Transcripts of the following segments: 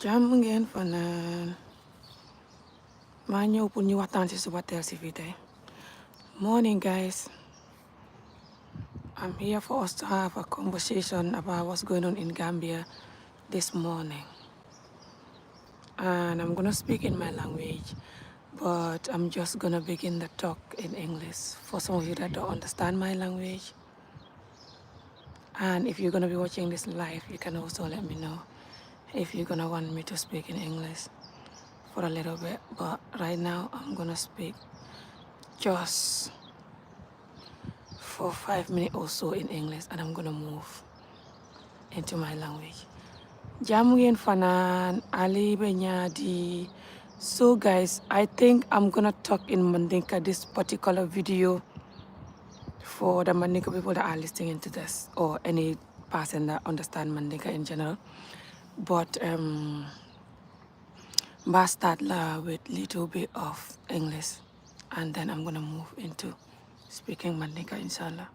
jàmm ngeen fanaan maa ñëw pour ñu waxtaan ci suba teel si fii tey. Morning guys, I'm here for us to have a conversation about what's going on in Gambia this morning, and I'm gonna speak in my language, but I'm just gonna begin the talk in English for some of you that don't understand my language. And if you're gonna be watching this live, you can also let me know if you're gonna want me to speak in English for a little bit, but right now I'm gonna speak just for 5 minutes or so in English, and I'm gonna move into my language. Jamu ngeen fanaan Ali Benyadi. So guys, I think I'm gonna talk in Mandinka this particular video for the Mandinka people that are listening to this, or any person that understand Mandinka in general. But I'll start with little bit of English, and then I'm gonna move into speaking Mandinka, inshallah.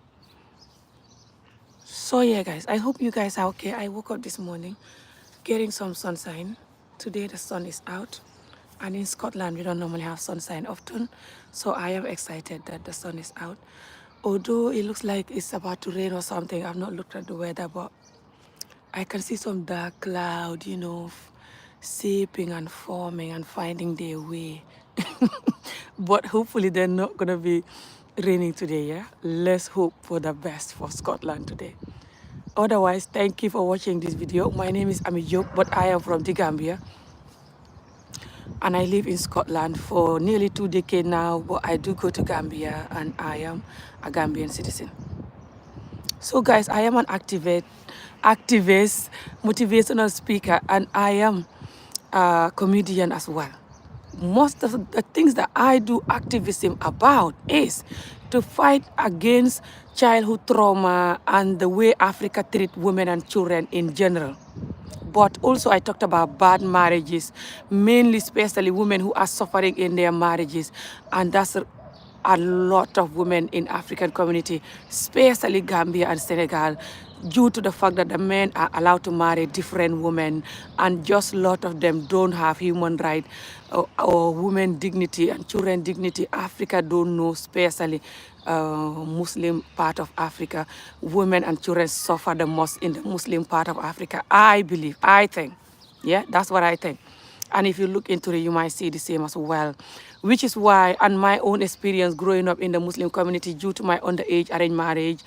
So yeah, guys, I hope you guys are okay. I woke up this morning getting some sunshine. Today the sun is out, and in Scotland we don't normally have sunshine often, so I am excited that the sun is out. Although it looks like it's about to rain or something, I've not looked at the weather, but I can see some dark cloud, seeping and forming and finding their way. But hopefully they're not gonna be raining today, yeah? Let's hope for the best for Scotland today. Otherwise, thank you for watching this video. My name is Ami Diop, but I am from the Gambia, and I live in Scotland for nearly 2 decades now, but I do go to Gambia, and I am a Gambian citizen. So guys, I am an activist, motivational speaker, and I am a comedian as well. Most of the things that I do activism about is to fight against childhood trauma and the way Africa treats women and children in general. But also I talked about bad marriages, mainly especially women who are suffering in their marriages, and that's a lot of women in African community, especially Gambia and Senegal, due to the fact that the men are allowed to marry different women, and just a lot of them don't have human rights or women dignity and children dignity. Africa don't know, especially Muslim part of Africa. Women and children suffer the most in the Muslim part of Africa. I think, yeah, that's what I think. And if you look into it, you might see the same as well, which is why, and my own experience growing up in the Muslim community due to my underage arranged marriage,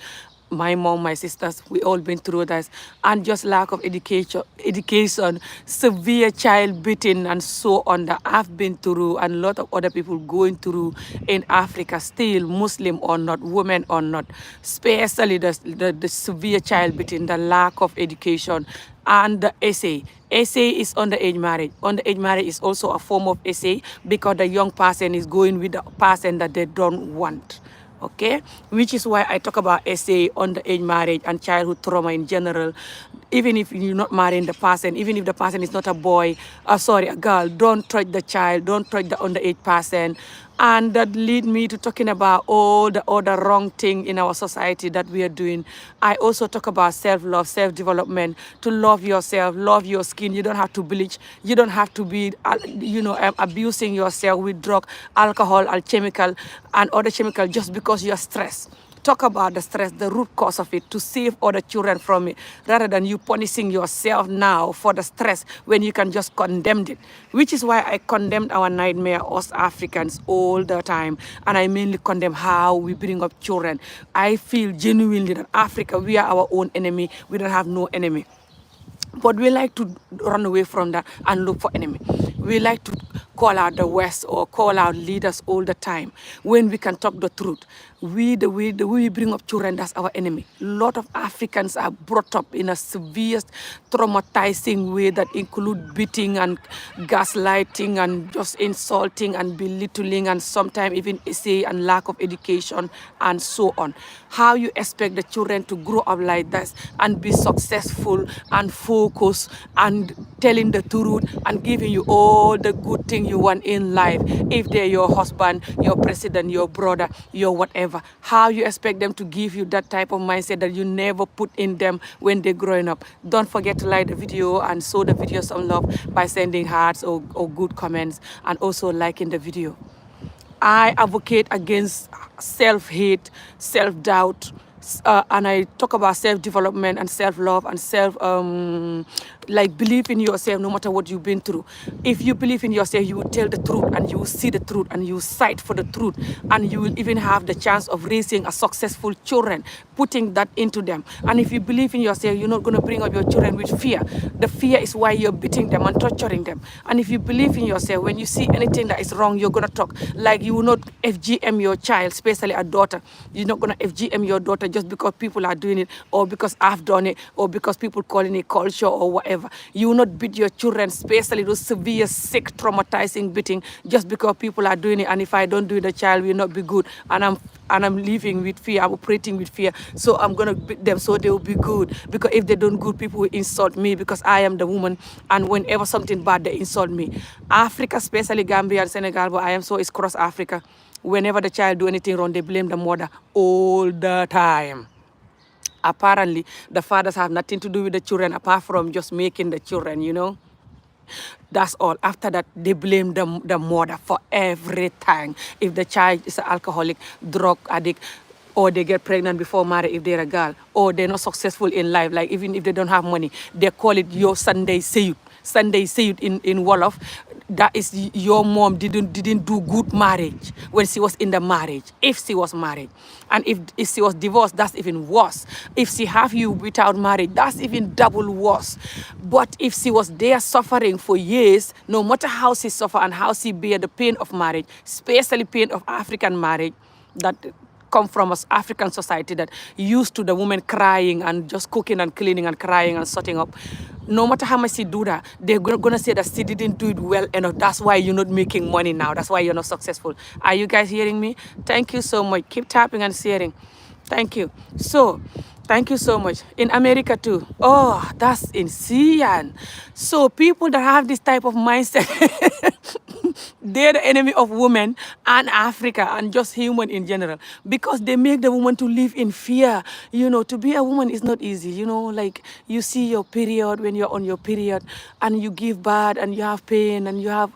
my mom, my sisters, we all been through this, and just lack of education, severe child beating, and so on that I've been through, and a lot of other people going through in Africa, still Muslim or not, women or not, especially the severe child beating, the lack of education, and the essay. Essay is underage marriage. Underage marriage is also a form of essay because the young person is going with the person that they don't want. Okay, which is why I talk about essay, underage marriage, and childhood trauma in general. Even if you're not marrying the person, even if the person is not a boy, a girl, don't touch the child, don't touch the underage person. And that lead me to talking about all the other wrong thing in our society that we are doing. I also talk about self-love, self-development, to love yourself, love your skin. You don't have to bleach. You don't have to be, abusing yourself with drug, alcohol, and chemical, and other chemical just because you're stressed. Talk about the stress, the root cause of it, to save other children from it, rather than you punishing yourself now for the stress when you can just condemn it. Which is why I condemned our nightmare, us Africans, all the time. And I mainly condemn how we bring up children. I feel genuinely that Africa, we are our own enemy. We don't have no enemy. But we like to run away from that and look for enemy. We like to call out the West or call out leaders all the time when we can talk the truth. The way we bring up children, that's our enemy. A lot of Africans are brought up in a severe, traumatizing way that include beating and gaslighting and just insulting and belittling, and sometimes even essay and lack of education and so on. How you expect the children to grow up like this and be successful and focused and telling the truth and giving you all the good things you want in life if they're your husband, your president, your brother, your whatever. whatever, how you expect them to give you that type of mindset that you never put in them when they're growing up. Don't forget to like the video and show the video some love by sending hearts or good comments, and also liking the video. I advocate against self-hate, self-doubt, and I talk about self-development and self-love and like believe in yourself no matter what you've been through. If you believe in yourself, you will tell the truth and you will see the truth and you will fight for the truth, and you will even have the chance of raising a successful children, putting that into them. And if you believe in yourself, you're not going to bring up your children with fear. The fear is why you're beating them and torturing them. And if you believe in yourself, when you see anything that is wrong, you're going to talk. Like you will not FGM your child, especially a daughter. You're not going to FGM your daughter just because people are doing it, or because I've done it, or because people calling it culture or whatever. You will not beat your children, especially those severe, sick, traumatizing beating, just because people are doing it. And if I don't do it, the child will not be good. And I'm living with fear, I'm operating with fear. So I'm gonna beat them so they will be good. Because if they don't good, people will insult me because I am the woman. And whenever something bad, they insult me. Africa, especially Gambia and Senegal, but I am so it's cross Africa. Whenever the child do anything wrong, they blame the mother all the time. Apparently, the fathers have nothing to do with the children apart from just making the children, you know. That's all. After that, they blame the mother for everything. If the child is an alcoholic, drug addict, or they get pregnant before marriage if they're a girl, or they're not successful in life, like even if they don't have money, they call it your Sunday sayut. Sunday sayut in Wolof, that is your mom didn't do good marriage when she was in the marriage, if she was married. And if she was divorced, that's even worse. If she have you without marriage, that's even double worse. But if she was there suffering for years, no matter how she suffer and how she bear the pain of marriage, especially pain of African marriage, that come from us African society that used to the woman crying and just cooking and cleaning and crying and sorting up. No matter how much she do that, they're gonna say that she didn't do it well enough. That's why you're not making money now. That's why you're not successful. Are you guys hearing me? Thank you so much. Keep tapping and sharing. Thank you. So, thank you so much. In America too. Oh, that's insane. So people that have this type of mindset, they're the enemy of women and Africa and just human in general, because they make the woman to live in fear. You know, to be a woman is not easy. You know, like you see your period when you're on your period and you give birth and you have pain and you have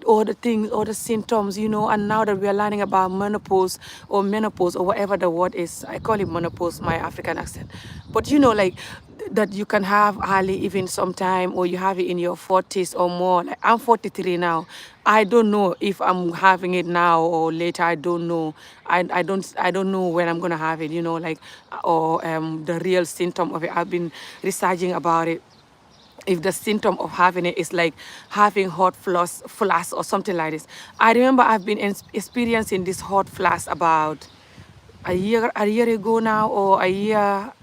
all the things, all the symptoms, you know. And now that we are learning about menopause or whatever the word is, I call it menopause, my African accent. But you know, like that you can have early even sometime, or you have it in your 40s or more. Like I'm 43 now. I don't know if I'm having it now or later. I don't know. I don't know when I'm gonna have it, you know, like, or the real symptom of it. I've been researching about it. If the symptom of having it is like having hot flash or something like this. I remember I've been experiencing this hot flash about a year ago now, or a year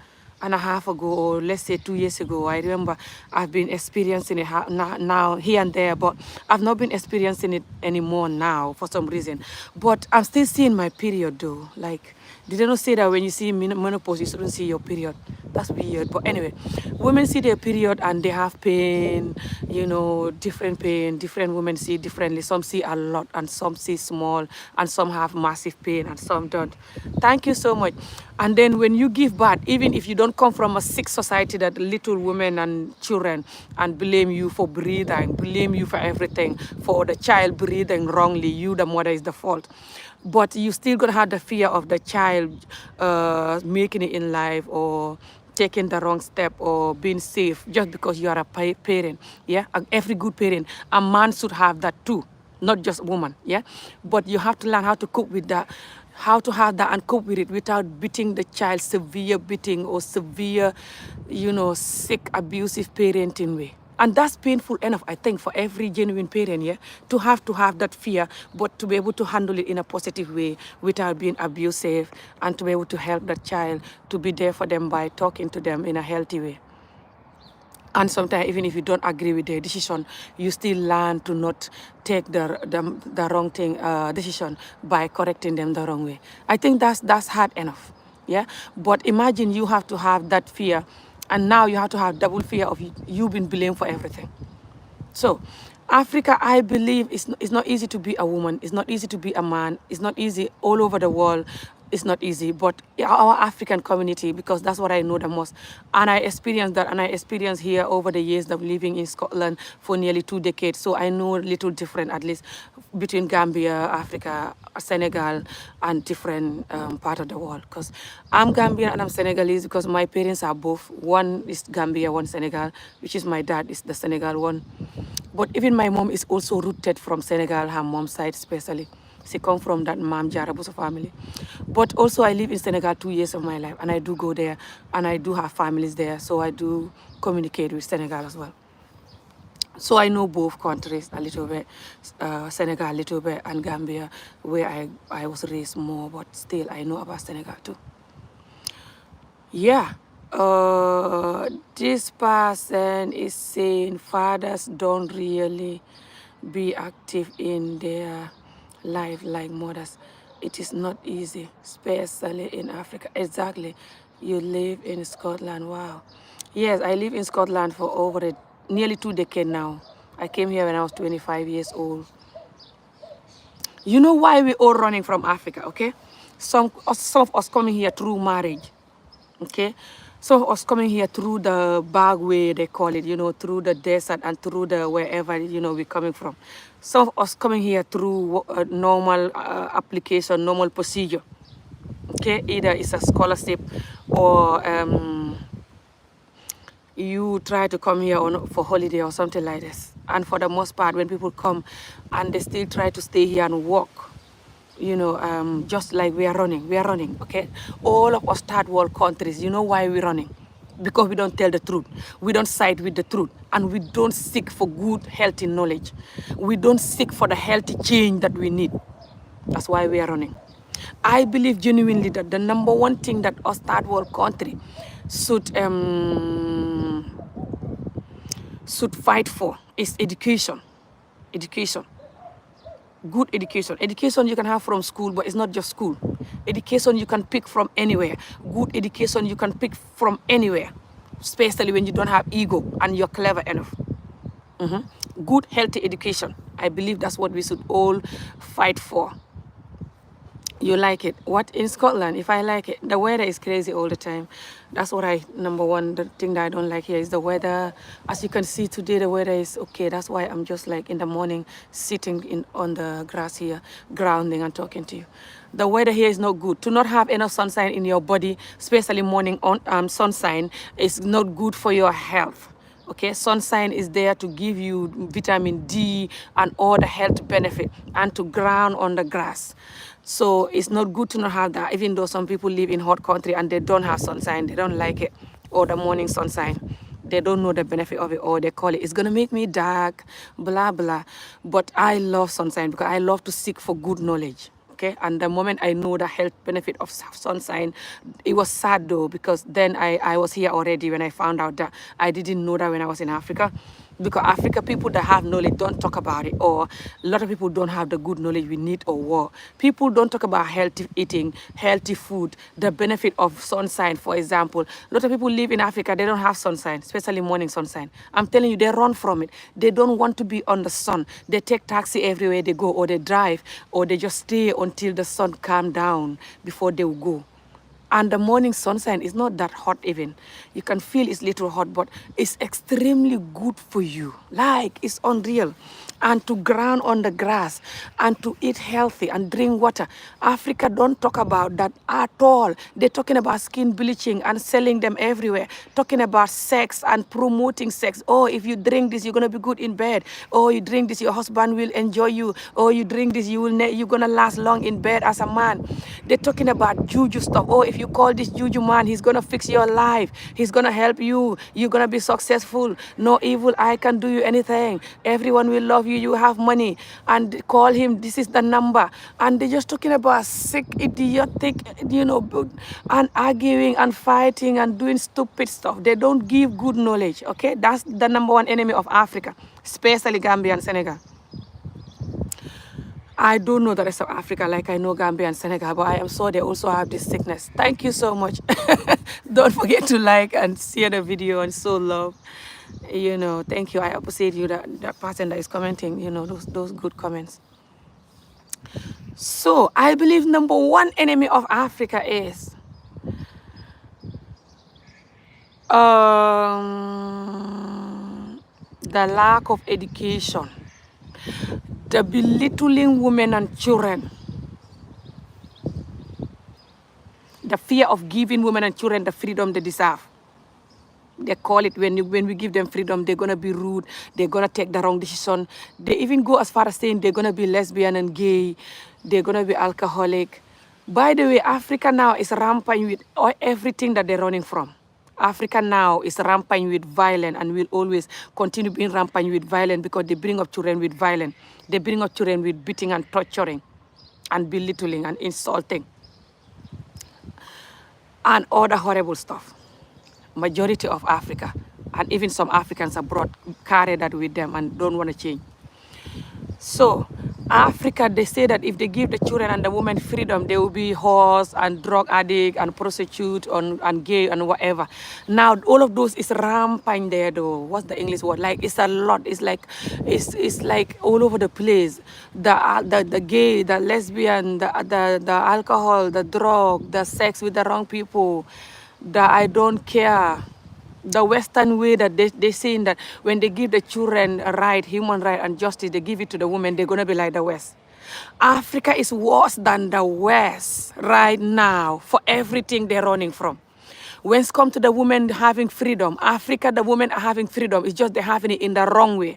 and a half ago, or let's say 2 years ago. I remember I've been experiencing it now here and there, but I've not been experiencing it anymore now for some reason. But I'm still seeing my period though. Like, did they not say that when you see menopause, you shouldn't see your period? That's weird. But anyway, women see their period and they have pain, you know, different pain. Different women see differently. Some see a lot and some see small, and some have massive pain and some don't. Thank you so much. And then when you give birth, even if you don't come from a sick society that little women and children and blame you for breathing, blame you for everything, for the child breathing wrongly, you, the mother, is the fault. But you still gonna have the fear of the child making it in life, or taking the wrong step, or being safe just because you are a parent. Yeah, every good parent, a man should have that too, not just a woman. Yeah, but you have to learn how to cope with that, how to have that and cope with it without beating the child, severe beating or severe, you know, sick, abusive parenting way. And that's painful enough, I think, for every genuine parent, yeah, to have that fear, but to be able to handle it in a positive way without being abusive, and to be able to help that child, to be there for them by talking to them in a healthy way. And sometimes, even if you don't agree with their decision, you still learn to not take the wrong thing decision by correcting them the wrong way. I think that's hard enough, yeah. But imagine you have to have that fear, and now you have to have double fear of you being blamed for everything. So, Africa, I believe it's not easy to be a woman. It's not easy to be a man. It's not easy all over the world. it's not easy, but our African community, because that's what I know the most. And I experienced that, and I experienced here over the years of living in Scotland for nearly 2 decades. So I know a little different, at least between Gambia, Africa, Senegal, and different part of the world. Because I'm Gambian and I'm Senegalese because my parents are both. One is Gambia, one Senegal, which is my dad is the Senegal one. But even my mom is also rooted from Senegal, her mom's side especially. She come from that Mam Jarabuso family. But also I live in Senegal 2 years of my life, and I do go there, and I do have families there, so I do communicate with Senegal as well. So I know both countries a little bit, Senegal a little bit, and Gambia, where I was raised more, but still I know about Senegal too. Yeah. This person is saying fathers don't really be active in their life like mothers. It is not easy, especially in Africa. Exactly. You live in Scotland. Wow. Yes, I live in Scotland for over nearly 2 decades now. I came here when I was 25 years old. You know why we're all running from Africa, okay? Some of us coming here through marriage, okay? Some of us coming here through the bag way, they call it, you know, through the desert and through the wherever, you know, we're coming from. Some of us coming here through normal application, normal procedure, okay? Either it's a scholarship or you try to come here for holiday or something like this. And for the most part, when people come and they still try to stay here and work, you know, just like we are running, okay? All of us third world countries, you know why we're running? Because we don't tell the truth. We don't side with the truth. And we don't seek for good, healthy knowledge. We don't seek for the healthy change that we need. That's why we are running. I believe genuinely that the #1 thing that us third world country should fight for is education. Education. Good education. Education you can have from school, but it's not just school. Education you can pick from anywhere. Good education you can pick from anywhere, especially when you don't have ego and you're clever enough. Good, healthy education. I believe that's what we should all fight for. You like it? What in Scotland? If I like it, the weather is crazy all the time. That's what #1, the thing that I don't like here is the weather. As you can see today, the weather is okay. That's why I'm just like in the morning sitting on the grass here, grounding and talking to you. The weather here is not good. To not have enough sunshine in your body, especially morning sunshine, is not good for your health. Okay, sunshine is there to give you vitamin D and all the health benefit and to ground on the grass. So it's not good to not have that, even though some people live in hot country and they don't have sunshine, they don't like it, or the morning sunshine. They don't know the benefit of it, or they call it, it's gonna make me dark, blah, blah. But I love sunshine because I love to seek for good knowledge. Okay, and the moment I know the health benefit of sunshine, it was sad though, because then I was here already when I found out that I didn't know that when I was in Africa. Because Africa, people that have knowledge don't talk about it, or a lot of people don't have the good knowledge we need or what. People don't talk about healthy eating, healthy food, the benefit of sunshine, for example. A lot of people live in Africa, they don't have sunshine, especially morning sunshine. I'm telling you, they run from it. They don't want to be on the sun. They take taxi everywhere they go, or they drive, or they just stay until the sun calms down before they will go. And the morning sunshine is not that hot even. You can feel it's little hot, but it's extremely good for you. Like, it's unreal. And to ground on the grass and to eat healthy and drink water. Africa don't talk about that at all. They're talking about skin bleaching and selling them everywhere. Talking about sex and promoting sex. Oh, if you drink this, you're going to be good in bed. Oh, you drink this, your husband will enjoy you. Oh, you drink this, you're going to last long in bed as a man. They're talking about juju stuff. Oh, if you call this juju man, he's going to fix your life. He's going to help you. You're going to be successful. No evil eye can do you anything. Everyone will love you. You have money. And call him. This is the number. And they're just talking about sick, idiotic, you know, and arguing and fighting and doing stupid stuff. They don't give good knowledge. Okay? That's the #1 enemy of Africa, especially Gambia and Senegal. I don't know the rest of Africa like I know Gambia and Senegal, but I am sure they also have this sickness. Thank you so much. Don't forget to like and share the video and show love. You know, thank you. I appreciate you, that person that is commenting, you know, those good comments. So I believe number one enemy of Africa is the lack of education, the belittling women and children, the fear of giving women and children the freedom they deserve. They call it when we give them freedom, they're gonna be rude, they're gonna take the wrong decision. They even go as far as saying they're gonna be lesbian and gay, they're gonna be alcoholic. By the way, Africa now is rampant with everything that they're running from. Africa now is rampant with violence and will always continue being rampant with violence because they bring up children with violence. They bring up children with beating and torturing and belittling and insulting and other horrible stuff. Majority of Africa and even some Africans abroad carry that with them and don't want to change. So Africa, they say that if they give the children and the women freedom, they will be whores and drug addict and prostitute and gay and whatever. Now all of those is rampant there though. What's the English word? Like it's a lot. It's like all over the place. The gay, the lesbian, the alcohol, the drug, the sex with the wrong people, the I don't care. The Western way that they saying that when they give the children a right, human right and justice, they give it to the women, they're going to be like the West. Africa is worse than the West right now for everything they're running from. When it comes to the women having freedom, Africa, the women are having freedom. It's just they're having it in the wrong way.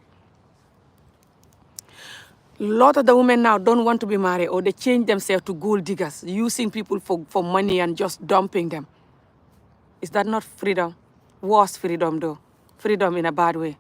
A lot of the women now don't want to be married or they change themselves to gold diggers, using people for money and just dumping them. Is that not freedom? Worse freedom though. Freedom in a bad way.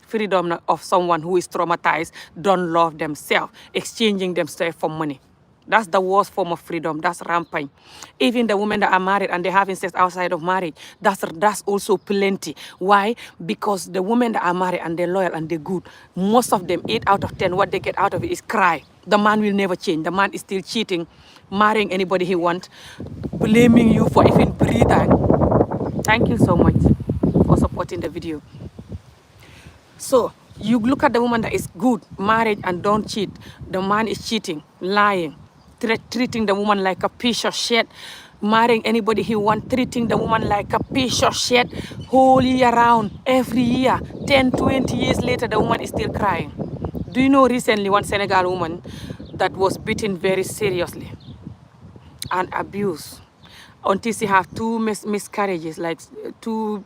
Freedom of someone who is traumatized, don't love themselves, exchanging themselves for money. That's the worst form of freedom. That's rampant. Even the women that are married and they're having sex outside of marriage, that's also plenty. Why? Because the women that are married and they're loyal and they're good, most of them, 8 out of 10, what they get out of it is cry. The man will never change. The man is still cheating, marrying anybody he wants, blaming you for even breathing. Thank you so much for supporting the video. So you look at the woman that is good, married and don't cheat. The man is cheating, lying, treating the woman like a piece of shit, marrying anybody he wants, treating the woman like a piece of shit whole year round, every year. 10, 20 years later, the woman is still crying. Do you know recently one Senegal woman that was beaten very seriously and abused until she had 2 miscarriages, like 2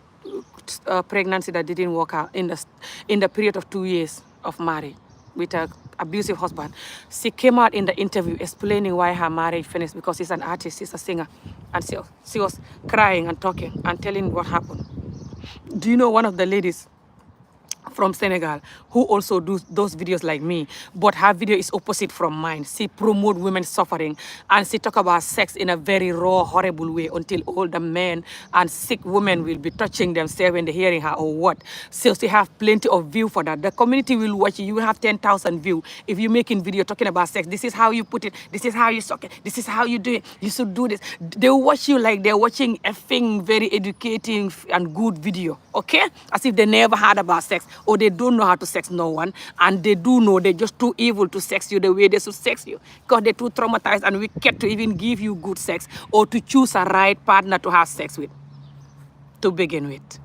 pregnancy that didn't work out in the period of 2 years of marriage with an abusive husband. She came out in the interview explaining why her marriage finished because she's an artist, she's a singer, and she was crying and talking and telling what happened. Do you know one of the ladies from Senegal who also do those videos like me, but her video is opposite from mine. She promote women's suffering and she talk about sex in a very raw, horrible way until all the men and sick women will be touching themselves when they're hearing her or what. So she have plenty of view for that. The community will watch you. You will have 10,000 view if you're making video talking about sex. This is how you put it. This is how you suck it. This is how you do it. You should do this. They will watch you like they're watching a thing, very educating and good video, okay? As if they never heard about sex or they don't know how to sex no one, and they do know they're just too evil to sex you the way they should sex you because they're too traumatized and wicked to even give you good sex or to choose a right partner to have sex with to begin with.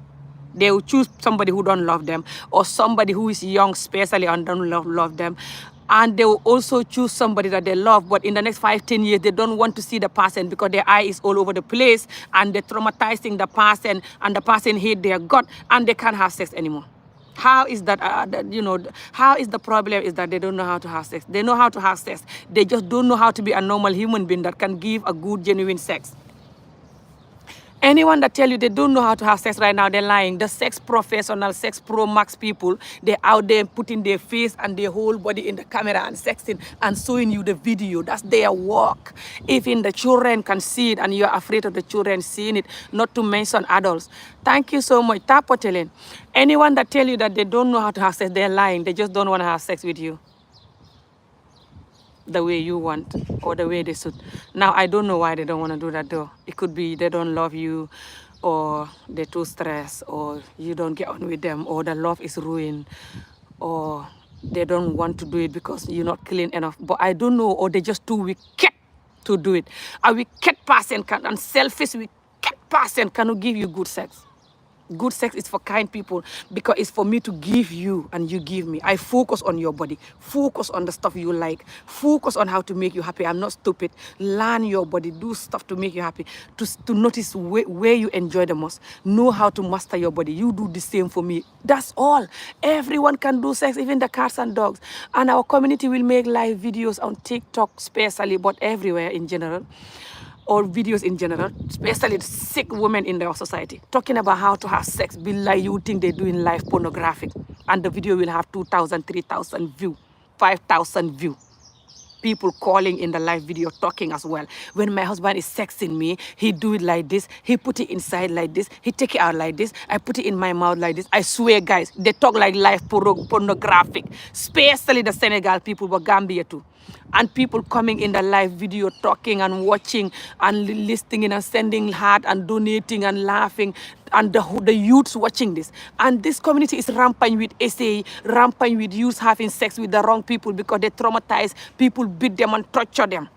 They will choose somebody who don't love them or somebody who is young especially and don't love them, and they will also choose somebody that they love, but in the next 5, 10 years they don't want to see the person because their eye is all over the place and they're traumatizing the person and the person hate their gut and they can't have sex anymore. How is that, how is the problem is that they don't know how to have sex. They know how to have sex. They just don't know how to be a normal human being that can give a good, genuine sex. Anyone that tell you they don't know how to have sex right now, they're lying. The sex professional, sex pro max people, they're out there putting their face and their whole body in the camera and sexting and showing you the video. That's their work. Even the children can see it and you're afraid of the children seeing it, not to mention adults. Thank you so much. Tapotelin. Anyone that tell you that they don't know how to have sex, they're lying. They just don't want to have sex with you the way you want or the way they should. Now, I don't know why they don't want to do that though. It could be they don't love you or they're too stressed or you don't get on with them or the love is ruined or They don't want to do it because you're not clean enough. But I don't know, or they're just too wicked to do it. A wicked person and selfish wicked person cannot give you good sex. Good sex is for kind people because it's for me to give you and you give me. I focus on your body. Focus on the stuff you like. Focus on how to make you happy. I'm not stupid. Learn your body. Do stuff to make you happy. To notice where you enjoy the most. Know how to master your body. You do the same for me. That's all. Everyone can do sex, even the cats and dogs. And our community will make live videos on TikTok especially, but everywhere in general, or videos in general, especially sick women in our society, talking about how to have sex, be like you think they're doing live pornographic. And the video will have 2,000, 3,000 view, 5,000 view. People calling in the live video, talking as well. When my husband is sexing me, he do it like this. He put it inside like this. He take it out like this. I put it in my mouth like this. I swear, guys, they talk like live pornographic, especially the Senegal people, but Gambia too. And people coming in the live video, talking and watching and listening and sending heart and donating and laughing. And the youths watching this. And this community is rampant with SA, rampant with youths having sex with the wrong people because they traumatize people, beat them and torture them.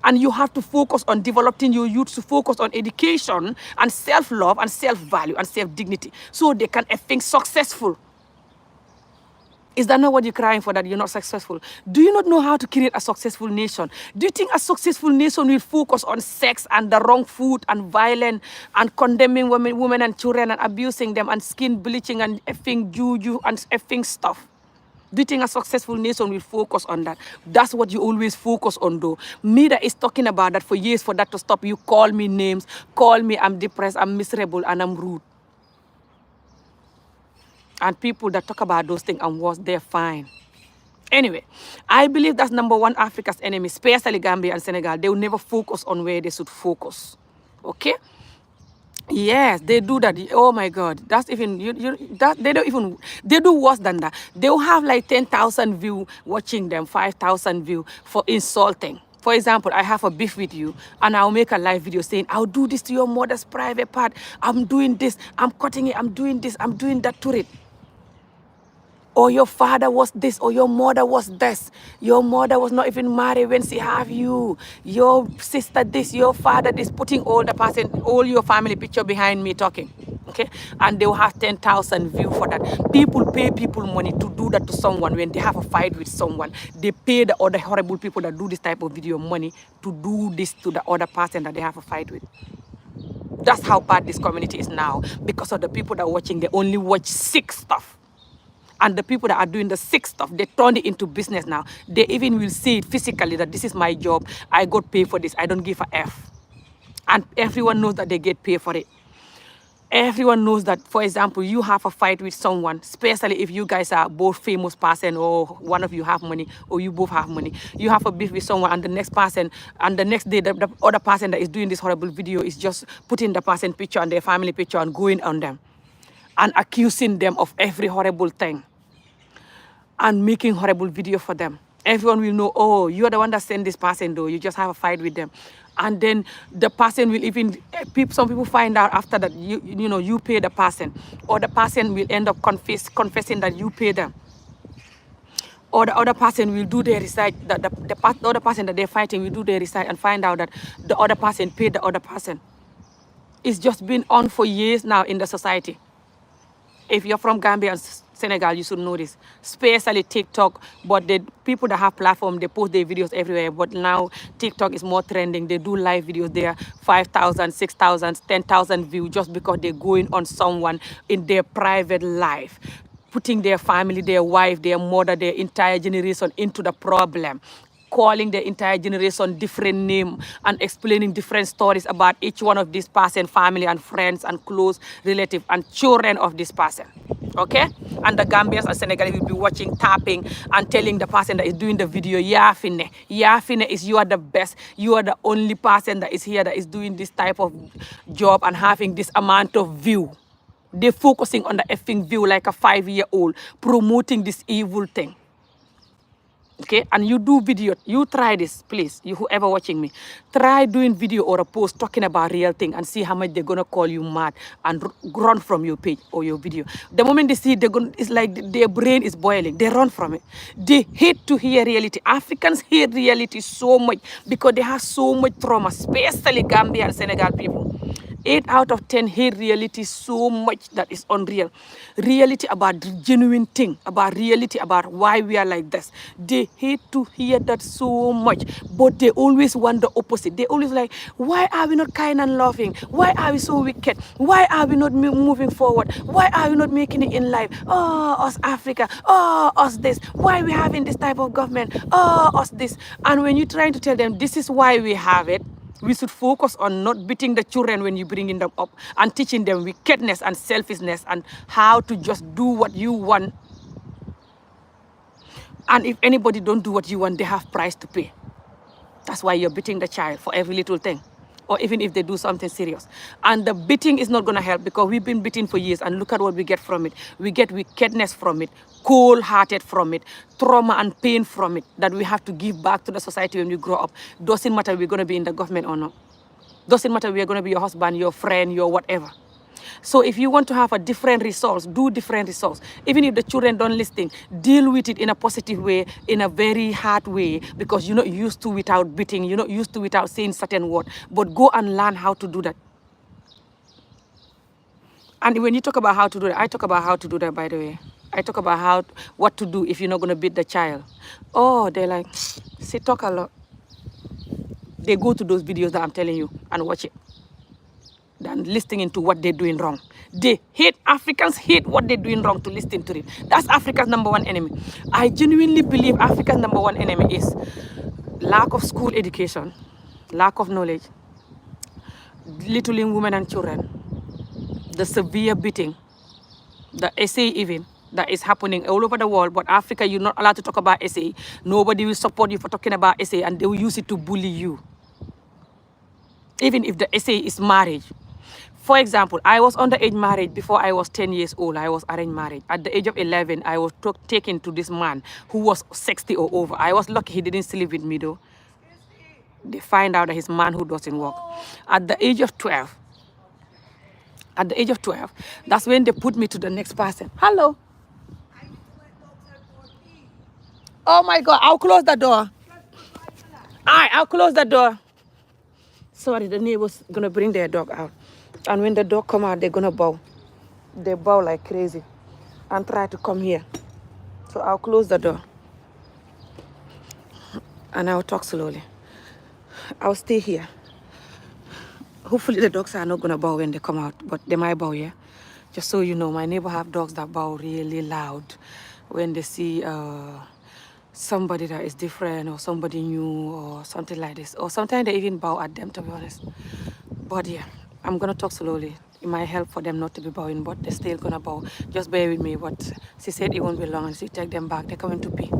And you have to focus on developing your youth to focus on education and self-love and self-value and self-dignity so they can think successful. Is that not what you're crying for, that you're not successful? Do you not know how to create a successful nation? Do you think a successful nation will focus on sex and the wrong food and violence and condemning women and children and abusing them and skin bleaching and effing juju and effing stuff? Do you think a successful nation will focus on that? That's what you always focus on, though. Me that is talking about that for years, for that to stop. You call me names, call me I'm depressed, I'm miserable, and I'm rude. And people that talk about those things and worse, they're fine. Anyway, I believe that's number one Africa's enemy, especially Gambia and Senegal. They will never focus on where they should focus. Okay? Yes, they do that. Oh my God, that's even that they don't even, they do worse than that. They'll have like 10,000 view watching them, 5,000 view for insulting. For example, I have a beef with you and I'll make a live video saying, I'll do this to your mother's private part. I'm doing this, I'm cutting it, I'm doing this, I'm doing that to it. Or your father was this, or your mother was this. Your mother was not even married when she have you. Your sister this, your father this, putting all your family picture behind me talking. Okay? And they will have 10,000 views for that. People pay people money to do that to someone when they have a fight with someone. They pay the other horrible people that do this type of video money to do this to the other person that they have a fight with. That's how bad this community is now. Because of the people that are watching, they only watch sick stuff. And the people that are doing the sick stuff, they turn it into business now. They even will say it physically that this is my job. I got paid for this. I don't give a F. And everyone knows that they get paid for it. Everyone knows that, for example, you have a fight with someone, especially if you guys are both famous person or one of you have money or you both have money. You have a beef with someone and the next person, and the next day, the other person that is doing this horrible video is just putting the person picture and their family picture and going on them and accusing them of every horrible thing and making horrible video for them. Everyone will know, oh, you're the one that sent this person though. You just have a fight with them. And then the person will even, some people find out after that, you pay the person. Or the person will end up confessing that you pay them. Or the other person will do their research, the other person that they're fighting will do their research and find out that the other person paid the other person. It's just been on for years now in the society. If you're from Gambia and Senegal, you should know this, especially TikTok. But the people that have platform, they post their videos everywhere. But now TikTok is more trending. They do live videos there, 5,000, 6,000, 10,000 views just because they're going on someone in their private life, putting their family, their wife, their mother, their entire generation into the problem, calling the entire generation different name and explaining different stories about each one of this person, family and friends and close relatives and children of this person. Okay? And the Gambians and Senegalese will be watching, tapping and telling the person that is doing the video, Yafine. Yafine is you are the best. You are the only person that is here that is doing this type of job and having this amount of view. They're focusing on the effing view like a 5-year-old, promoting this evil thing. okay, and you do video, you try this, please, you whoever watching me, try doing video or a post talking about real thing and see how much they're gonna call you mad and run from your page or your video. The moment they see it, it's like their brain is boiling, they run from it. They hate to hear reality. Africans hate reality so much because they have so much trauma, especially Gambia and Senegal people. 8 out of 10 hate reality so much that is unreal. Reality about the genuine thing, about reality about why we are like this. They hate to hear that so much, but they always want the opposite. They always like, why are we not kind and loving? Why are we so wicked? Why are we not moving forward? Why are we not making it in life? Oh, us Africa. Oh, us this. Why we having this type of government? Oh, us this. And when you're trying to tell them this is why we have it, we should focus on not beating the children when you bringing them up and teaching them wickedness and selfishness and how to just do what you want. And if anybody don't do what you want, they have price to pay. That's why you're beating the child for every little thing, or even if they do something serious. And the beating is not going to help because we've been beaten for years and look at what we get from it. We get wickedness from it, cold-hearted from it, trauma and pain from it that we have to give back to the society when we grow up. Doesn't matter if we're going to be in the government or not. Doesn't matter if we're going to be your husband, your friend, your whatever. So if you want to have a different results, do different results. Even if the children don't listen, deal with it in a positive way, in a very hard way, because you're not used to without beating, you're not used to without saying certain words. But go and learn how to do that. And when you talk about how to do that, I talk about how to do that, by the way. I talk about what to do if you're not going to beat the child. Oh, they're like, see, talk a lot. They go to those videos that I'm telling you and watch it than listening to what they're doing wrong. They hate, Africans hate what they're doing wrong to listen to it. That's Africa's number one enemy. I genuinely believe Africa's number one enemy is lack of school education, lack of knowledge, littling women and children, the severe beating, the essay even, that is happening all over the world. But Africa, you're not allowed to talk about essay. Nobody will support you for talking about essay, and they will use it to bully you. Even if the essay is marriage. For example, I was underage marriage before I was 10 years old. I was arranged marriage. At the age of 11, I was taken to this man who was 60 or over. I was lucky he didn't sleep with me though. They find out that he's a man who doesn't work. At the age of 12, that's when they put me to the next person. Hello. Oh my God, I'll close the door. I'll close the door. Sorry, the neighbor's gonna bring their dog out. And when the dog come out, they're gonna bow. They bow like crazy and try to come here. So I'll close the door. And I'll talk slowly. I'll stay here. Hopefully the dogs are not gonna bow when they come out, but they might bow, yeah? Just so you know, my neighbor have dogs that bow really loud when they see somebody that is different or somebody new or something like this. Or sometimes they even bow at them, to be honest. But yeah, I'm gonna talk slowly. It might help for them not to be bowing, but they're still gonna bow. Just bear with me. But she said it won't be long, and she take them back. They're coming to pee.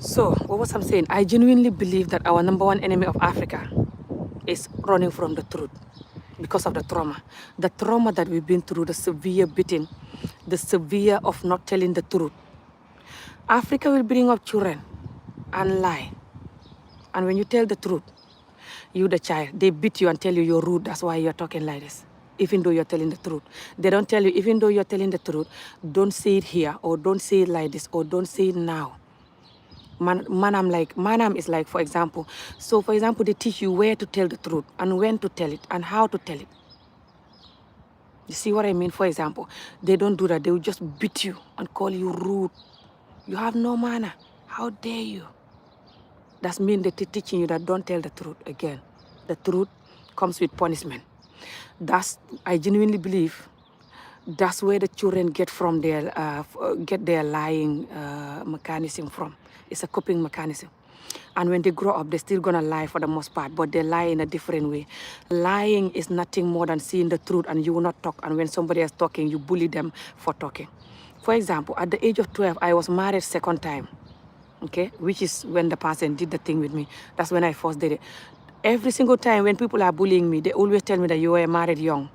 So what was I saying? I genuinely believe that our number one enemy of Africa is running from the truth because of the trauma. The trauma that we've been through, the severe beating, the severe of not telling the truth. Africa will bring up children and lie. And when you tell the truth, you the child, they beat you and tell you you're rude. That's why you're talking like this, even though you're telling the truth. They don't tell you, even though you're telling the truth, don't say it here, or don't say it like this, or don't say it now. Manam is like, for example. So, for example, they teach you where to tell the truth and when to tell it and how to tell it. You see what I mean? For example, they don't do that. They will just beat you and call you rude. You have no manner. How dare you? That means they're teaching you that don't tell the truth again. The truth comes with punishment. I genuinely believe that's where the children get their lying mechanism from. It's a coping mechanism. And when they grow up, they're still gonna lie for the most part, but they lie in a different way. Lying is nothing more than seeing the truth and you will not talk. And when somebody is talking, you bully them for talking. For example, at the age of 12, I was married second time. Okay, which is when the person did the thing with me. That's when I first did it. Every single time when people are bullying me, they always tell me that you were married young.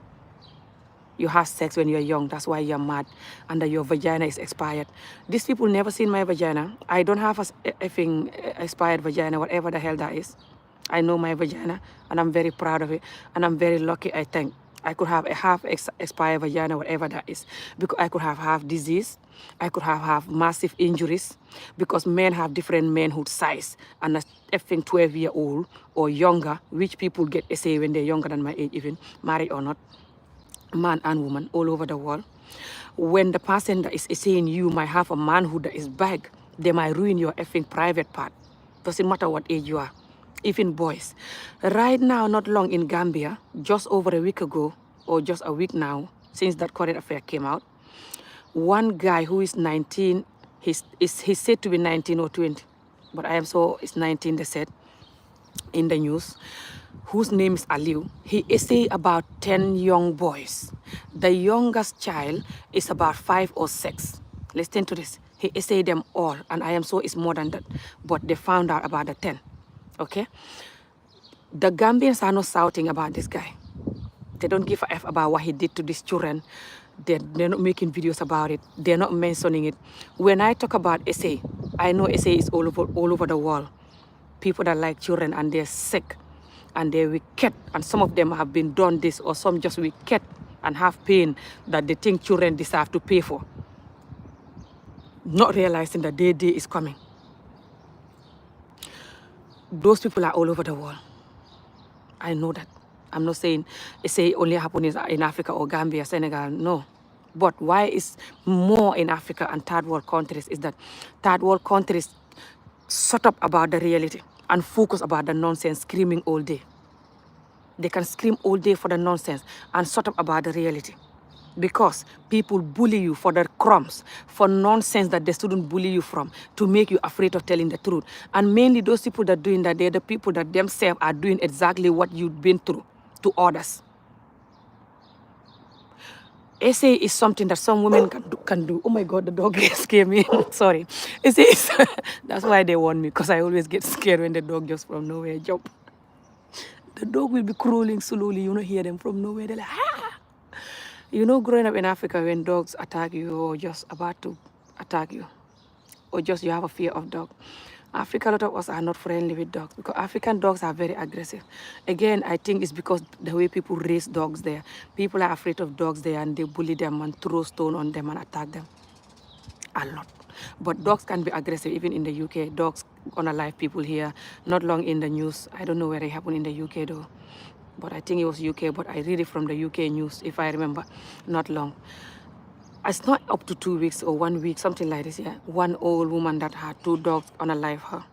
You have sex when you're young. That's why you're mad and that your vagina is expired. These people never seen my vagina. I don't have a effing expired vagina, whatever the hell that is. I know my vagina and I'm very proud of it. And I'm very lucky, I think. I could have a half expired vagina, whatever that is, because I could have half disease. I could have massive injuries because men have different manhood size. And a effing 12-year-old or younger, which people get SA when they're younger than my age even, married or not, man and woman all over the world. When the person that is saying you might have a manhood that is big, they might ruin your effing private part. Doesn't matter what age you are. Even boys. Right now, not long in Gambia, just over a week ago, or just a week now, since that current affair came out, one guy who is 19, he's said to be 19 or 20, but I am so, it's 19, they said, in the news, whose name is Aliu. He essayed about 10 young boys. The youngest child is about 5 or 6. Listen to this. He essayed them all, and I am so it's more than that, but they found out about the 10. Okay? The Gambians are not shouting about this guy. They don't give a F about what he did to these children. They're not making videos about it. They're not mentioning it. When I talk about SA, I know SA is all over the world. People that like children and they're sick and they're wicked. And some of them have been done this, or some just wicked and have pain that they think children deserve to pay for. Not realizing that their day is coming. Those people are all over the world. I know that. I'm not saying it only happens in Africa or Gambia, Senegal, no. But why is more in Africa and third world countries is that third world countries shut up about the reality and focus about the nonsense, screaming all day. They can scream all day for the nonsense and shut up about the reality. Because people bully you for their crumbs, for nonsense that they shouldn't bully you from, to make you afraid of telling the truth. And mainly those people that are doing that, they're the people that themselves are doing exactly what you've been through to others. Essay is something that some women can do. Oh my God, the dog scared me. Sorry. Essay is, that's why they warn me, because I always get scared when the dog just from nowhere jump. The dog will be crawling slowly, you know, hear them from nowhere. They're like, ah! You know, growing up in Africa, when dogs attack you or just about to attack you, or just you have a fear of dog. Africa, a lot of us are not friendly with dogs because African dogs are very aggressive. Again, I think it's because the way people raise dogs there. People are afraid of dogs there and they bully them and throw stone on them and attack them a lot. But dogs can be aggressive even in the UK. Dogs unalive people here. Not long in the news. I don't know where it happened in the UK though. But I think it was UK, but I read it from the UK news, if I remember, not long. It's not up to 2 weeks or 1 week, something like this, yeah. One old woman that had 2 dogs unalive her.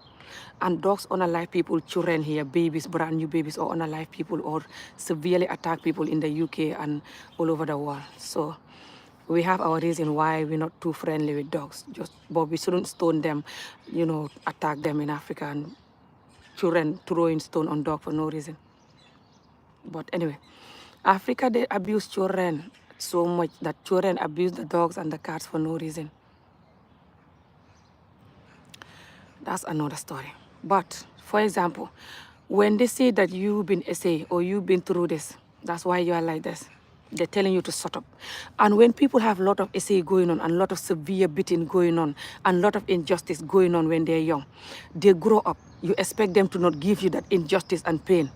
And dogs unalive people, children here, babies, brand new babies, or unalive people, or severely attack people in the UK and all over the world. So we have our reason why we're not too friendly with dogs. But we shouldn't stone them, you know, attack them in Africa, and children throwing stone on dogs for no reason. But anyway, Africa, they abuse children so much that children abuse the dogs and the cats for no reason. That's another story. But, for example, when they say that you've been essay or you've been through this, that's why you are like this. They're telling you to shut up. And when people have a lot of essay going on and a lot of severe beating going on and a lot of injustice going on when they're young, they grow up. You expect them to not give you that injustice and pain.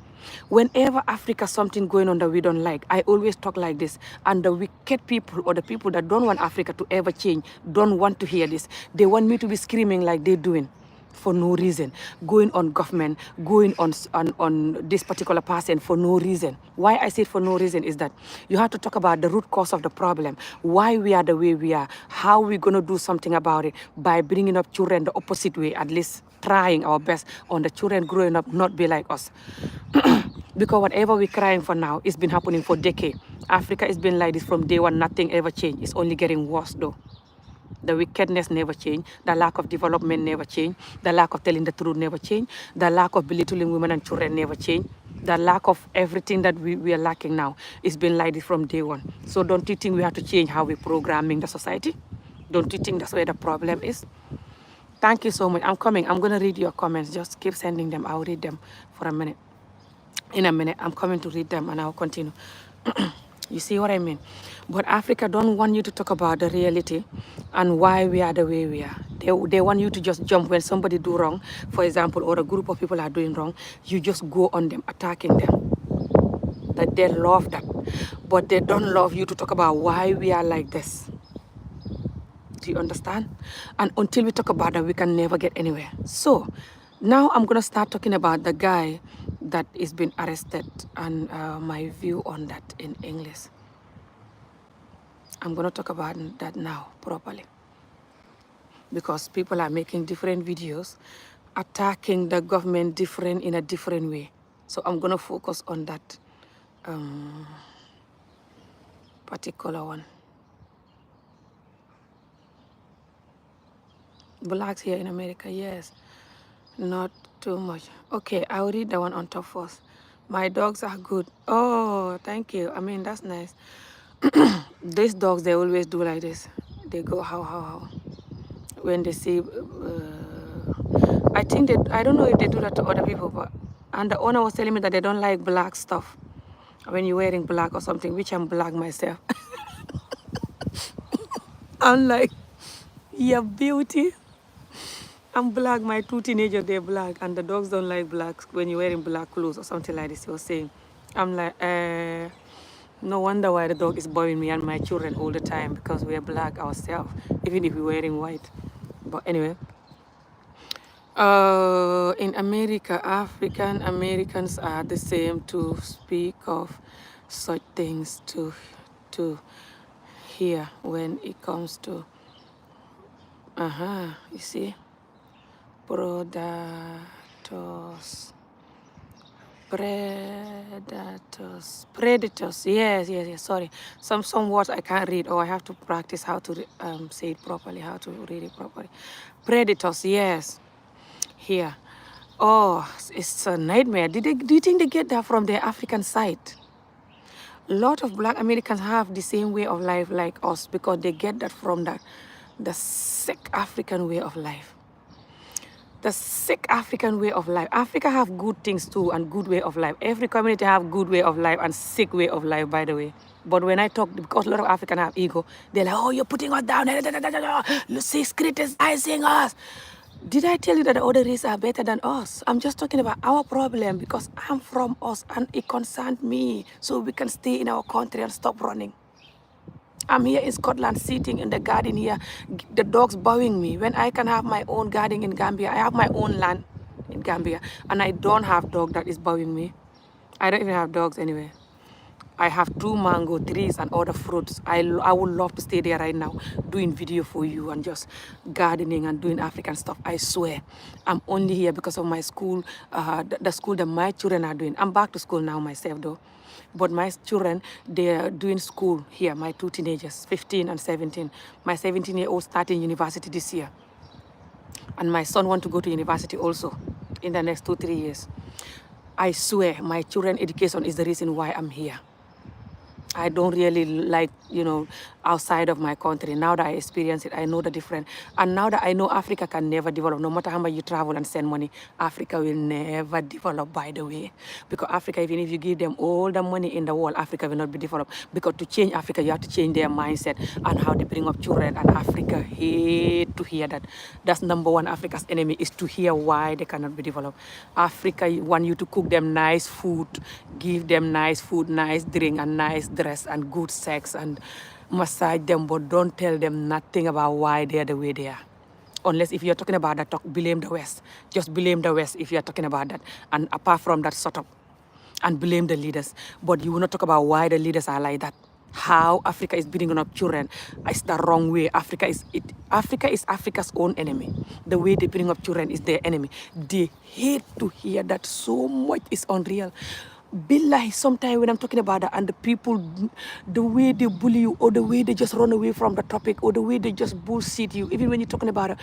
Whenever Africa something going on that we don't like, I always talk like this. And the wicked people or the people that don't want Africa to ever change don't want to hear this. They want me to be screaming like they're doing for no reason, going on government, going on this particular person for no reason. Why I say for no reason is that you have to talk about the root cause of the problem, why we are the way we are, how we're going to do something about it by bringing up children the opposite way, at least trying our best on the children growing up not be like us. Because whatever we're crying for now, it's been happening for decades. Africa has been like this from day one, nothing ever changed. It's only getting worse though. The wickedness never changed. The lack of development never changed. The lack of telling the truth never changed. The lack of belittling women and children never changed. The lack of everything that we are lacking now, it's been like this from day one. So don't you think we have to change how we're programming the society? Don't you think that's where the problem is? Thank you so much. I'm coming. I'm going to read your comments. Just keep sending them. I'll read them for a minute. In a minute, I'm coming to read them and I'll continue. You see what I mean? But Africa don't want you to talk about the reality and why we are the way we are. They want you to just jump when somebody do wrong, for example, or a group of people are doing wrong. You just go on them, attacking them. That they love that. But they don't love you to talk about why we are like this. Do you understand? And until we talk about that, we can never get anywhere. So now I'm going to start talking about the guy that is being arrested and my view on that in English. I'm going to talk about that now properly because people are making different videos attacking the government different in a different way. So I'm going to focus on that particular one. Blacks here in America, yes. Not too much. Okay, I'll read the one on top first. My dogs are good. Oh, thank you. I mean, that's nice. These dogs, they always do like this. They go how. When they see, I think that, I don't know if they do that to other people, but, and the owner was telling me that they don't like black stuff. When you're wearing black or something, which I'm black myself. I'm like, yeah, beauty. I'm black, my two teenagers, they're black, and the dogs don't like black when you're wearing black clothes or something like this, you're saying. I'm like, no wonder why the dog is bothering me and my children all the time, because we're black ourselves, even if we're wearing white. But anyway, in America, African Americans are the same to speak of such things to hear when it comes to, you see, predators, yes, sorry, some words I can't read, or I have to practice how to say it properly, how to read it properly. Predators, yes, here. Oh, it's a nightmare. Do you think they get that from their African side? A lot of black Americans have the same way of life like us, because they get that from the sick African way of life. The sick African way of life. Africa have good things too and good way of life. Every community have good way of life and sick way of life, by the way. But when I talk, because a lot of Africans have ego, they're like, oh, you're putting us down. Lucy is criticizing us. Did I tell you that the other races are better than us? I'm just talking about our problem because I'm from us and it concerns me. So we can stay in our country and stop running. I'm here in Scotland, sitting in the garden here, the dogs bowing me. When I can have my own garden in Gambia, I have my own land in Gambia, and I don't have dog that is bowing me. I don't even have dogs anyway. I have 2 mango trees and other fruits. I would love to stay there right now, doing video for you and just gardening and doing African stuff. I swear. I'm only here because of my school, the school that my children are doing. I'm back to school now myself though. But my children, they're doing school here, my 2 teenagers, 15 and 17. My 17-year-old starting university this year. And my son wants to go to university also in the next 2-3 years. I swear my children's education is the reason why I'm here. I don't really like, outside of my country. Now that I experience it, I know the difference. And now that I know Africa can never develop, no matter how much you travel and send money, Africa will never develop, by the way. Because Africa, even if you give them all the money in the world, Africa will not be developed. Because to change Africa, you have to change their mindset and how they bring up children. And Africa hate to hear that. That's number one, Africa's enemy, is to hear why they cannot be developed. Africa want you to cook them nice food, give them nice food, nice drink, and nice dress, and good sex, and massage them, but don't tell them nothing about why they're the way they are. Unless if you're talking about that, blame the West. Just blame the West if you're talking about that. And apart from that, shut up and blame the leaders. But you will not talk about why the leaders are like that. How Africa is beating up children is the wrong way. Africa is Africa's own enemy. The way they bring up children is their enemy. They hate to hear that so much. Is unreal. Billahi, sometimes when I'm talking about that and the people, the way they bully you, or the way they just run away from the topic, or the way they just bullshit you, even when you're talking about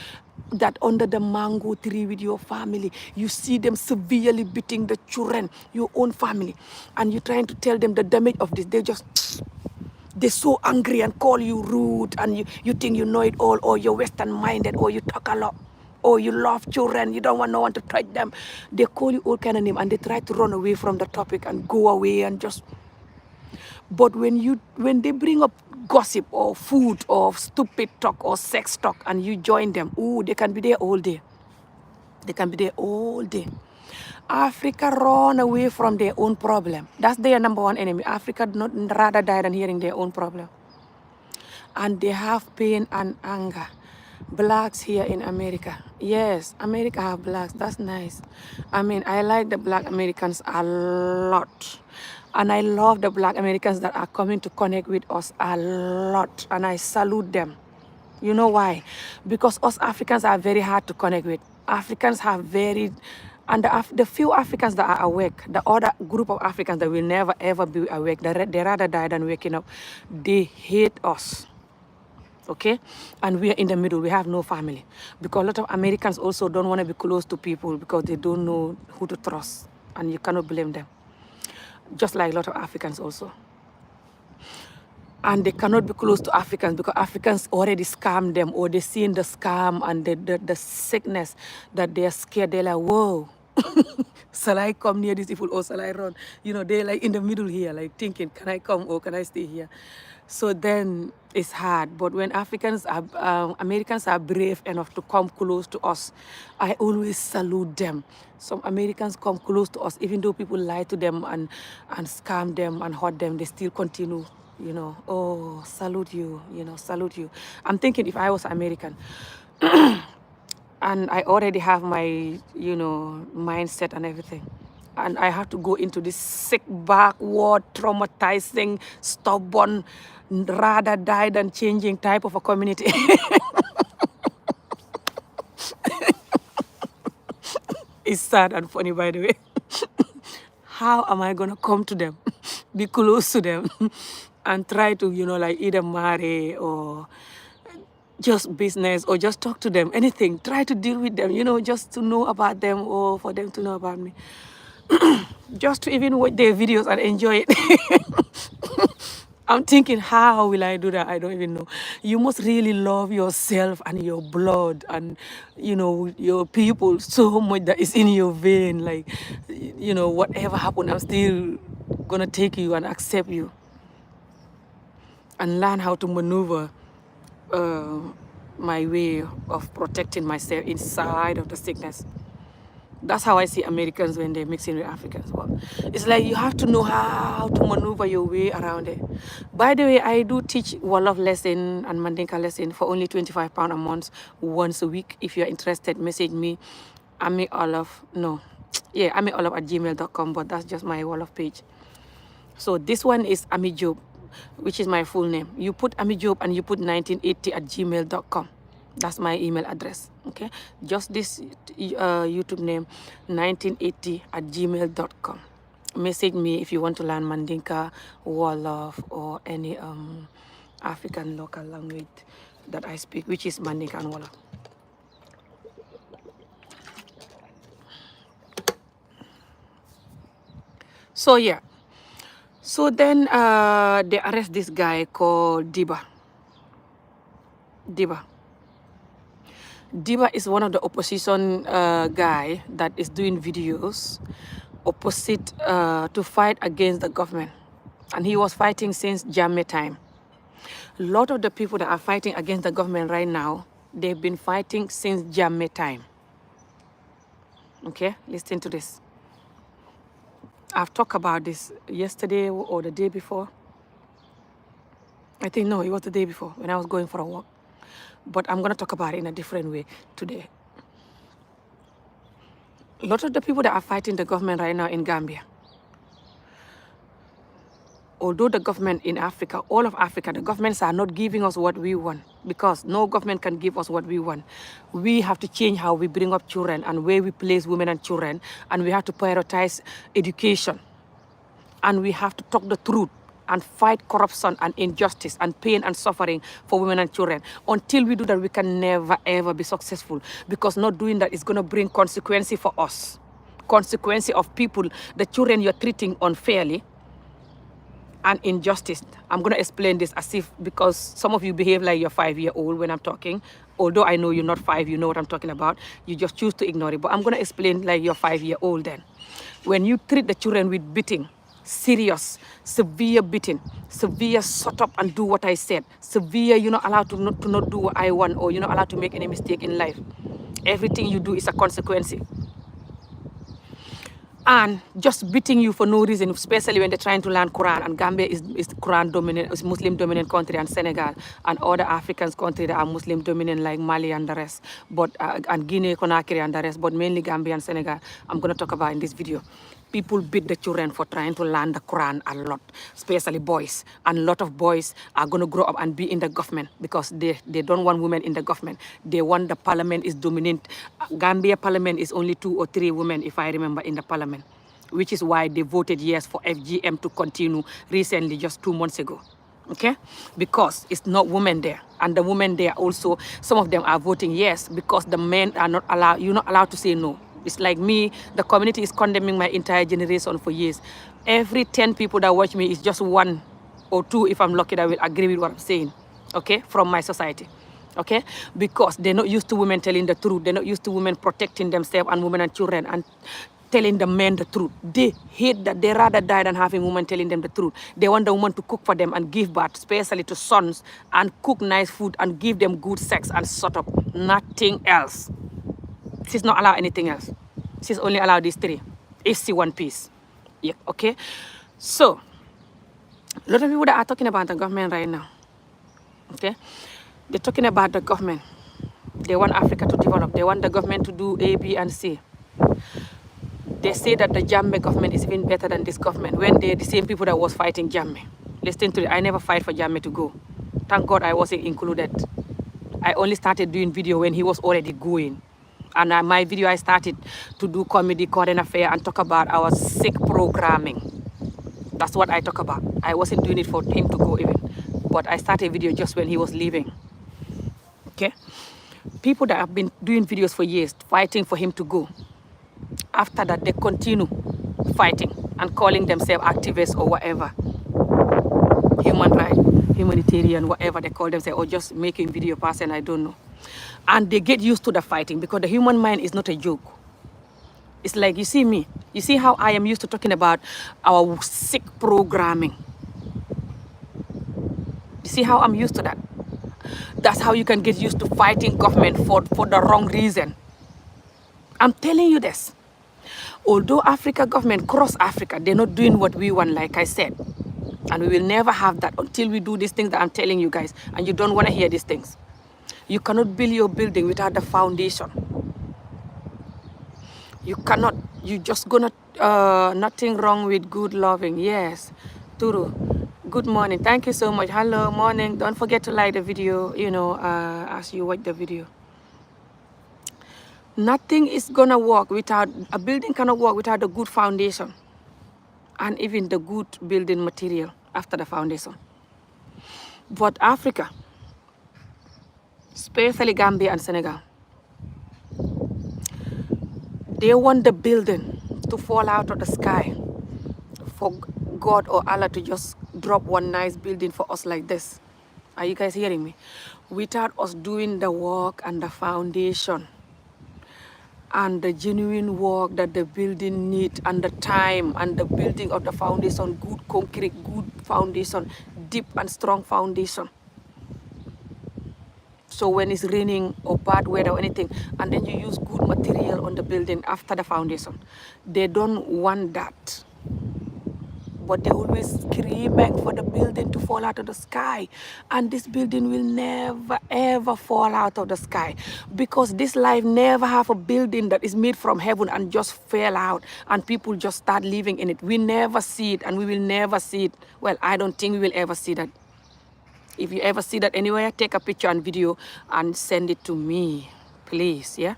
that under the mango tree with your family, you see them severely beating the children, your own family, and you're trying to tell them the damage of this, they're so angry and call you rude, and you think you know it all, or you're Western minded, or you talk a lot, or you love children, you don't want no one to touch them. They call you all kind of name, and they try to run away from the topic and go away and just. But when they bring up gossip or food or stupid talk or sex talk and you join them, ooh, they can be there all day. They can be there all day. Africa run away from their own problem. That's their number one enemy. Africa not rather die than hearing their own problem. And they have pain and anger. Blacks here in America. Yes, America have blacks. That's nice. I mean, I like the black Americans a lot. And I love the black Americans that are coming to connect with us a lot. And I salute them. You know why? Because us Africans are very hard to connect with. Africans have very, and the few Africans that are awake, the other group of Africans that will never ever be awake, they rather die than waking up. They hate us. Okay, and we are in the middle. We have no family, because a lot of Americans also don't want to be close to people because they don't know who to trust, and you cannot blame them. Just like a lot of Africans also. And they cannot be close to Africans because Africans already scam them, or they seen the scam and the sickness that they are scared. They're like, whoa, shall I come near these people or shall I run? You know, they're like in the middle here, like thinking, can I come or can I stay here? So then it's hard. But when Americans are brave enough to come close to us, I always salute them. Some Americans come close to us, even though people lie to them and scam them and hurt them, they still continue. You know, oh, salute you, you know, salute you. I'm thinking if I was American and I already have my, you know, mindset and everything, and I have to go into this sick, backward, traumatizing, stubborn, rather die than changing type of a community. It's sad and funny, by the way. How am I going to come to them, be close to them, and try to, you know, like either marry or just business or just talk to them, anything, try to deal with them, you know, just to know about them or for them to know about me. Just to even watch their videos and enjoy it. I'm thinking, how will I do that? I don't even know. You must really love yourself and your blood and, you know, your people so much that is in your vein. Like, you know, whatever happened, I'm still going to take you and accept you and learn how to maneuver my way of protecting myself inside of the sickness. That's how I see Americans when they're mixing with Africans. Well, it's like you have to know how to maneuver your way around it. By the way, I do teach Wolof lesson and Mandinka lesson for only £25 a month, once a week. If you're interested, message me, amiolof@gmail.com, but that's just my Wolof page. So this one is Ami Job, which is my full name. You put Ami Job and you put 1980@gmail.com. That's my email address, okay? Just this YouTube name, 1980@gmail.com. Message me if you want to learn Mandinka, Wolof, or any African local language that I speak, which is Mandinka and Wolof. So yeah. So then they arrest this guy called Diba. Diba is one of the opposition guy that is doing videos opposite to fight against the government. And he was fighting since Jammeh time. A lot of the people that are fighting against the government right now, they've been fighting since Jammeh time. Okay, listen to this. I've talked about this yesterday or the day before. I think, no, it was the day before when I was going for a walk. But I'm going to talk about it in a different way today. A lot of the people that are fighting the government right now in Gambia, although the government in Africa, all of Africa, the governments are not giving us what we want, because no government can give us what we want. We have to change how we bring up children and where we place women and children, and we have to prioritize education. And we have to talk the truth and fight corruption and injustice and pain and suffering for women and children. Until we do that, we can never, ever be successful, because not doing that is going to bring consequences for us. Consequences of people, the children you're treating unfairly, and injustice. I'm going to explain this as if, because some of you behave like you're 5-year-old when I'm talking. Although I know you're not 5, you know what I'm talking about. You just choose to ignore it. But I'm going to explain like you're 5-year-old then. When you treat the children with beating, serious, severe beating, severe shut up and do what I said, severe you're not allowed to not do what I want, or you're not allowed to make any mistake in life. Everything you do is a consequence. And just beating you for no reason, especially when they're trying to learn Quran. And Gambia is Quran dominant, is Muslim dominant country, and Senegal and other African countries that are Muslim dominant like Mali and the rest, but and Guinea, Conakry and the rest, but mainly Gambia and Senegal. I'm going to talk about in this video. People beat the children for trying to learn the Quran a lot, especially boys. And a lot of boys are going to grow up and be in the government because they don't want women in the government. They want the parliament is dominant. Gambia parliament is only 2 or 3 women, if I remember, in the parliament, which is why they voted yes for FGM to continue recently, just 2 months ago. Okay, because it's not women there, and the women there also, some of them are voting yes because the men are not allowed. You're not allowed to say no. It's like me, the community is condemning my entire generation for years. Every 10 people that watch me is just 1 or 2, if I'm lucky, that will agree with what I'm saying, okay, from my society, okay? Because they're not used to women telling the truth. They're not used to women protecting themselves and women and children and telling the men the truth. They hate that. They rather die than having women telling them the truth. They want the woman to cook for them and give birth, especially to sons, and cook nice food and give them good sex and shut up. Nothing else. She's not allowed anything else. She's only allowed these 3. If she one piece. Yeah, okay? So, a lot of people that are talking about the government right now, okay? They're talking about the government. They want Africa to develop. They want the government to do A, B, and C. They say that the Jammeh government is even better than this government when they're the same people that was fighting Jammeh. Listen to it. I never fight for Jammeh to go. Thank God I wasn't included. I only started doing video when he was already going. And my video, I started to do comedy, current affair, and talk about our sick programming. That's what I talk about. I wasn't doing it for him to go even. But I started a video just when he was leaving. Okay? People that have been doing videos for years, fighting for him to go. After that, they continue fighting and calling themselves activists or whatever. Human rights, humanitarian, whatever they call themselves, or just making video person, I don't know. And they get used to the fighting because the human mind is not a joke. It's like, you see me, you see how I am used to talking about our sick programming. You see how I'm used to that? That's how you can get used to fighting government for the wrong reason. I'm telling you this. Although Africa government cross Africa, they're not doing what we want, like I said. And we will never have that until we do these things that I'm telling you guys. And you don't want to hear these things. You cannot build your building without the foundation. You cannot, you just gonna, nothing wrong with good loving. Yes, Turu, good morning. Thank you so much. Hello, morning. Don't forget to like the video, you know, as you watch the video. Nothing is gonna work without, a building cannot work without a good foundation. And even the good building material after the foundation. But Africa, especially Gambia and Senegal, they want the building to fall out of the sky for God or Allah to just drop one nice building for us like this. Are you guys hearing me? Without us doing the work and the foundation and the genuine work that the building needs and the time and the building of the foundation, good concrete, good foundation, deep and strong foundation. So when it's raining or bad weather or anything, and then you use good material on the building after the foundation, they don't want that. But they always screaming for the building to fall out of the sky. And this building will never, ever fall out of the sky. Because this life never have a building that is made from heaven and just fell out and people just start living in it. We never see it, and we will never see it. Well, I don't think we will ever see that. If you ever see that anywhere, take a picture and video and send it to me, please, yeah?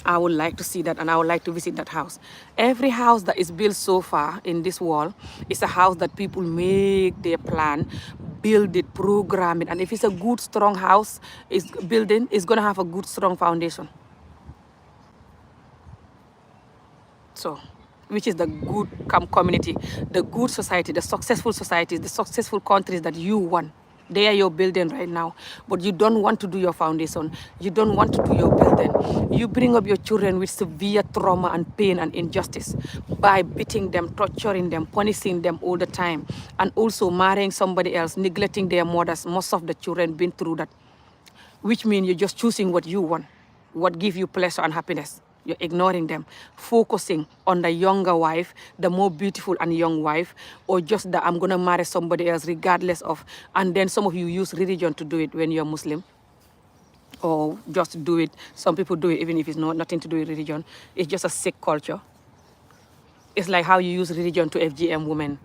I would like to see that, and I would like to visit that house. Every house that is built so far in this wall is a house that people make their plan, build it, program it, and if it's a good, strong house, it's building, it's gonna have a good, strong foundation. So, which is the good community, the good society, the successful societies, the successful countries that you want. They are your building right now, but you don't want to do your foundation. You don't want to do your building. You bring up your children with severe trauma and pain and injustice by beating them, torturing them, punishing them all the time, and also marrying somebody else, neglecting their mothers. Most of the children been through that, which means you're just choosing what you want, what gives you pleasure and happiness. You're ignoring them, focusing on the younger wife, the more beautiful and young wife, or just that I'm going to marry somebody else regardless of. And then some of you use religion to do it when you're Muslim, or just do it. Some people do it even if it's nothing to do with religion. It's just a sick culture. It's like how you use religion to FGM women,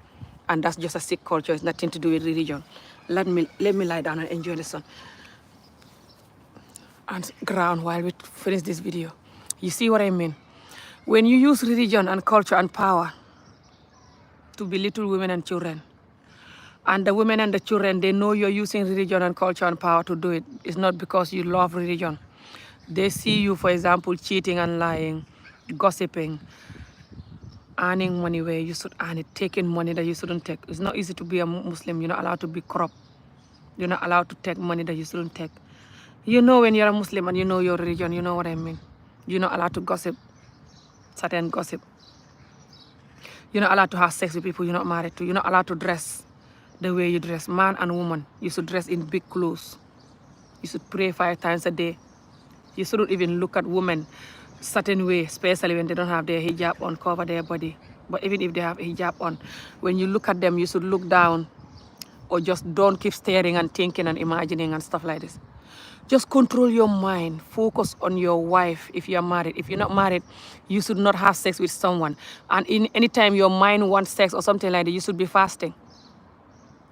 and that's just a sick culture. It's nothing to do with religion. Let me lie down and enjoy the sun and ground while we finish this video. You see what I mean? When you use religion and culture and power to belittle women and children, and the women and the children, they know you're using religion and culture and power to do it. It's not because you love religion. They see you, for example, cheating and lying, gossiping, earning money where you should earn it, taking money that you shouldn't take. It's not easy to be a Muslim. You're not allowed to be corrupt. You're not allowed to take money that you shouldn't take. You know when you're a Muslim and you know your religion, you know what I mean. You're not allowed to gossip, certain gossip. You're not allowed to have sex with people you're not married to. You're not allowed to dress the way you dress. Man and woman, you should dress in big clothes. You should pray 5 times a day. You shouldn't even look at women certain way, especially when they don't have their hijab on, cover their body. But even if they have hijab on, when you look at them, you should look down, or just don't keep staring and thinking and imagining and stuff like this. Just control your mind. Focus on your wife if you're married. If you're not married, you should not have sex with someone. And in any time your mind wants sex or something like that, you should be fasting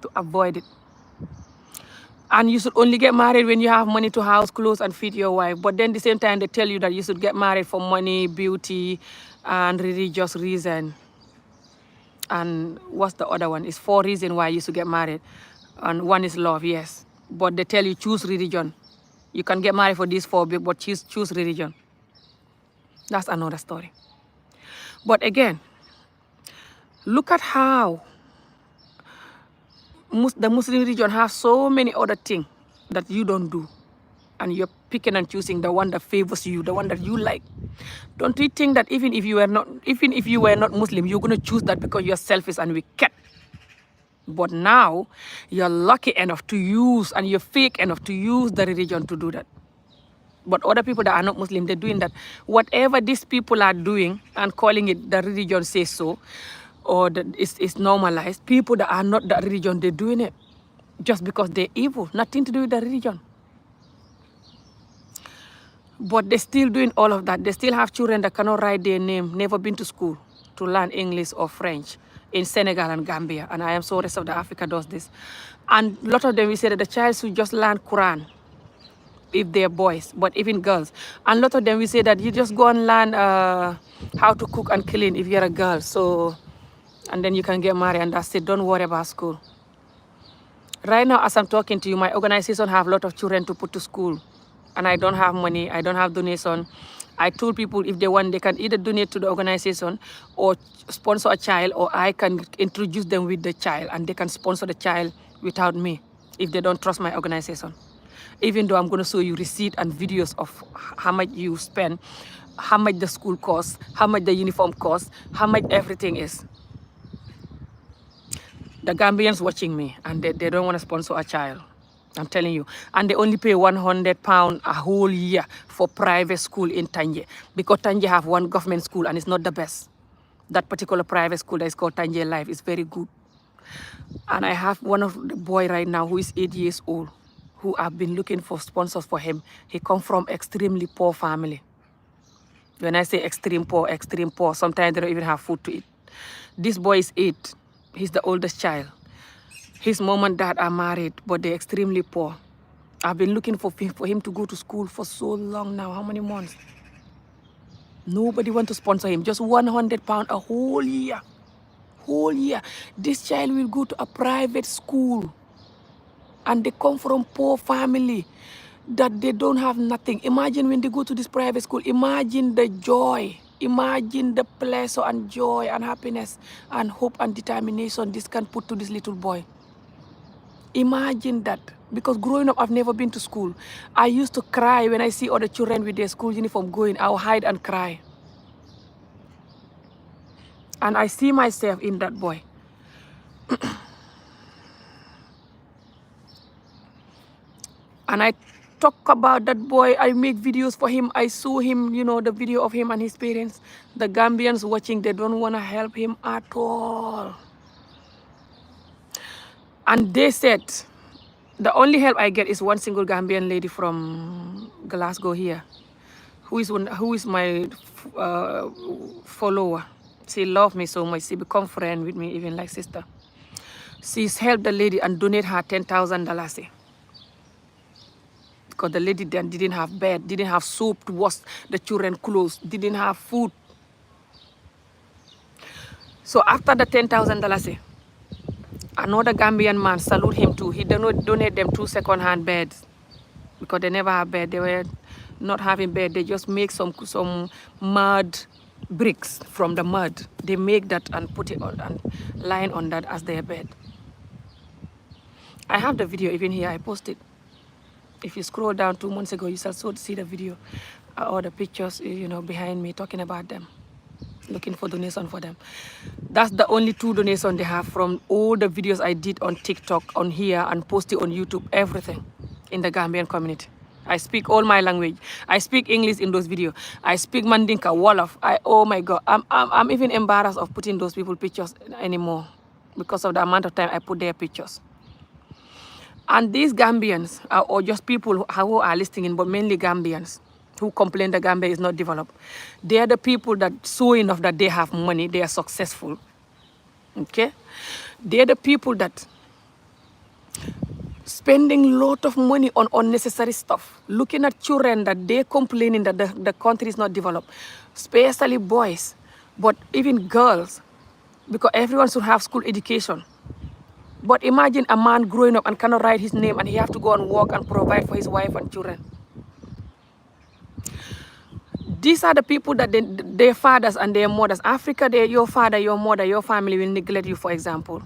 to avoid it. And you should only get married when you have money to house, clothes, and feed your wife. But then at the same time, they tell you that you should get married for money, beauty, and religious reason. And what's the other one? It's 4 reasons why you should get married. And one is love, yes. But they tell you choose religion. You can get married for these 4, but choose religion. That's another story. But again, look at how the Muslim religion has so many other things that you don't do. And you're picking and choosing the one that favors you, the one that you like. Don't you think that even if you were not Muslim, you're going to choose that because you're selfish and wicked? But now, you're lucky enough to use, and you're fake enough to use the religion to do that. But other people that are not Muslim, they're doing that. Whatever these people are doing and calling it the religion says so, or that it's normalized, people that are not that religion, they're doing it just because they're evil. Nothing to do with the religion. But they're still doing all of that. They still have children that cannot write their name, never been to school to learn English or French in Senegal and Gambia. And I am sorry, rest of the Africa does this. And a lot of them, we say that the child should just learn Quran if they're boys, but even girls. And a lot of them, we say that you just go and learn how to cook and clean if you're a girl. So, and then you can get married and that's it. Don't worry about school. Right now, as I'm talking to you, my organization have a lot of children to put to school. And I don't have money, I don't have donation. I told people if they want, they can either donate to the organization or sponsor a child, or I can introduce them with the child and they can sponsor the child without me if they don't trust my organization. Even though I'm going to show you receipt and videos of how much you spend, how much the school costs, how much the uniform costs, how much everything is. The Gambians watching me and they don't want to sponsor a child. I'm telling you. And they only pay £100 a whole year for private school in Tanje. Because Tanje have one government school and it's not the best. That particular private school that is called Tanje Life is very good. And I have one of the boy right now who is 8 years old, who I've been looking for sponsors for him. He come from extremely poor family. When I say extreme poor, sometimes they don't even have food to eat. This boy is 8. He's the oldest child. His mom and dad are married, but they're extremely poor. I've been looking for him to go to school for so long now. How many months? Nobody wants to sponsor him. Just £100 a whole year. Whole year. This child will go to a private school. And they come from poor family that they don't have nothing. Imagine when they go to this private school. Imagine the joy. Imagine the pleasure and joy and happiness and hope and determination this can put to this little boy. Imagine that. Because growing up, I've never been to school. I used to cry when I see other children with their school uniform going. I'll hide and cry. And I see myself in that boy. And I talk about that boy. I make videos for him. I show him, you know, the video of him and his parents. The Gambians watching, they don't want to help him at all. And they said, the only help I get is one single Gambian lady from Glasgow here, who is my follower. She loved me so much. She become friend with me, even like sister. She's helped the lady and donate her $10,000. Because the lady then didn't have bed, didn't have soap to wash the children clothes, didn't have food. So after the $10,000, another Gambian man salute him too. He donate them 2 second-hand beds because they never have bed. They were not having bed. They just make some mud bricks from the mud. They make that and put it on and line on that as their bed. I have the video even here. I posted. If you scroll down 2 months ago, you shall see the video or the pictures, you know, behind me talking about them, looking for donation for them. That's the only 2 donations they have from all the videos I did on TikTok, on here, and posted on YouTube, everything in the Gambian community. I speak all my language. I speak English in those videos. I speak Mandinka, Wolof. Oh my God, I'm even embarrassed of putting those people pictures anymore because of the amount of time I put their pictures. And these Gambians, or just people who are listening, but mainly Gambians, who complain that Gambia is not developed, they are the people that show enough that they have money, they are successful. Okay? They are the people that spending a lot of money on unnecessary stuff, looking at children that they're complaining that the country is not developed, especially boys, but even girls, because everyone should have school education. But imagine a man growing up and cannot write his name and he have to go and work and provide for his wife and children. These are the people that their fathers and their mothers. Africa, your father, your mother, your family will neglect you, for example.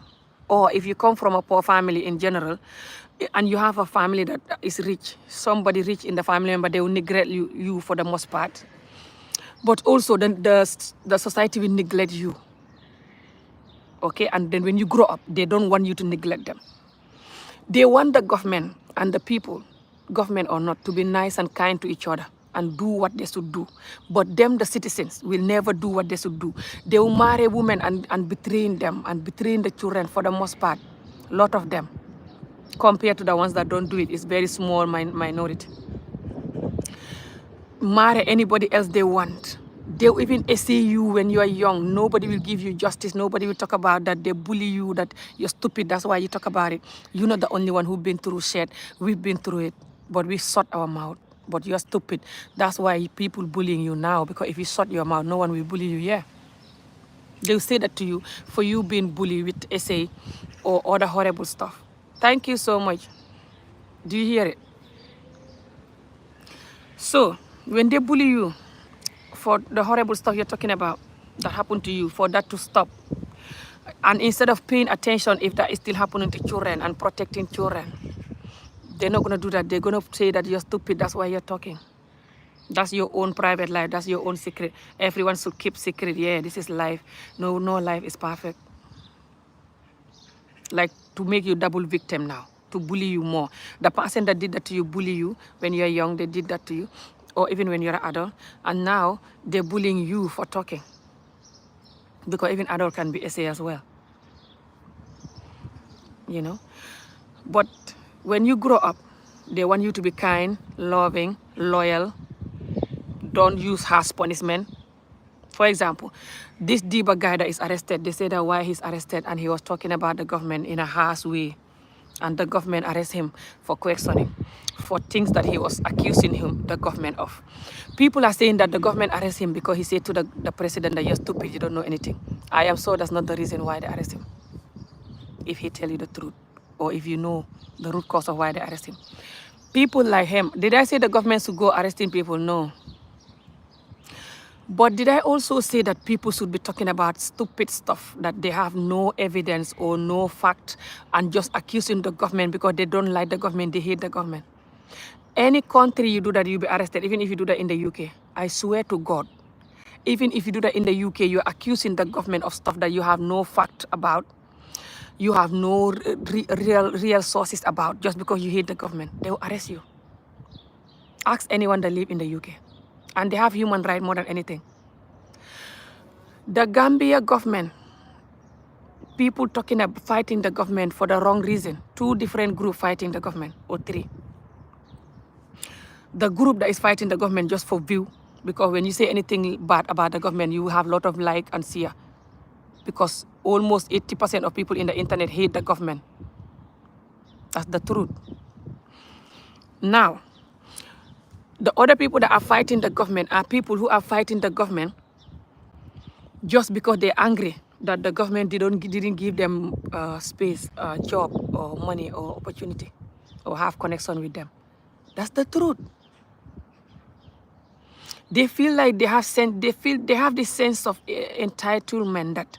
Or if you come from a poor family in general, and you have a family that is rich, somebody rich in the family member, they will neglect you for the most part. But also the society will neglect you. Okay, and then when you grow up, they don't want you to neglect them. They want the government and the people, government or not, to be nice and kind to each other and do what they should do. But them, the citizens, will never do what they should do. They will marry women and betraying them and betraying the children for the most part. A lot of them, compared to the ones that don't do it, is very small minority. Marry anybody else they want. They'll even essay you when you are young. Nobody will give you justice. Nobody will talk about that. They bully you, that you're stupid. That's why you talk about it. You're not the only one who's been through shit. We've been through it, but we shut our mouth. But you're stupid. That's why people bullying you now, because if you shut your mouth, no one will bully you, yeah. They'll say that to you for you being bullied with essay or other horrible stuff. Thank you so much. Do you hear it? So, when they bully you, for the horrible stuff you're talking about that happened to you, for that to stop. And instead of paying attention if that is still happening to children and protecting children, they're not going to do that. They're going to say that you're stupid, that's why you're talking. That's your own private life, that's your own secret. Everyone should keep secret. Yeah, this is life. No life is perfect. Like to make you double victim now, to bully you more. The person that did that to you, bully you when you're young, they did that to you. Or even when you're an adult, and now they're bullying you for talking. Because even adult can be essay as well. You know? But when you grow up, they want you to be kind, loving, loyal. Don't use harsh punishment. For example, this Diba guy that is arrested, they say that why he's arrested, and he was talking about the government in a harsh way. And the government arrested him for questioning, for things that he was accusing the government of. People are saying that the government arrested him because he said to the president that you're stupid, you don't know anything. I am sure that's not the reason why they arrest him. If he tell you the truth, or if you know the root cause of why they arrest him. People like him, did I say the government should go arresting people? No. But did I also say that people should be talking about stupid stuff that they have no evidence or no fact and just accusing the government because they don't like the government, they hate the government? Any country you do that, you'll be arrested, even if you do that in the UK. I swear to God. Even if you do that in the UK, you're accusing the government of stuff that you have no fact about, you have no real sources about, just because you hate the government. They will arrest you. Ask anyone that live in the UK. And they have human rights more than anything. The Gambia government, people talking about fighting the government for the wrong reason. 2 different groups fighting the government, or 3. The group that is fighting the government just for view, because when you say anything bad about the government, you have a lot of like and share. Because almost 80% of people in the internet hate the government. That's the truth. Now, the other people that are fighting the government are people who are fighting the government just because they're angry that the government didn't give them space, job, or money, or opportunity, or have connection with them. That's the truth. They feel like they have this sense of entitlement that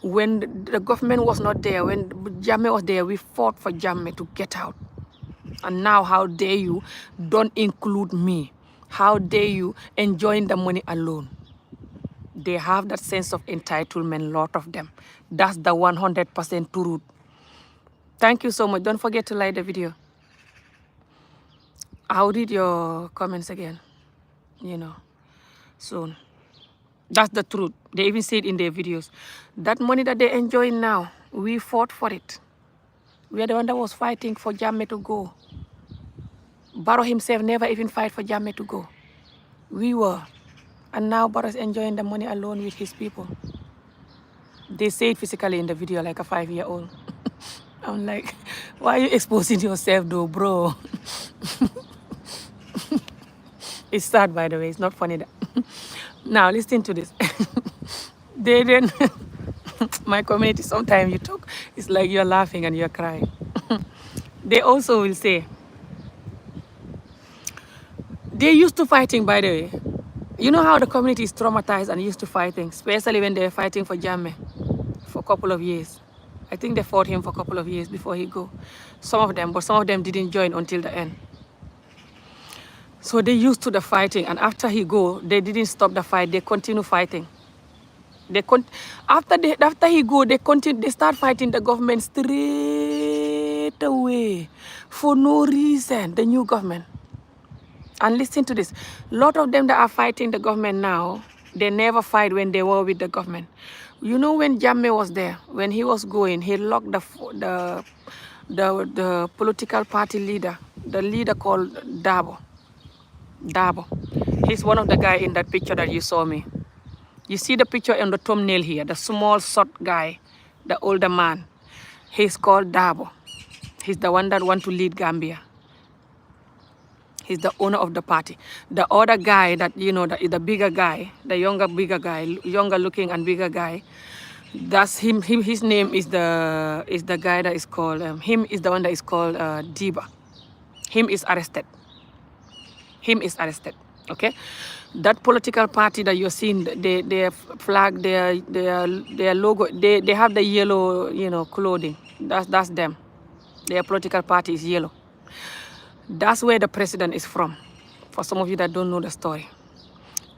when the government was not there, when Jammeh was there, we fought for Jammeh to get out. And now, how dare you don't include me? How dare you enjoying the money alone? They have that sense of entitlement, lot of them. That's the 100% truth. Thank you so much. Don't forget to like the video. I'll read your comments again, soon. That's the truth. They even say it in their videos. That money that they enjoy now, we fought for it. We are the one that was fighting for Jammeh to go. Barrow himself never even fight for Jammeh to go. We were. And now Barrow is enjoying the money alone with his people. They say it physically in the video like a 5-year-old. I'm like, why are you exposing yourself though, bro? It's sad, by the way. It's not funny. Now, listen to this. They didn't... My community, sometimes you talk, it's like you're laughing and you're crying. They also will say, they're used to fighting, by the way. You know how the community is traumatized and used to fighting, especially when they're fighting for Jammeh for a couple of years. I think they fought him for a couple of years before he go. Some of them, but some of them didn't join until the end. So they used to the fighting, and after he go, they didn't stop the fight. They continue fighting. After he go, they start fighting the government straight away for no reason. The new government. And listen to this. A lot of them that are fighting the government now, they never fight when they were with the government. You know, when Jammeh was there, when he was going, he locked the political party leader, the leader called Dabo. He's one of the guy in that picture that you saw me. You see the picture on the thumbnail here, the small, short guy, the older man. He's called Dabo. He's the one that want to lead Gambia. He's the owner of the party. The other guy that, the bigger guy, the bigger guy, younger looking and bigger guy, that's him. His name is the guy that is called, him is the one that is called Diba. Him is arrested. Okay? That political party that you're seeing, their flag, their logo, they have the yellow, clothing. That's them. Their political party is yellow. That's where the president is from, for some of you that don't know the story.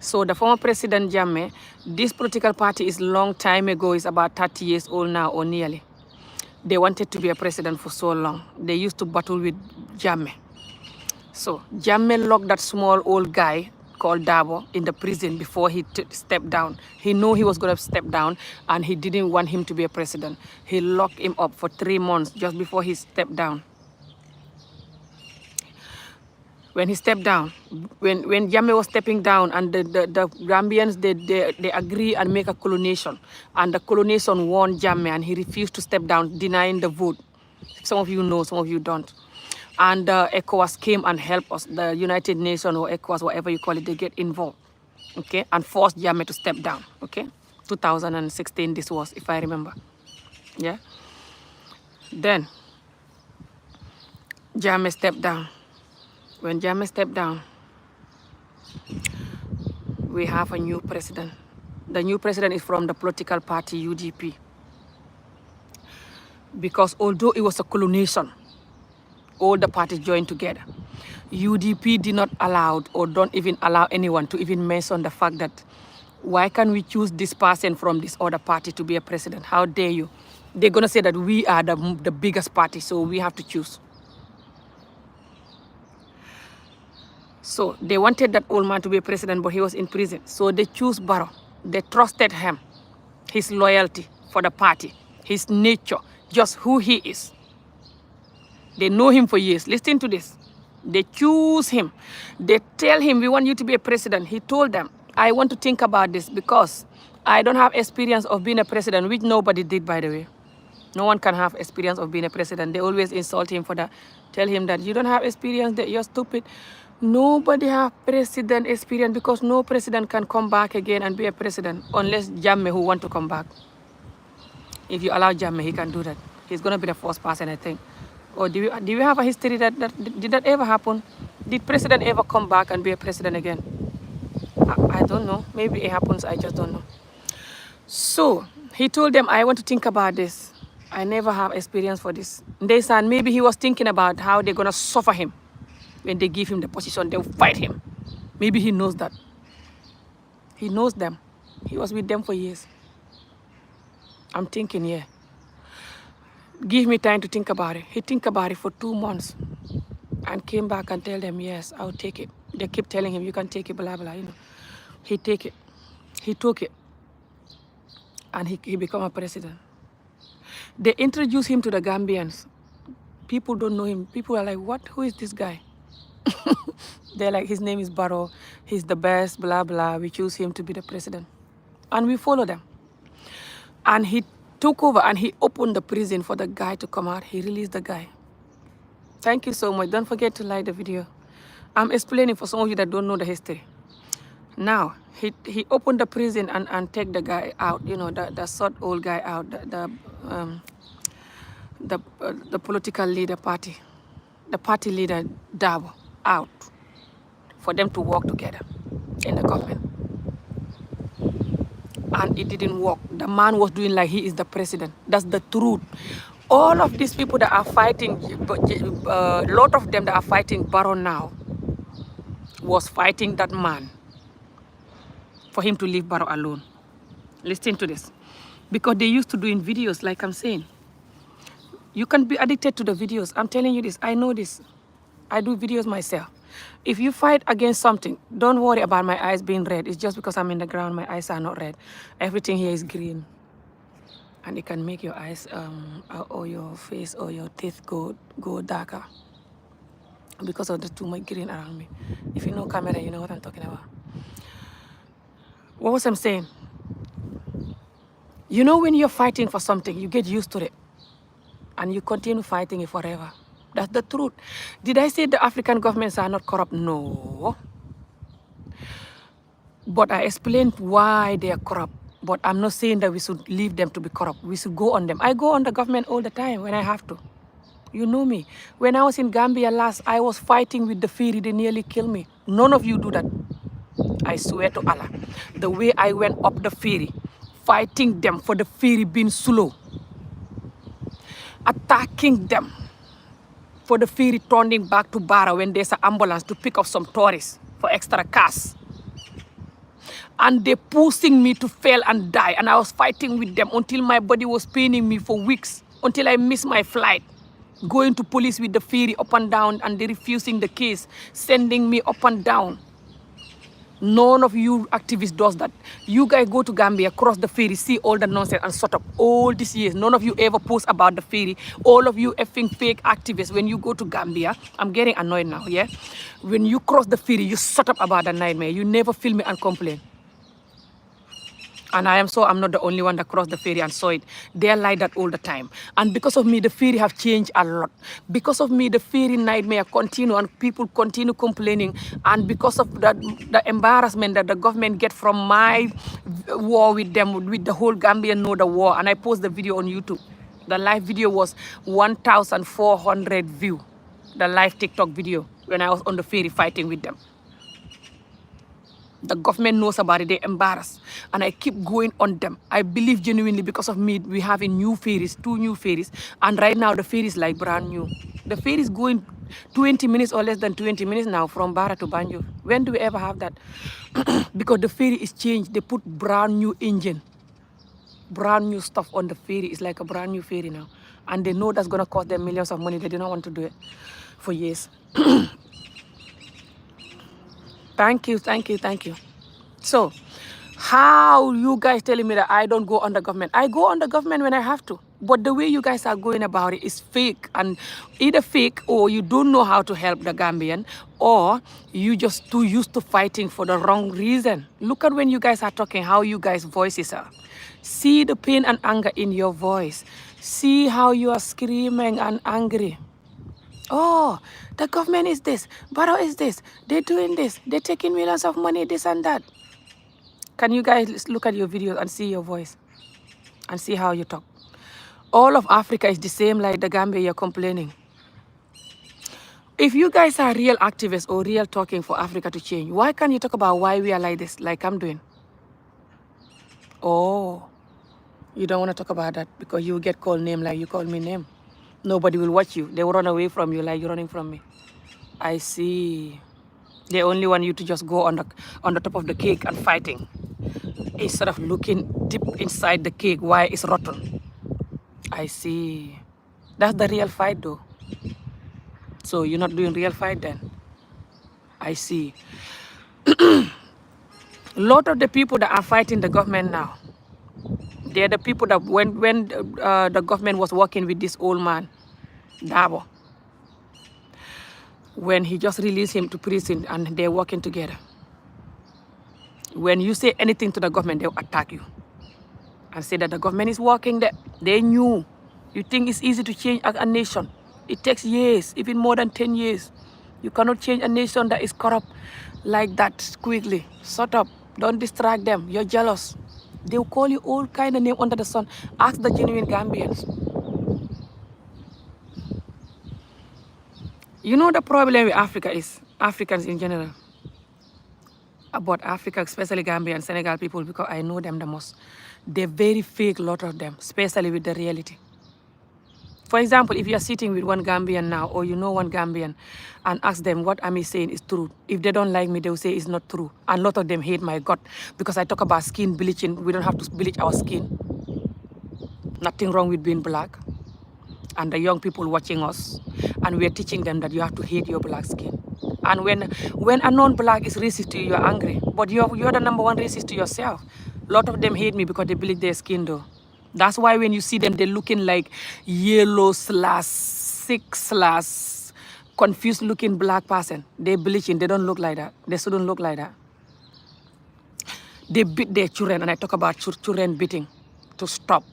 So the former President Jammeh, this political party is long time ago, is about 30 years old now, or nearly. They wanted to be a president for so long. They used to battle with Jammeh. So Jammeh locked that small old guy called Dabo in the prison before he stepped down. He knew he was going to step down, and he didn't want him to be a president. He locked him up for 3 months just before he stepped down. When he stepped down, when Jammeh was stepping down, and the Gambians, they agree and make a coronation, and the coronation won Jammeh, and he refused to step down, denying the vote. Some of you know, some of you don't. And ECOWAS came and helped us, the United Nations or ECOWAS, whatever you call it, they get involved, okay, and forced Jammeh to step down, okay. 2016 this was, if I remember, yeah. Then Jammeh stepped down. When Jammeh stepped down, we have a new president. The new president is from the political party UDP. Because although it was a coalition, all the parties joined together. UDP did not allow or don't even allow anyone to even mention the fact that why can't we choose this person from this other party to be a president? How dare you? They're going to say that we are the biggest party, so we have to choose. So they wanted that old man to be a president, but he was in prison. So they chose Barrow. They trusted him, his loyalty for the party, his nature, just who he is. They know him for years. Listen to this. They choose him. They tell him, we want you to be a president. He told them, I want to think about this because I don't have experience of being a president, which nobody did, by the way. No one can have experience of being a president. They always insult him for that. Tell him that you don't have experience, that you're stupid. Nobody have president experience because no president can come back again and be a president unless Jammeh who want to come back. If you allow Jammeh, he can do that. He's going to be the first person, I think. Or do we have a history that did that ever happen? Did president ever come back and be a president again? I don't know. Maybe it happens. I just don't know. So he told them, I want to think about this. I never have experience for this. They said maybe he was thinking about how they're going to suffer him. When they give him the position, they'll fight him. Maybe he knows that. He knows them. He was with them for years. I'm thinking, yeah. Give me time to think about it. He think about it for 2 months and came back and tell them, yes, I'll take it. They keep telling him, you can take it, blah, blah, you know. He take it. He took it. And he become a president. They introduce him to the Gambians. People don't know him. People are like, what? Who is this guy? They're like, his name is Barrow. He's the best, blah, blah. We choose him to be the president. And we follow them. And he took over and he opened the prison for the guy to come out. He released the guy. Thank you so much. Don't forget to like the video. I'm explaining for some of you that don't know the history. Now, he opened the prison and take the guy out, you know, the short old guy out, the political leader party, the party leader Dabo out for them to work together in the government. And it didn't work. The man was doing like he is the president. That's the truth. All of these people that are fighting, a lot of them that are fighting Barrow now was fighting that man for him to leave Barrow alone. Listen to this. Because they used to doing videos, like I'm saying. You can be addicted to the videos. I'm telling you this. I know this. I do videos myself. If you fight against something, don't worry about my eyes being red. It's just because I'm in the ground, my eyes are not red. Everything here is green. And it can make your eyes or your face or your teeth go darker because of the too much green around me. If you know camera, you know what I'm talking about. What was I saying? You know, when you're fighting for something, you get used to it. And you continue fighting it forever. That's the truth. Did I say the African governments are not corrupt? No. But I explained why they are corrupt. But I'm not saying that we should leave them to be corrupt. We should go on them. I go on the government all the time when I have to. You know me. When I was in Gambia last, I was fighting with the Firi. They nearly killed me. None of you do that. I swear to Allah. The way I went up the Firi, fighting them for the Firi being slow, attacking them for the Firi turning back to Barrow when there's an ambulance to pick up some tourists for extra cash. And they pushing me to fail and die. And I was fighting with them until my body was paining me for weeks, until I missed my flight. Going to police with the Firi up and down, and they refusing the case, sending me up and down. None of you activists does that. You guys go to Gambia, cross the ferry, see all the nonsense and shut up all these years. None of you ever post about the ferry. All of you effing fake activists, when you go to Gambia, I'm getting annoyed now, yeah? When you cross the ferry, you shut up about the nightmare. You never film me and complain. And I'm not the only one that crossed the ferry and saw it. They're like that all the time. And because of me, the ferry have changed a lot. Because of me, the ferry nightmare continue and people continue complaining. And because of the embarrassment that the government get from my war with them, with the whole Gambian know the war. And I post the video on YouTube. The live video was 1,400 views. The live TikTok video when I was on the ferry fighting with them. The government knows about it. They're embarrassed. And I keep going on them. I believe genuinely because of me, we have a new ferries, 2 new ferries. And right now, the ferry is like brand new. The ferry is going 20 minutes or less than 20 minutes now from Barrow to Banjul. When do we ever have that? Because the ferry is changed. They put brand new engine, brand new stuff on the ferry. It's like a brand new ferry now. And they know that's going to cost them millions of money. They do not want to do it for years. Thank you, thank you, thank you. So, how you guys telling me that I don't go under government? I go under government when I have to. But the way you guys are going about it is fake. And either fake or you don't know how to help the Gambian or you just too used to fighting for the wrong reason. Look at when you guys are talking, how you guys' voices are. See the pain and anger in your voice. See how you are screaming and angry. Oh, the government is this, Barrow is this, they're doing this, they're taking millions of money, this and that. Can you guys look at your videos and see your voice and see how you talk? All of Africa is the same like the Gambia you're complaining. If you guys are real activists or real talking for Africa to change, why can't you talk about why we are like this, like I'm doing? Oh, you don't want to talk about that because you will get called name like you call me name. Nobody will watch you. They will run away from you like you're running from me. I see. They only want you to just go on the top of the cake and fighting instead of looking deep inside the cake why it's rotten. I see. That's the real fight though. So you're not doing real fight then. I see. A lot of the people that are fighting the government now, they're the people that when the government was working with this old man, Dabo, when he just released him to prison and they're working together. When you say anything to the government, they'll attack you and say that the government is working there. They knew. You think it's easy to change a nation. It takes years, even more than 10 years. You cannot change a nation that is corrupt like that quickly. Shut up. Don't distract them. You're jealous. They'll call you all kind of name under the sun. Ask the genuine Gambians. You know the problem with Africa is, Africans in general, about Africa, especially Gambia and Senegal people, because I know them the most. They're very fake, a lot of them, especially with the reality. For example, if you're sitting with one Gambian now, or you know one Gambian, and ask them what I'm saying is true. If they don't like me, they'll say it's not true. And a lot of them hate my gut because I talk about skin bleaching. We don't have to bleach our skin. Nothing wrong with being black. And the young people watching us, and we're teaching them that you have to hate your black skin. And when a non-black is racist to you, you're angry. But you're the number one racist to yourself. A lot of them hate me because they bleach their skin though. That's why when you see them, they're looking like yellow / sick / confused looking black person. They're bleaching. They don't look like that. They shouldn't look like that. They beat their children, and I talk about children beating to stop.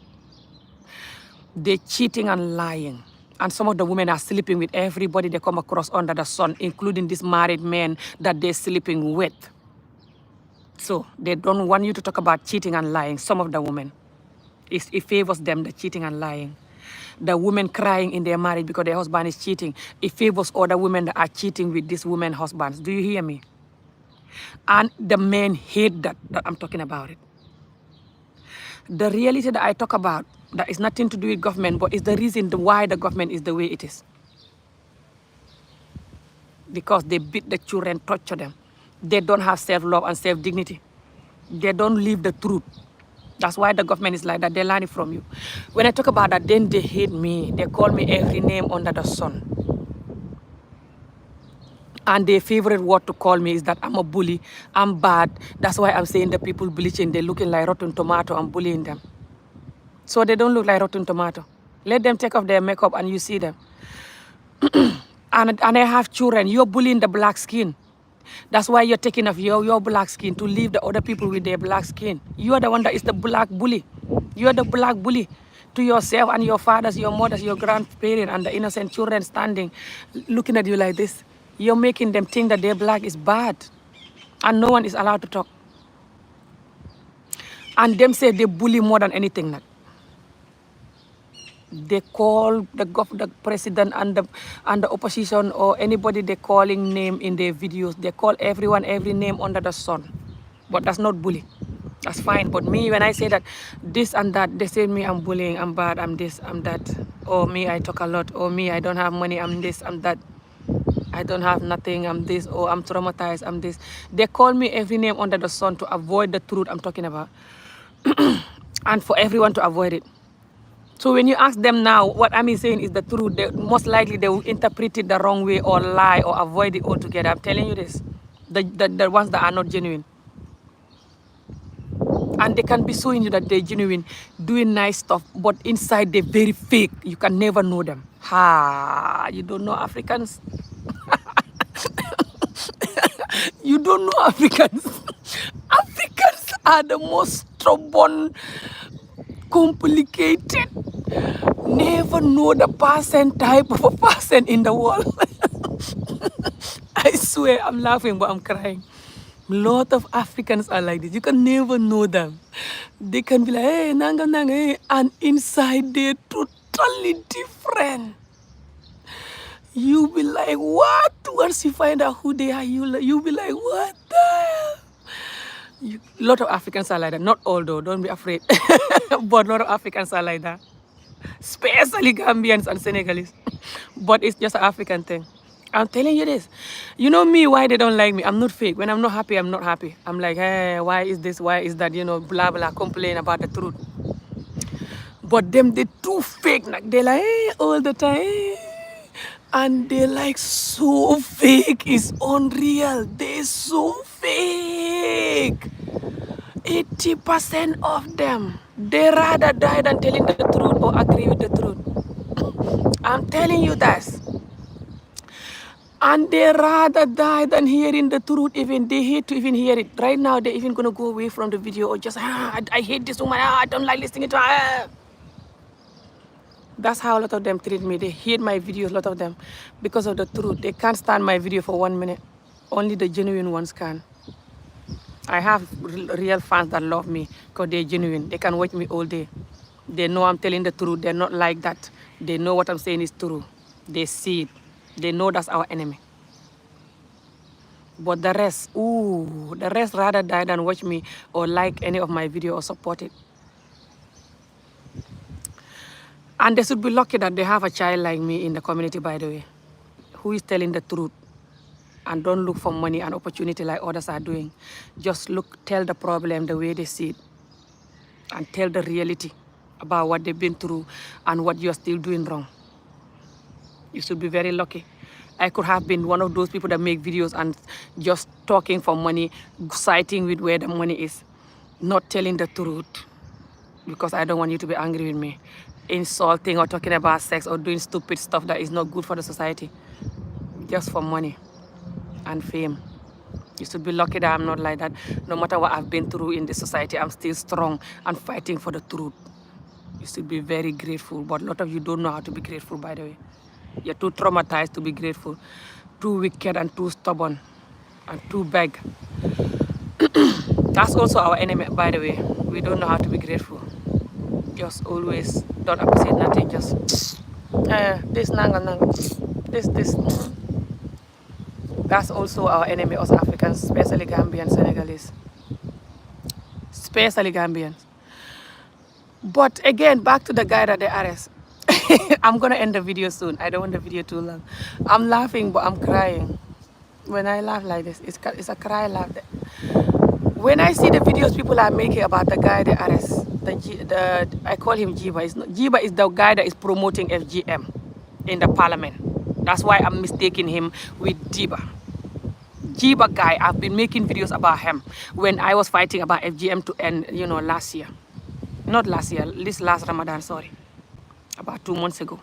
They're cheating and lying. And some of the women are sleeping with everybody they come across under the sun, including these married men that they're sleeping with. So they don't want you to talk about cheating and lying. Some of the women, it favors them, the cheating and lying. The women crying in their marriage because their husband is cheating. It favors other women that are cheating with these women husbands. Do you hear me? And the men hate that I'm talking about it. The reality that I talk about, that is nothing to do with government, but it's the reason why the government is the way it is. Because they beat the children, torture them. They don't have self-love and self-dignity. They don't live the truth. That's why the government is like that. They learn it from you. When I talk about that, then they hate me. They call me every name under the sun. And their favorite word to call me is that I'm a bully, I'm bad. That's why I'm saying the people bleaching, they're looking like rotten tomato, I'm bullying them. So they don't look like rotten tomato. Let them take off their makeup and you see them. and I have children. You're bullying the black skin. That's why you're taking off your black skin to leave the other people with their black skin. You are the one that is the black bully. You are the black bully to yourself and your fathers, your mothers, your grandparents, and the innocent children standing, looking at you like this. You're making them think that their black is bad. And no one is allowed to talk. And them say they bully more than anything. Like. They call the president and the opposition or anybody they're calling name in their videos. They call everyone every name under the sun. But that's not bully. That's fine. But me, when I say that this and that, they say me I'm bullying, I'm bad, I'm this, I'm that. Or me, I talk a lot. Or me, I don't have money, I'm this, I'm that. I don't have nothing, I'm this. Or I'm traumatized, I'm this. They call me every name under the sun to avoid the truth I'm talking about. And for everyone to avoid it. So when you ask them now, what I'm saying is the truth, most likely they will interpret it the wrong way or lie or avoid it altogether. I'm telling you this. The ones that are not genuine. And they can be showing you that they're genuine, doing nice stuff, but inside they're very fake. You can never know them. Ha! You don't know Africans. You don't know Africans. Africans are the most stubborn, complicated, never know the person type of a person in the world. I swear I'm laughing, but I'm crying. A lot of Africans are like this. You can never know them. They can be like, hey, nanga, nanga, hey, and inside they're totally different. You be like, what? Once you find out who they are, you be like, what the hell? A lot of Africans are like that. Not all though, don't be afraid. But a lot of Africans are like that. Especially Gambians and Senegalese. But it's just an African thing. I'm telling you this. You know me, why they don't like me? I'm not fake. When I'm not happy, I'm not happy. I'm like, hey, why is this? Why is that? You know, blah, blah, complain about the truth. But them, they too fake. Like, they're like, hey, all the time. And they're like so fake. It's unreal. They're so fake. 80% of them, they rather die than telling the truth or agree with the truth. I'm telling you that. And they rather die than hearing the truth. Even they hate to even hear it. Right now, they're even gonna go away from the video or just, I hate this woman. I don't like listening to her. That's how a lot of them treat me. They hate my videos, a lot of them, because of the truth. They can't stand my video for 1 minute. Only the genuine ones can. I have real fans that love me because they're genuine. They can watch me all day. They know I'm telling the truth. They're not like that. They know what I'm saying is true. They see it. They know that's our enemy. But the rest, the rest rather die than watch me or like any of my video or support it. And they should be lucky that they have a child like me in the community, by the way, who is telling the truth and don't look for money and opportunity like others are doing. Just tell the problem the way they see it and tell the reality about what they've been through and what you're still doing wrong. You should be very lucky. I could have been one of those people that make videos and just talking for money, citing with where the money is, not telling the truth because I don't want you to be angry with me, insulting or talking about sex or doing stupid stuff that is not good for the society, just for money and fame. You should be lucky that I'm not like that. No matter what I've been through in this society, I'm still strong and fighting for the truth. You should be very grateful, but a lot of you don't know how to be grateful, by the way. You're too traumatized to be grateful, too wicked and too stubborn and too big. That's also our enemy, by the way. We don't know how to be grateful. Just always don't appreciate nothing. Just this, this. That's also our enemy, us Africans, especially Gambian, Senegalese, especially Gambians. But again, back to the guy that they arrest. I'm gonna end the video soon. I don't want the video too long. I'm laughing, but I'm crying. When I laugh like this, it's a cry laugh. When I see the videos people are making about the guy they arrest, I call him Jiba. Jiba is the guy that is promoting FGM in the parliament. That's why I'm mistaking him with Jiba. Jiba guy, I've been making videos about him when I was fighting about FGM to end, last year. Not last year, this last Ramadan, sorry. About 2 months ago.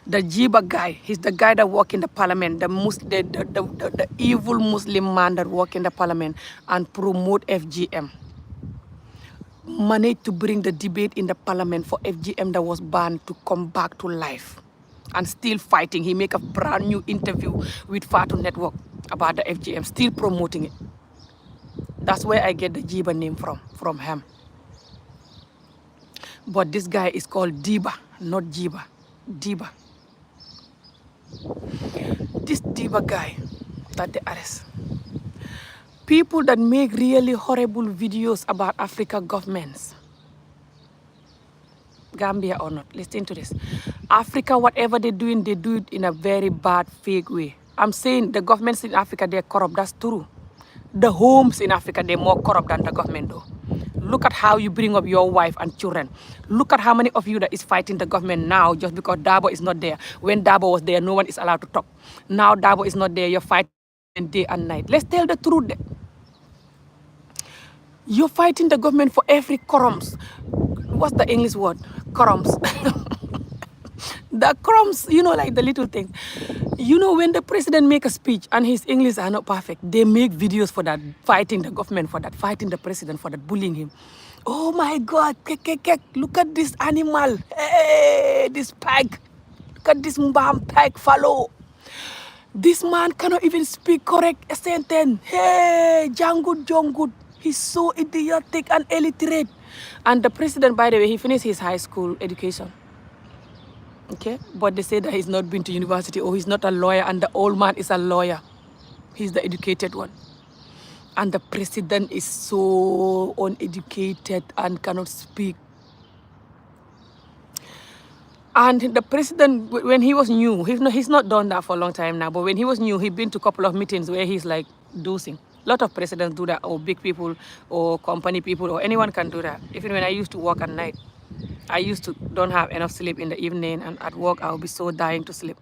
The Jiba guy, he's the guy that work in the parliament, the evil Muslim man that work in the parliament and promote FGM. Managed to bring the debate in the parliament for FGM that was banned to come back to life. And still fighting. He make a brand new interview with Fatu Network about the FGM, still promoting it. That's where I get the Jiba name from him. But this guy is called Diba, not Jiba. Diba. This Diba guy that they arrest, People that make really horrible videos about Africa governments, Gambia or not, listen to this. Africa, whatever they're doing, they do it in a very bad, fake way. I'm saying the governments in Africa, they're corrupt. That's true. The homes in Africa, they're more corrupt than the government, though. Look at how you bring up your wife and children. Look at how many of you that is fighting the government now just because Dabo is not there. When Dabo was there, no one is allowed to talk. Now Dabo is not there, you're fighting day and night. Let's tell the truth. You're fighting the government for every crumbs. What's the English word? Crumbs. The crumbs, you know, like the little things. You know, when the president make a speech and his English are not perfect, they make videos for that, fighting the government for that, fighting the president for that, bullying him. Oh my God, look at this animal. Hey, this pig. Look at this mbam pig follow. This man cannot even speak correct a sentence. Hey, Jangut. He's so idiotic and illiterate. And the president, by the way, he finished his high school education. Okay, but they say that he's not been to university or he's not a lawyer, and the old man is a lawyer. He's the educated one. And the president is so uneducated and cannot speak. And the president, when he was new, he's not done that for a long time now, but when he was new, he'd been to a couple of meetings where he's like dosing. A lot of presidents do that, or big people, or company people, or anyone can do that. Even when I used to work at night, I used to don't have enough sleep in the evening, and at work I would be so dying to sleep.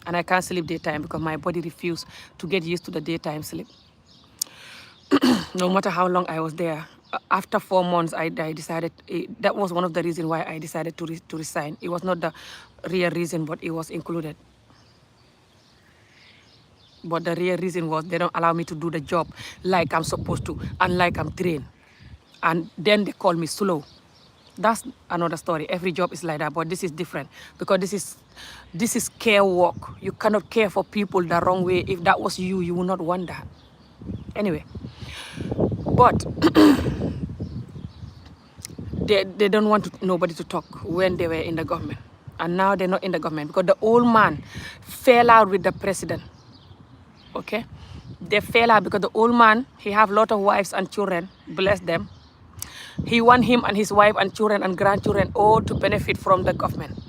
And I can't sleep daytime because my body refused to get used to the daytime sleep. No matter how long I was there. After 4 months, I decided, that was one of the reasons why I decided to resign. It was not the real reason, but it was included. But the real reason was they don't allow me to do the job like I'm supposed to and like I'm trained. And then they call me slow. That's another story. Every job is like that, but this is different because this is care work. You cannot care for people the wrong way. If that was you, you would not want that. Anyway, but they don't want nobody to talk when they were in the government. And now they're not in the government because the old man fell out with the president. Okay? They fell out because the old man, he have a lot of wives and children, bless them. He want him and his wife and children and grandchildren all to benefit from the government.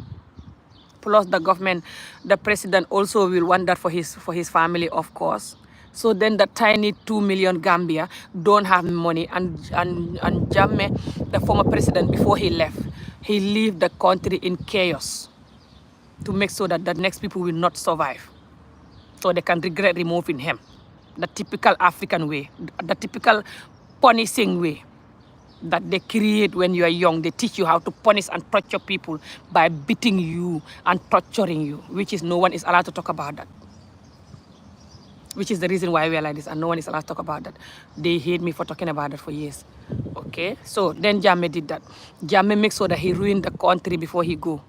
Plus the government, the president also will want that for his family, of course. So then the tiny 2 million Gambia don't have money. And Jammeh, the former president, before he left, he left the country in chaos to make sure that the next people will not survive. So they can regret removing him. The typical African way, the typical punishing way that they create when you are young. They teach you how to punish and torture people by beating you and torturing you, which is no one is allowed to talk about that. Which is the reason why we are like this, and no one is allowed to talk about that. They hate me for talking about that for years. Okay, so then Jammeh did that. Jammeh makes sure that he ruined the country before he go.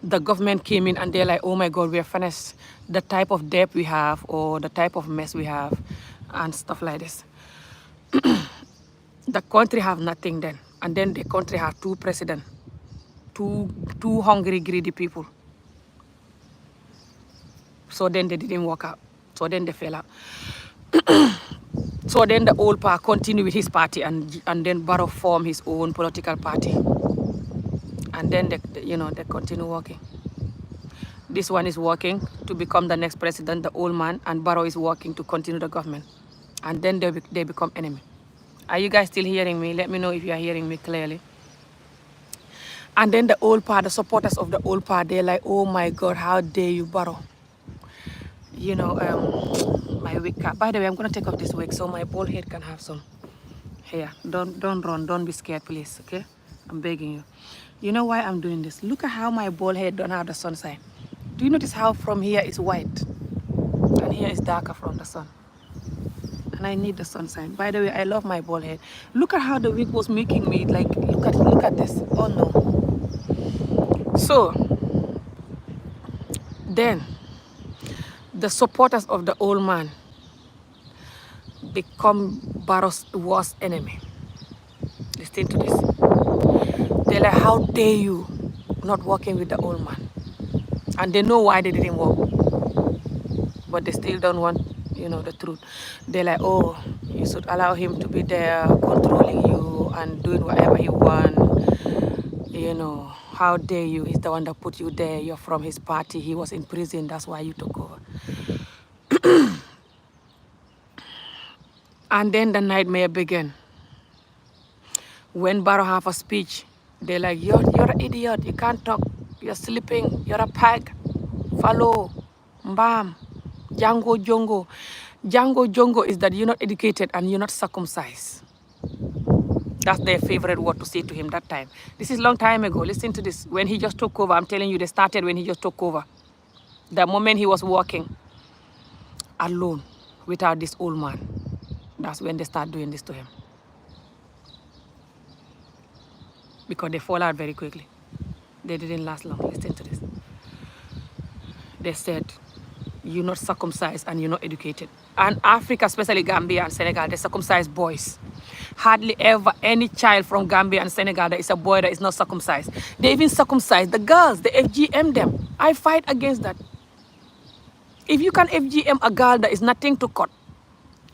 The government came in and they're like, oh my God, we're finished. The type of debt we have or the type of mess we have and stuff like this. The country have nothing then. And then the country have two presidents, two hungry, greedy people. So then they didn't work out. So then they fell out. So then the old part continued with his party, and then Barrow formed his own political party. And then they continue working. This one is working to become the next president, the old man, and Barrow is working to continue the government. And then they become enemy. Are you guys still hearing me? Let me know if you are hearing me clearly. And then the old part, the supporters of the old part, they're like, oh my God, how dare you, Barrow? You know, my wig cap. By the way, I'm going to take off this wig so my bald head can have some hair. Don't run. Don't be scared, please, okay? I'm begging you. You know why I'm doing this? Look at how my bald head don't have the sunshine. Do you notice how from here it's white and here is darker from the sun? And I need the sunshine. By the way, I love my bald head. Look at how the wig was making me, like, look at this. Oh no. So, then, the supporters of the old man become Barrow's worst enemy. Listen to this. They're like, how dare you not working with the old man? And they know why they didn't work. But they still don't want, the truth. They're like, oh, you should allow him to be there controlling you and doing whatever he wants. How dare you? He's the one that put you there. You're from his party. He was in prison. That's why you took over. And then the nightmare began. When Barrow have a speech, they're like, you're an idiot. You can't talk. You're sleeping. You're a pig. Follow. Mbam. Django Jongo. Django Jongo is that you're not educated and you're not circumcised. That's their favorite word to say to him that time. This is a long time ago. Listen to this. When he just took over, I'm telling you, they started when he just took over. The moment he was walking alone without this old man, that's when they start doing this to him. Because they fall out very quickly. They didn't last long. Listen to this. They said, you're not circumcised and you're not educated. And Africa, especially Gambia and Senegal, they circumcise boys. Hardly ever any child from Gambia and Senegal that is a boy that is not circumcised. They even circumcise the girls. They FGM them. I fight against that. If you can FGM a girl that is nothing to cut,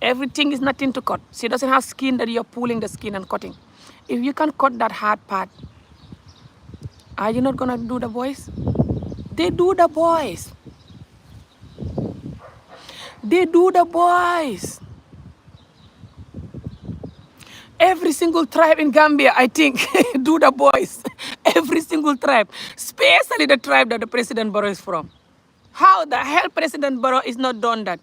everything is nothing to cut. She doesn't have skin that you're pulling the skin and cutting. If you can cut that hard part, are you not going to do the boys? They do the boys. They do the boys. Every single tribe in Gambia, I think, do the boys. Every single tribe, especially the tribe that the President Barrow is from. How the hell President Barrow is not done that?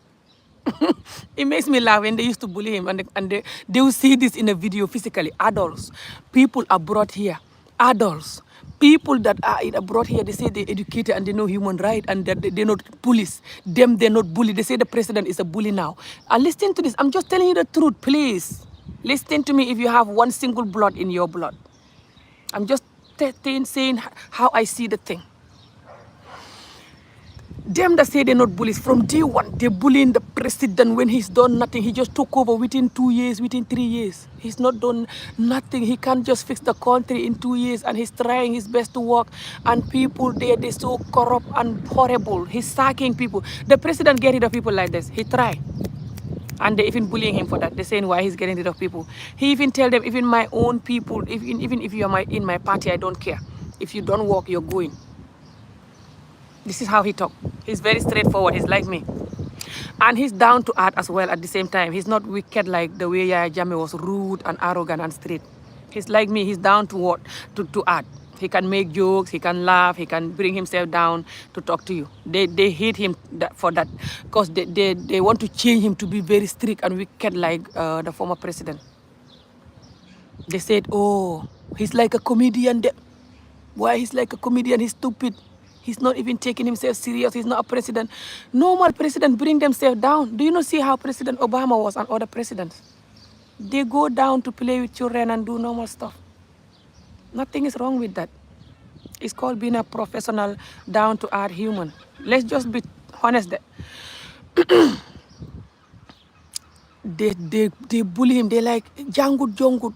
It makes me laugh when they used to bully him and they will see this in a video physically. Adults, people are brought here. Adults, people that are brought here, they say they're educated and they know human rights and that they're not bullies. Them, they're not bullied. They say the president is a bully now. And listen to this. I'm just telling you the truth, please. Listen to me if you have one single blood in your blood. I'm just saying how I see the thing. Them that say they're not bullies, from day one, they're bullying the president when he's done nothing. He just took over within 2 years, within 3 years. He's not done nothing. He can't just fix the country in 2 years, and he's trying his best to work. And people there, they're so corrupt and horrible. He's sacking people. The president get rid of people like this. He tried. And they're even bullying him for that. They're saying why he's getting rid of people. He even tell them, even my own people, even if you're in my party, I don't care. If you don't work, you're going. This is how he talk. He's very straightforward. He's like me. And he's down to earth as well at the same time. He's not wicked like the way Yaya Jammeh was rude and arrogant and straight. He's like me. He's down to earth. He can make jokes. He can laugh. He can bring himself down to talk to you. They hate him for that because they want to change him to be very strict and wicked like the former president. They said, oh, he's like a comedian. Why he's like a comedian? He's stupid. He's not even taking himself serious. He's not a president. Normal president bring themselves down. Do you not see how President Obama was and other presidents? They go down to play with children and do normal stuff. Nothing is wrong with that. It's called being a professional, down-to-earth human. Let's just be honest. They bully him. They like, Jangut.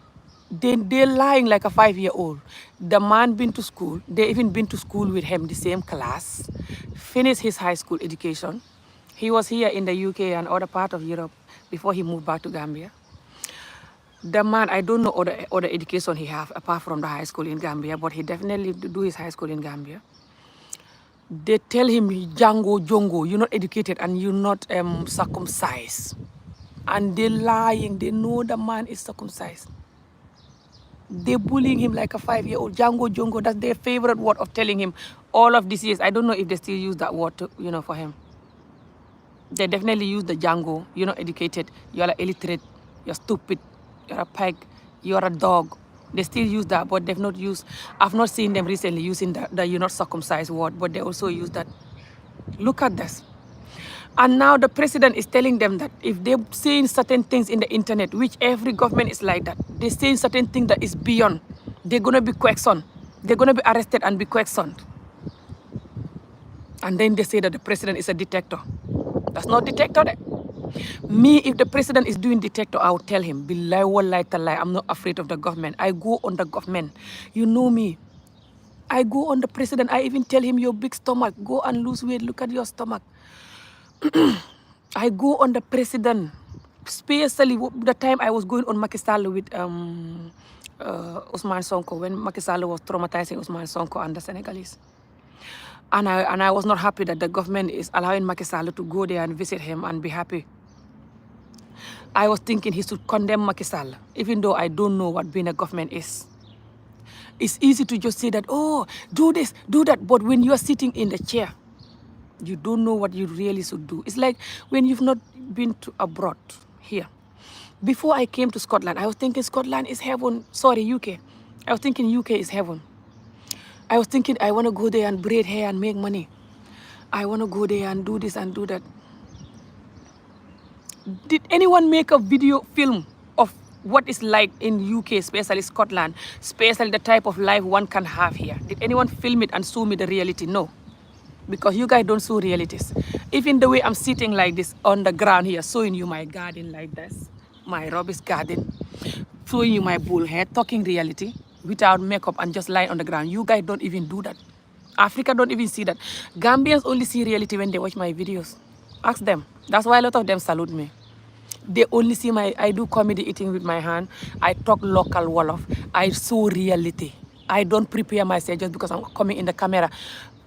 They're lying like a 5-year-old. The man been to school. They even been to school with him, the same class. Finished his high school education. He was here in the UK and other part of Europe before he moved back to Gambia. The man, I don't know other education he have apart from the high school in Gambia, but he definitely do his high school in Gambia. They tell him, Django Jongo, you're not educated and you're not circumcised. And they're lying. They know the man is circumcised. They're bullying him like a 5-year-old. Django Jongo, that's their favorite word of telling him all of these years. I don't know if they still use that word to, for him. They definitely use the Django. You're not educated. You're illiterate. You're stupid. You're a pig. You're a dog. They still use that, but they've not used. I've not seen them recently using the you're not circumcised word, but they also use that. Look at this. And now the president is telling them that if they're saying certain things in the internet, which every government is like that, they're saying certain things that is beyond, they're going to be questioned. They're going to be arrested and be questioned. And then they say that the president is a dictator. That's not dictator. Me, if the president is doing dictator, I will tell him, Billahi wallahi tallahi, I'm not afraid of the government. I go on the government. You know me. I go on the president. I even tell him, your big stomach, go and lose weight. Look at your stomach. I go on the president, especially the time I was going on Macky Sall with Ousmane Sonko, when Macky Sall was traumatizing Ousmane Sonko and the Senegalese. And I was not happy that the government is allowing Macky Sall to go there and visit him and be happy. I was thinking he should condemn Macky Sall, even though I don't know what being a government is. It's easy to just say that, oh, do this, do that. But when you are sitting in the chair, you don't know what you really should do. It's like when you've not been to abroad here. Before I came to Scotland, I was thinking Scotland is heaven. Sorry, UK. I was thinking UK is heaven. I was thinking I want to go there and braid hair and make money. I want to go there and do this and do that. Did anyone make a video film of what it's like in UK, especially Scotland, especially the type of life one can have here? Did anyone film it and show me the reality? No. Because you guys don't show realities. Even the way I'm sitting like this on the ground here, showing you my garden like this, my rubbish garden, showing you my bull hair, talking reality without makeup and just lying on the ground. You guys don't even do that. Africa don't even see that. Gambians only see reality when they watch my videos. Ask them. That's why a lot of them salute me. They only see I do comedy eating with my hand. I talk local Wolof. I show reality. I don't prepare myself just because I'm coming in the camera.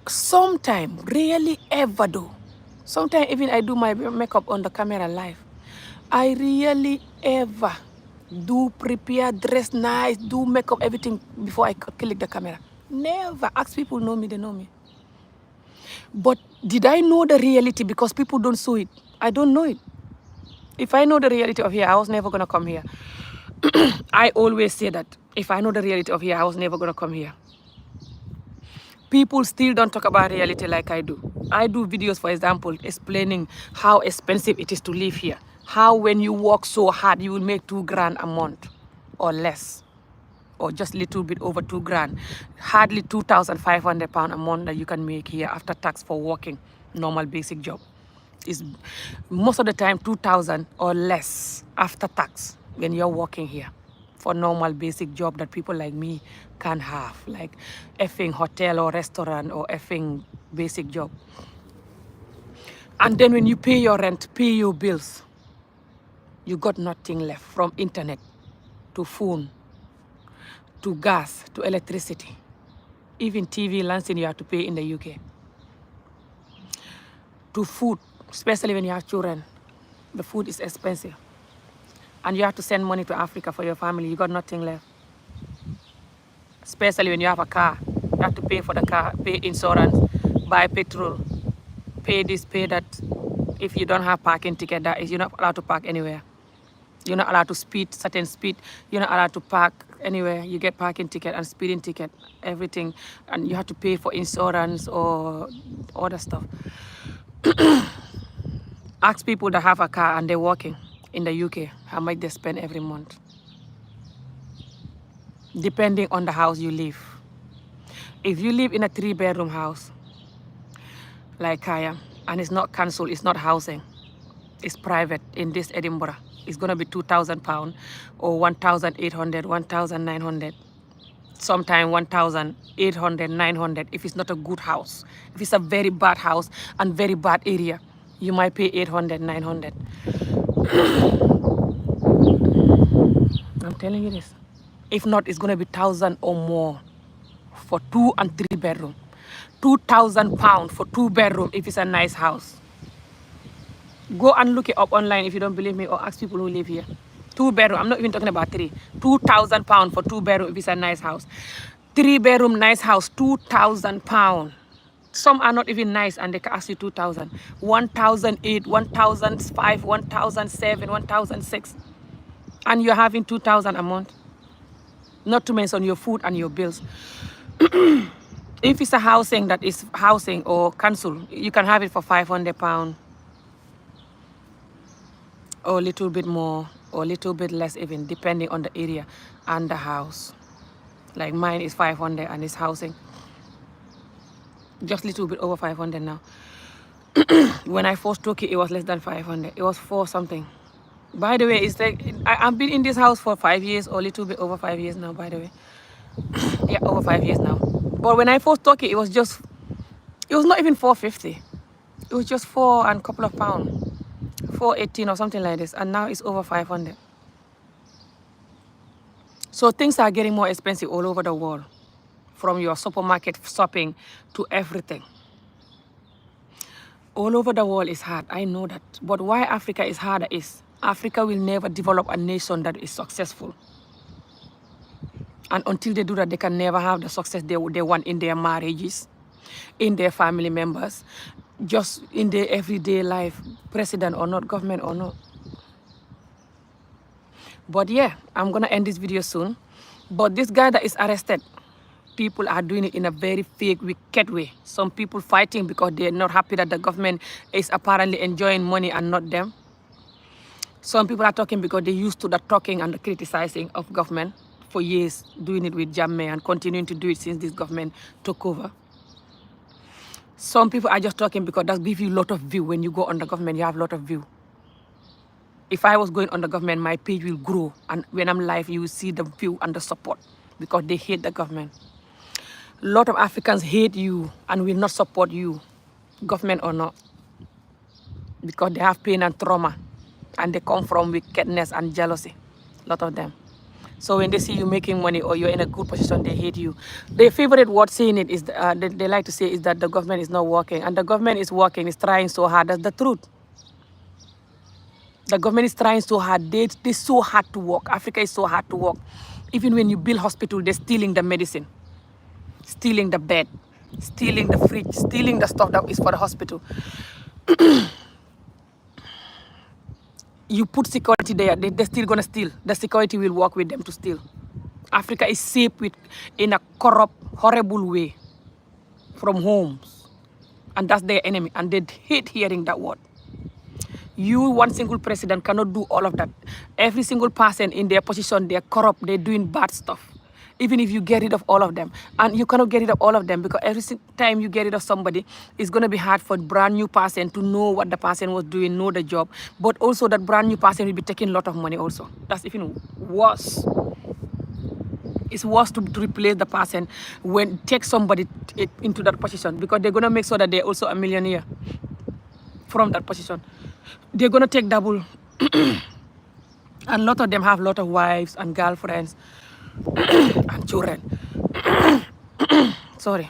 Sometimes, rarely ever though. Sometimes even I do my makeup on the camera live. I really ever do prepare, dress nice, do makeup, everything before I click the camera. Never. Ask people know me, they know me. But did I know the reality because people don't show it? I don't know it. If I know the reality of here, I was never going to come here. I always say that. If I know the reality of here, I was never going to come here. People still don't talk about reality like I do. I do videos, for example, explaining how expensive it is to live here. How when you work so hard, you will make $2,000 a month or less. Or just a little bit over $2,000. Hardly £2,500 a month that you can make here after tax for working normal basic job. Is most of the time 2,000 or less after tax when you're working here for normal basic job that people like me can have, like effing hotel or restaurant or effing basic job. And then when you pay your rent, pay your bills, you got nothing left, from internet to phone to gas to electricity. Even TV licensing you have to pay in the UK. To food, especially when you have children, the food is expensive. And you have to send money to Africa for your family, you got nothing left. Especially when you have a car, you have to pay for the car, pay insurance, buy petrol, pay this, pay that. If you don't have parking ticket, that is, you're not allowed to park anywhere. You're not allowed to speed, certain speed. You're not allowed to park anywhere. You get parking ticket and speeding ticket, everything. And you have to pay for insurance or other stuff. Ask people that have a car and they're working in the UK, how much they spend every month. Depending on the house you live. If you live in a 3-bedroom house, like I am, and it's not council, it's not housing, it's private in this Edinburgh, it's gonna be £2,000 or 1,800, 1,900. Sometimes 1,800, 900 if it's not a good house. If it's a very bad house and very bad area, you might pay 800, 900. I'm telling you this. If not, it's going to be 1,000 or more for 2 and 3 bedroom. £2,000 for 2 bedroom if it's a nice house. Go and look it up online if you don't believe me, or ask people who live here. 2 bedroom, I'm not even talking about 3. £2,000 for 2 bedroom if it's a nice house. 3 bedroom nice house, £2,000. Some are not even nice and they can ask you 2,000. 1,008, 1,005, 1,007, 1,006. And you're having 2,000 a month. Not to mention your food and your bills. If it's a housing that is housing or council, you can have it for £500 or a little bit more or a little bit less even, depending on the area and the house. Like mine is 500 and it's housing. Just a little bit over 500 now. When I first took it, it was less than 500. It was 4 something. By the way, it's like I've been in this house for 5 years or a little bit over 5 years now, by the way. Yeah, over 5 years now. But when I first took it, it was not even 450. It was just 4 and a couple of pounds. 418 or something like this, and now it's over 500. So things are getting more expensive all over the world, from your supermarket shopping to everything. All over the world is hard, I know that. But why Africa is harder is Africa will never develop a nation that is successful. And until they do that, they can never have the success they want in their marriages, in their family members, just in their everyday life, president or not, government or not. But yeah, I'm gonna end this video soon. But this guy that is arrested, people are doing it in a very fake, wicked way. Some people fighting because they're not happy that the government is apparently enjoying money and not them. Some people are talking because they're used to the talking and the criticizing of government for years, doing it with Jammeh and continuing to do it since this government took over. Some people are just talking because that gives you a lot of view. When you go on the government, you have a lot of view. If I was going on the government, my page will grow. And when I'm live, you will see the view and the support because they hate the government. A lot of Africans hate you and will not support you, government or not, because they have pain and trauma and they come from wickedness and jealousy, a lot of them. So when they see you making money or you're in a good position, they hate you. Their favorite word saying it is, they like to say is that the government is not working. And the government is working, it's trying so hard. That's the truth. The government is trying so hard. They're so hard to work. Africa is so hard to work. Even when you build hospital, they're stealing the medicine, stealing the bed, stealing the fridge, stealing the stuff that is for the hospital. You put security there, they're still gonna steal. The security will work with them to steal. Africa is shaped in a corrupt, horrible way from homes. And that's their enemy. And they hate hearing that word. You, one single president, cannot do all of that. Every single person in their position, they're corrupt, they're doing bad stuff. Even if you get rid of all of them. And you cannot get rid of all of them because every time you get rid of somebody, it's going to be hard for a brand new person to know what the person was doing, know the job. But also that brand new person will be taking a lot of money also. That's even worse. It's worse to replace the person when take somebody into that position because they're going to make sure that they're also a millionaire from that position. They're going to take double. And a lot of them have a lot of wives and girlfriends and children. Sorry.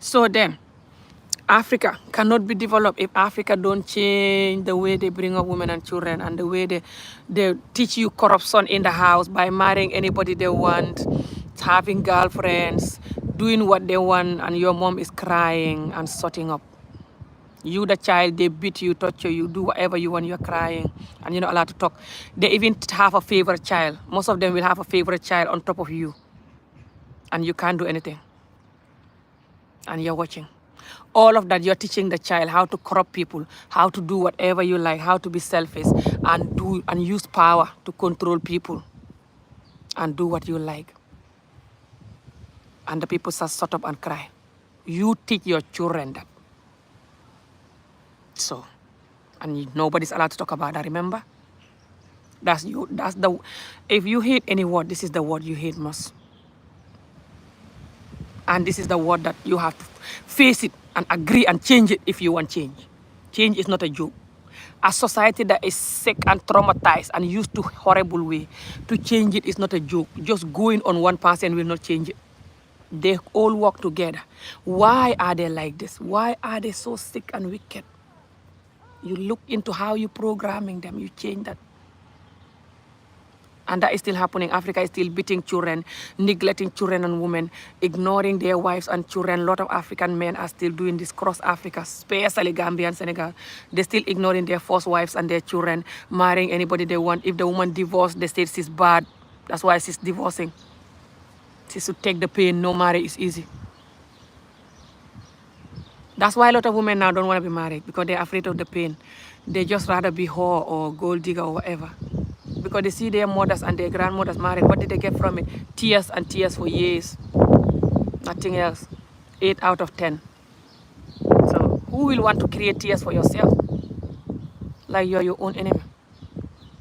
So then, Africa cannot be developed if Africa don't change the way they bring up women and children and the way they teach you corruption in the house by marrying anybody they want, having girlfriends, doing what they want, and your mom is crying and sorting up. You, the child, they beat you, torture you, do whatever you want, you're crying, and you're not allowed to talk. They even have a favorite child. Most of them will have a favorite child on top of you, and you can't do anything. And you're watching. All of that, you're teaching the child how to corrupt people, how to do whatever you like, how to be selfish, and use power to control people, and do what you like. And the people shut up and cry. You teach your children that. So, and nobody's allowed to talk about that, remember? That's you. That's the, if you hate any word, this is the word you hate most. And this is the word that you have to face it and agree and change it if you want change. Change is not a joke. A society that is sick and traumatized and used to horrible way, to change it is not a joke. Just going on one person will not change it. They all work together. Why are they like this? Why are they so sick and wicked? You look into how you're programming them, you change that. And that is still happening. Africa is still beating children, neglecting children and women, ignoring their wives and children. A lot of African men are still doing this across Africa, especially Gambia and Senegal. They're still ignoring their first wives and their children, marrying anybody they want. If the woman divorced, they say she's bad. That's why she's divorcing. She should take the pain. No marriage is easy. That's why a lot of women now don't want to be married, because they're afraid of the pain. They just rather be whore or gold digger or whatever. Because they see their mothers and their grandmothers married. What did they get from it? Tears and tears for years. Nothing else. 8 out of 10. So who will want to create tears for yourself? Like you're your own enemy.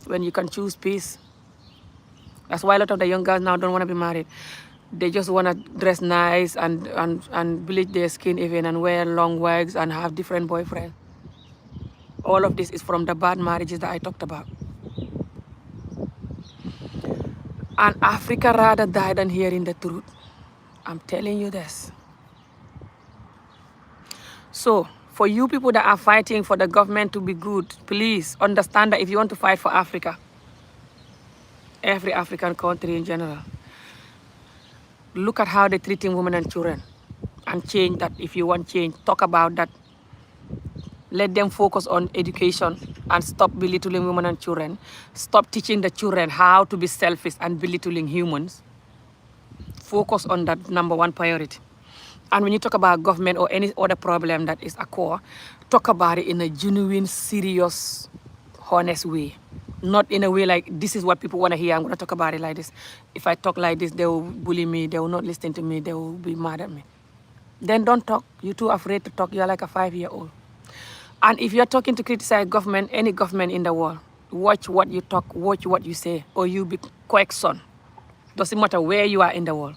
When you can choose peace. That's why a lot of the young girls now don't want to be married. They just want to dress nice and bleach their skin even and wear long wigs and have different boyfriends. all of this is from the bad marriages that I talked about. And Africa rather die than hearing the truth. I'm telling you this. So, for you people that are fighting for the government to be good, please understand that if you want to fight for Africa, every African country in general, look at how they're treating women and children and change that. If you want change, talk about that. Let them focus on education and stop belittling women and children. Stop teaching the children how to be selfish and belittling humans. Focus on that #1 priority. And when you talk about government or any other problem that is a core, talk about it in a genuine, serious, honest way. Not in a way like, this is what people want to hear, I'm going to talk about it like this. If I talk like this, they will bully me, they will not listen to me, they will be mad at me. Then don't talk. You're too afraid to talk. You're like a 5-year-old. And if you're talking to criticize government, any government in the world, watch what you talk, watch what you say, or you be correction. Doesn't matter where you are in the world.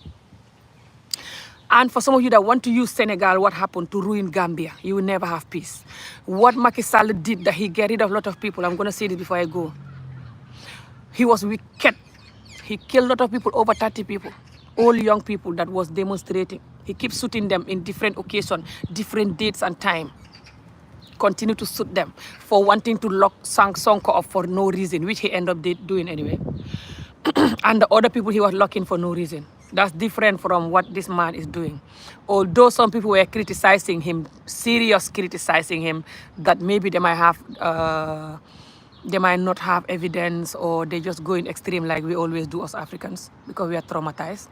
And for some of you that want to use Senegal, what happened to ruin Gambia, you will never have peace. What Macky Sall did, that he get rid of a lot of people, I'm going to say this before I go. He was wicked. He killed a lot of people, over 30 people, all young people that was demonstrating. He keeps shooting them in different occasions, different dates and time. Continue to shoot them for wanting to lock Sonko up for no reason, which he ended up doing anyway. And the other people he was locking for no reason. That's different from what this man is doing. Although some people were criticizing him, serious criticizing him, that maybe they might have, they might not have evidence, or they just go in extreme like we always do as Africans because we are traumatized.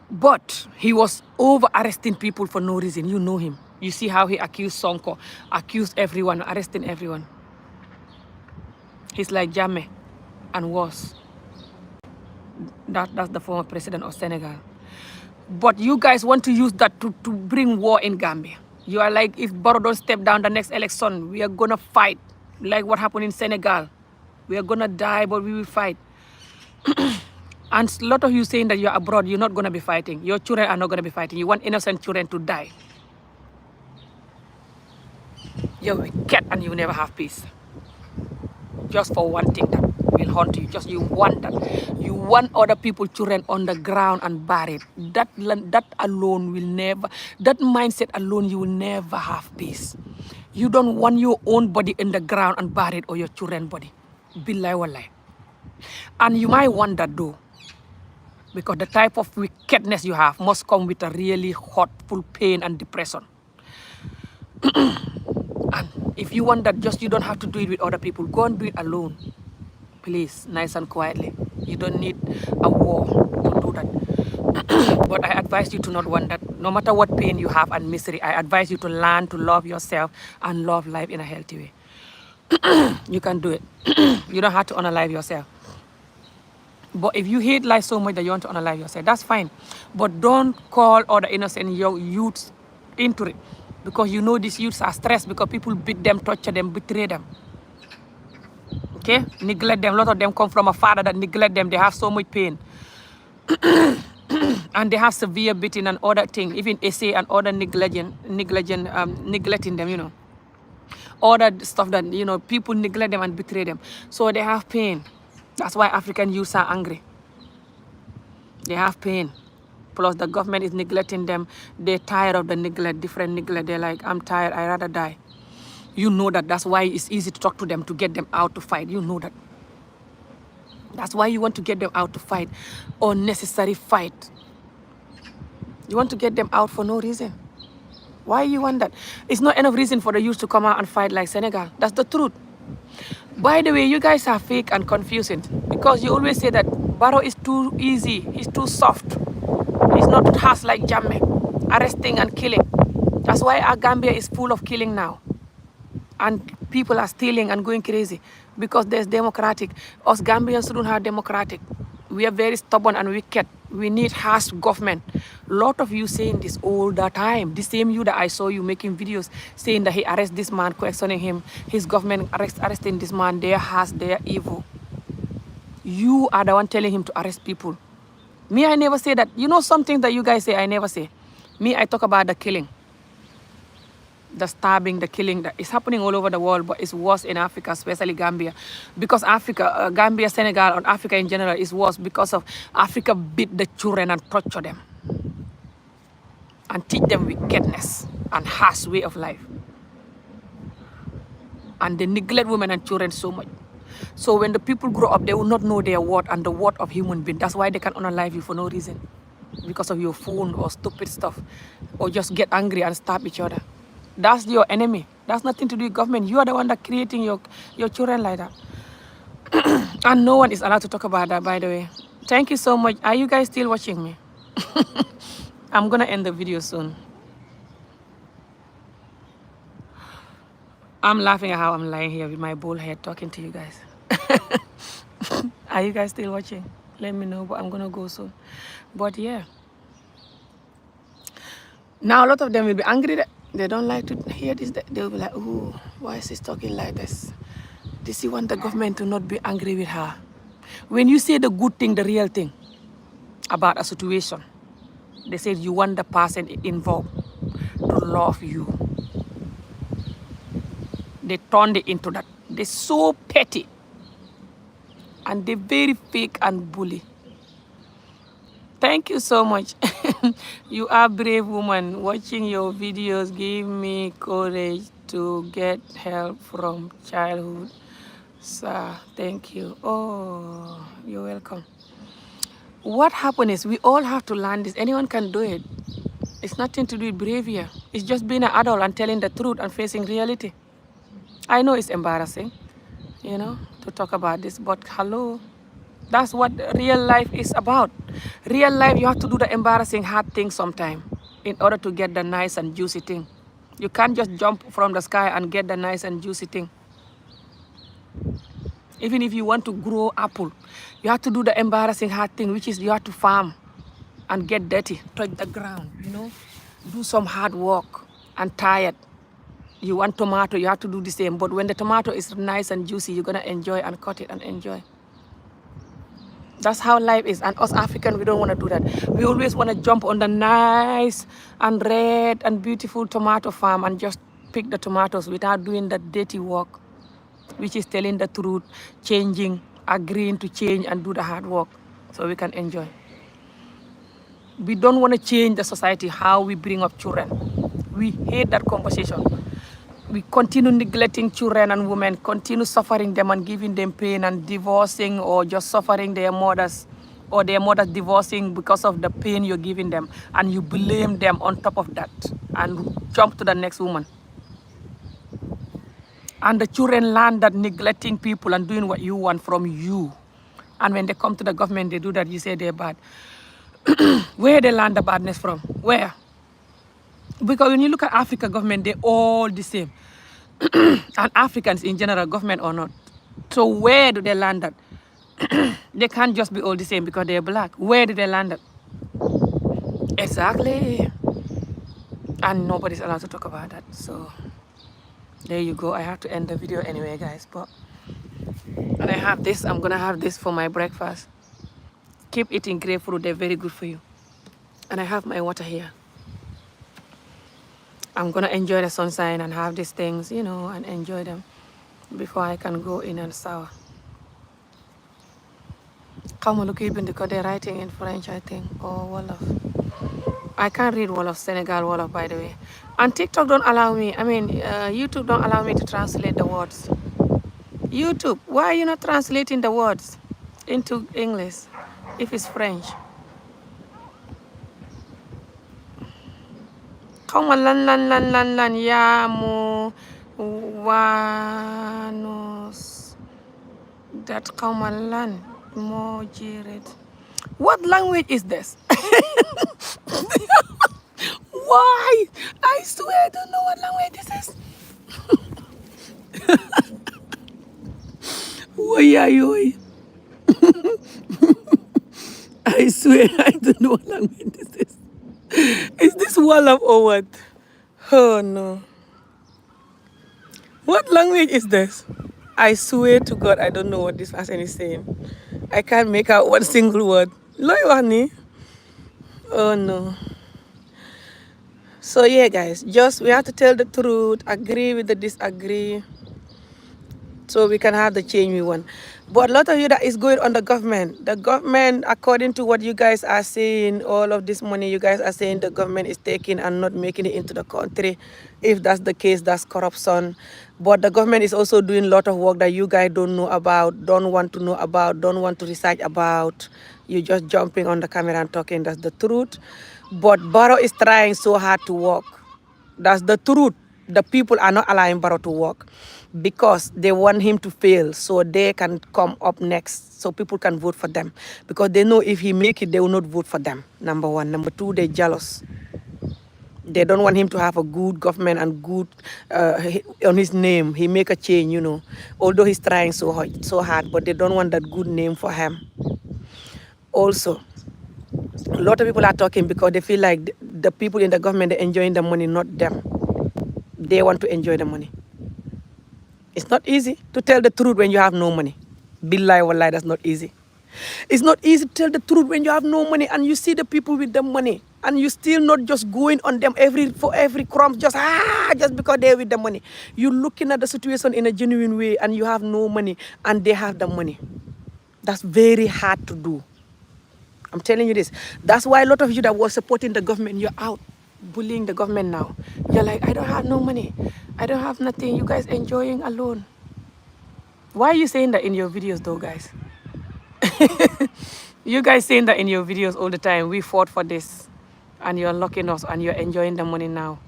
But he was over arresting people for no reason. You know him. You see how he accused Sonko, accused everyone, arresting everyone. He's like Jammeh and worse. That's the former president of Senegal. But you guys want to use that to bring war in Gambia. You are like, if Barrow don't step down the next election, we are going to fight. Like what happened in Senegal. We are going to die, but we will fight. And a lot of you saying that you're abroad, you're not going to be fighting. Your children are not going to be fighting. You want innocent children to die. You're wicked and you never have peace. Just for one thing that will haunt you. Just you want that. You want other people's children on the ground and buried. That alone will never, that mindset alone, you will never have peace. You don't want your own body in the ground and buried, or your children's body. Billahi wallahi. And you might want that though, because the type of wickedness you have must come with a really hurtful pain and depression. And if you want that, just you don't have to do it with other people. Go and do it alone. Please, nice and quietly. You don't need a war to do that. But I advise you to not want that. No matter what pain you have and misery, I advise you to learn to love yourself and love life in a healthy way. You can do it. You don't have to unalive yourself. But if you hate life so much that you want to unalive yourself, that's fine. But don't call other innocent youths into it. Because you know these youths are stressed because people beat them, torture them, betray them. Okay? Neglect them. A lot of them come from a father that neglect them. They have so much pain. And they have severe beating and other things, even essay and other neglecting them, you know. Other stuff that, you know, people neglect them and betray them. So they have pain. That's why African youths are angry. They have pain. Plus the government is neglecting them. They're tired of the neglect, different neglect. They're like, I'm tired, I'd rather die. You know that. That's why it's easy to talk to them, to get them out to fight. You know that. That's why you want to get them out to fight. Unnecessary fight. You want to get them out for no reason. Why you want that? It's not enough reason for the youth to come out and fight like Senegal. That's the truth. By the way, you guys are fake and confusing. Because you always say that Barrow is too easy. He's too soft. He's not harsh like Jammeh. Arresting and killing. That's why our Gambia is full of killing now. And people are stealing and going crazy because there's democratic. Us Gambians don't have democratic. We are very stubborn and wicked. We need harsh government. A lot of you saying this all the time. The same you that I saw you making videos saying that he arrest this man, questioning him. His government arresting this man. They're harsh, they're evil. You are the one telling him to arrest people. Me, I never say that. You know something that you guys say, I never say. Me, I talk about the killing. The stabbing, the killing, that is happening all over the world, but it's worse in Africa, especially Gambia. Because Africa, Gambia, Senegal, and Africa in general is worse because of Africa beat the children and torture them and teach them wickedness and harsh way of life. And they neglect women and children so much. So when the people grow up, they will not know their worth and the worth of human being. That's why they can unalive you for no reason. Because of your phone or stupid stuff. Or just get angry and stab each other. That's your enemy. That's nothing to do with government. You are the one that creating your children like that. And no one is allowed to talk about that, by the way. Thank you so much. Are you guys still watching me? I'm gonna end the video soon. I'm laughing at how I'm lying here with my bald head talking to you guys. Are you guys still watching? Let me know, but I'm gonna go soon. But yeah. Now a lot of them will be angry that they don't like to hear this. They'll be like, ooh, why is she talking like this? Does she want the government to not be angry with her? When you say the good thing, the real thing about a situation, they say you want the person involved to love you. They turned it into that. They're so petty. And they're very fake and bully. Thank you so much. You are a brave woman. Watching your videos give me courage to get help from childhood. Sir, thank you. Oh, you're welcome. What happened is we all have to learn this. Anyone can do it. It's nothing to do with behavior. It's just being an adult and telling the truth and facing reality. I know it's embarrassing, you know, to talk about this, but hello. That's what real life is about. Real life, you have to do the embarrassing, hard thing sometime in order to get the nice and juicy thing. You can't just jump from the sky and get the nice and juicy thing. Even if you want to grow apple, you have to do the embarrassing, hard thing, which is you have to farm and get dirty, touch the ground, you know, do some hard work and tired. You want tomato, you have to do the same. But when the tomato is nice and juicy, you're going to enjoy and cut it and enjoy. That's how life is. And us Africans, we don't want to do that. We always want to jump on the nice and red and beautiful tomato farm and just pick the tomatoes without doing the dirty work, which is telling the truth, changing, agreeing to change and do the hard work so we can enjoy. We don't want to change the society, how we bring up children. We hate that conversation. We continue neglecting children and women, continue suffering them and giving them pain and divorcing or just suffering their mothers or their mothers divorcing because of the pain you're giving them, and you blame them on top of that and jump to the next woman. And the children learn that neglecting people and doing what you want from you. And when they come to the government, they do that, you say they're bad. Where they learn the badness from? Where? Because when you look at Africa government, they're all the same. And Africans in general, government or not. So where do they learn that? They can't just be all the same because they're black. Where do they learn that? Exactly. And nobody's allowed to talk about that. So there you go. I have to end the video anyway, guys. But and I have this. I'm going to have this for my breakfast. Keep eating grapefruit. They're very good for you. And I have my water here. I'm going to enjoy the sunshine and have these things, you know, and enjoy them before I can go in and shower. Come on, look even because they're writing in French, I think, or Wolof. I can't read Wolof, Senegal Wolof, by the way. And TikTok don't allow me, YouTube don't allow me to translate the words. YouTube, why are you not translating the words into English if it's French? Come on, lan, ya mo wanos. That come on, lan, mo jiret. What language is this? Why? I swear I don't know what language this is. Why? I swear I don't know what language this is. Is this Wolof or what? Oh no. What language is this? I swear to God I don't know what this person is saying. I can't make out one single word. Loy wani? Oh no. So yeah, guys, just we have to tell the truth, agree with the disagree, so we can have the change we want. But a lot of you that is going on the government, according to what you guys are saying, all of this money you guys are saying the government is taking and not making it into the country. If that's the case, that's corruption. But the government is also doing a lot of work that you guys don't know about, don't want to know about, don't want to research about. You just jumping on the camera and talking, that's the truth. But Barrow is trying so hard to work. That's the truth. The people are not allowing Barrow to work because they want him to fail so they can come up next, so people can vote for them, because they know if he make it, they will not vote for them. Number one. Number two, they're jealous. They don't want him to have a good government and good on his name. He make a change, you know, although he's trying so hard, but they don't want that good name for him. Also, a lot of people are talking because they feel like the people in the government are enjoying the money, not them. They want to enjoy the money. It's not easy to tell the truth when you have no money. Billahi wallahi, that's not easy. It's not easy to tell the truth when you have no money and you see the people with the money and you still not just going on them for every crumb, just because they're with the money. You're looking at the situation in a genuine way and you have no money and they have the money. That's very hard to do. I'm telling you this. That's why a lot of you that were supporting the government, you're out bullying the government now. You're like, I don't have no money. I don't have nothing. You guys enjoying alone. Why are you saying that in your videos though, guys? You guys saying that in your videos all the time. We fought for this and you're locking us and you're enjoying the money now.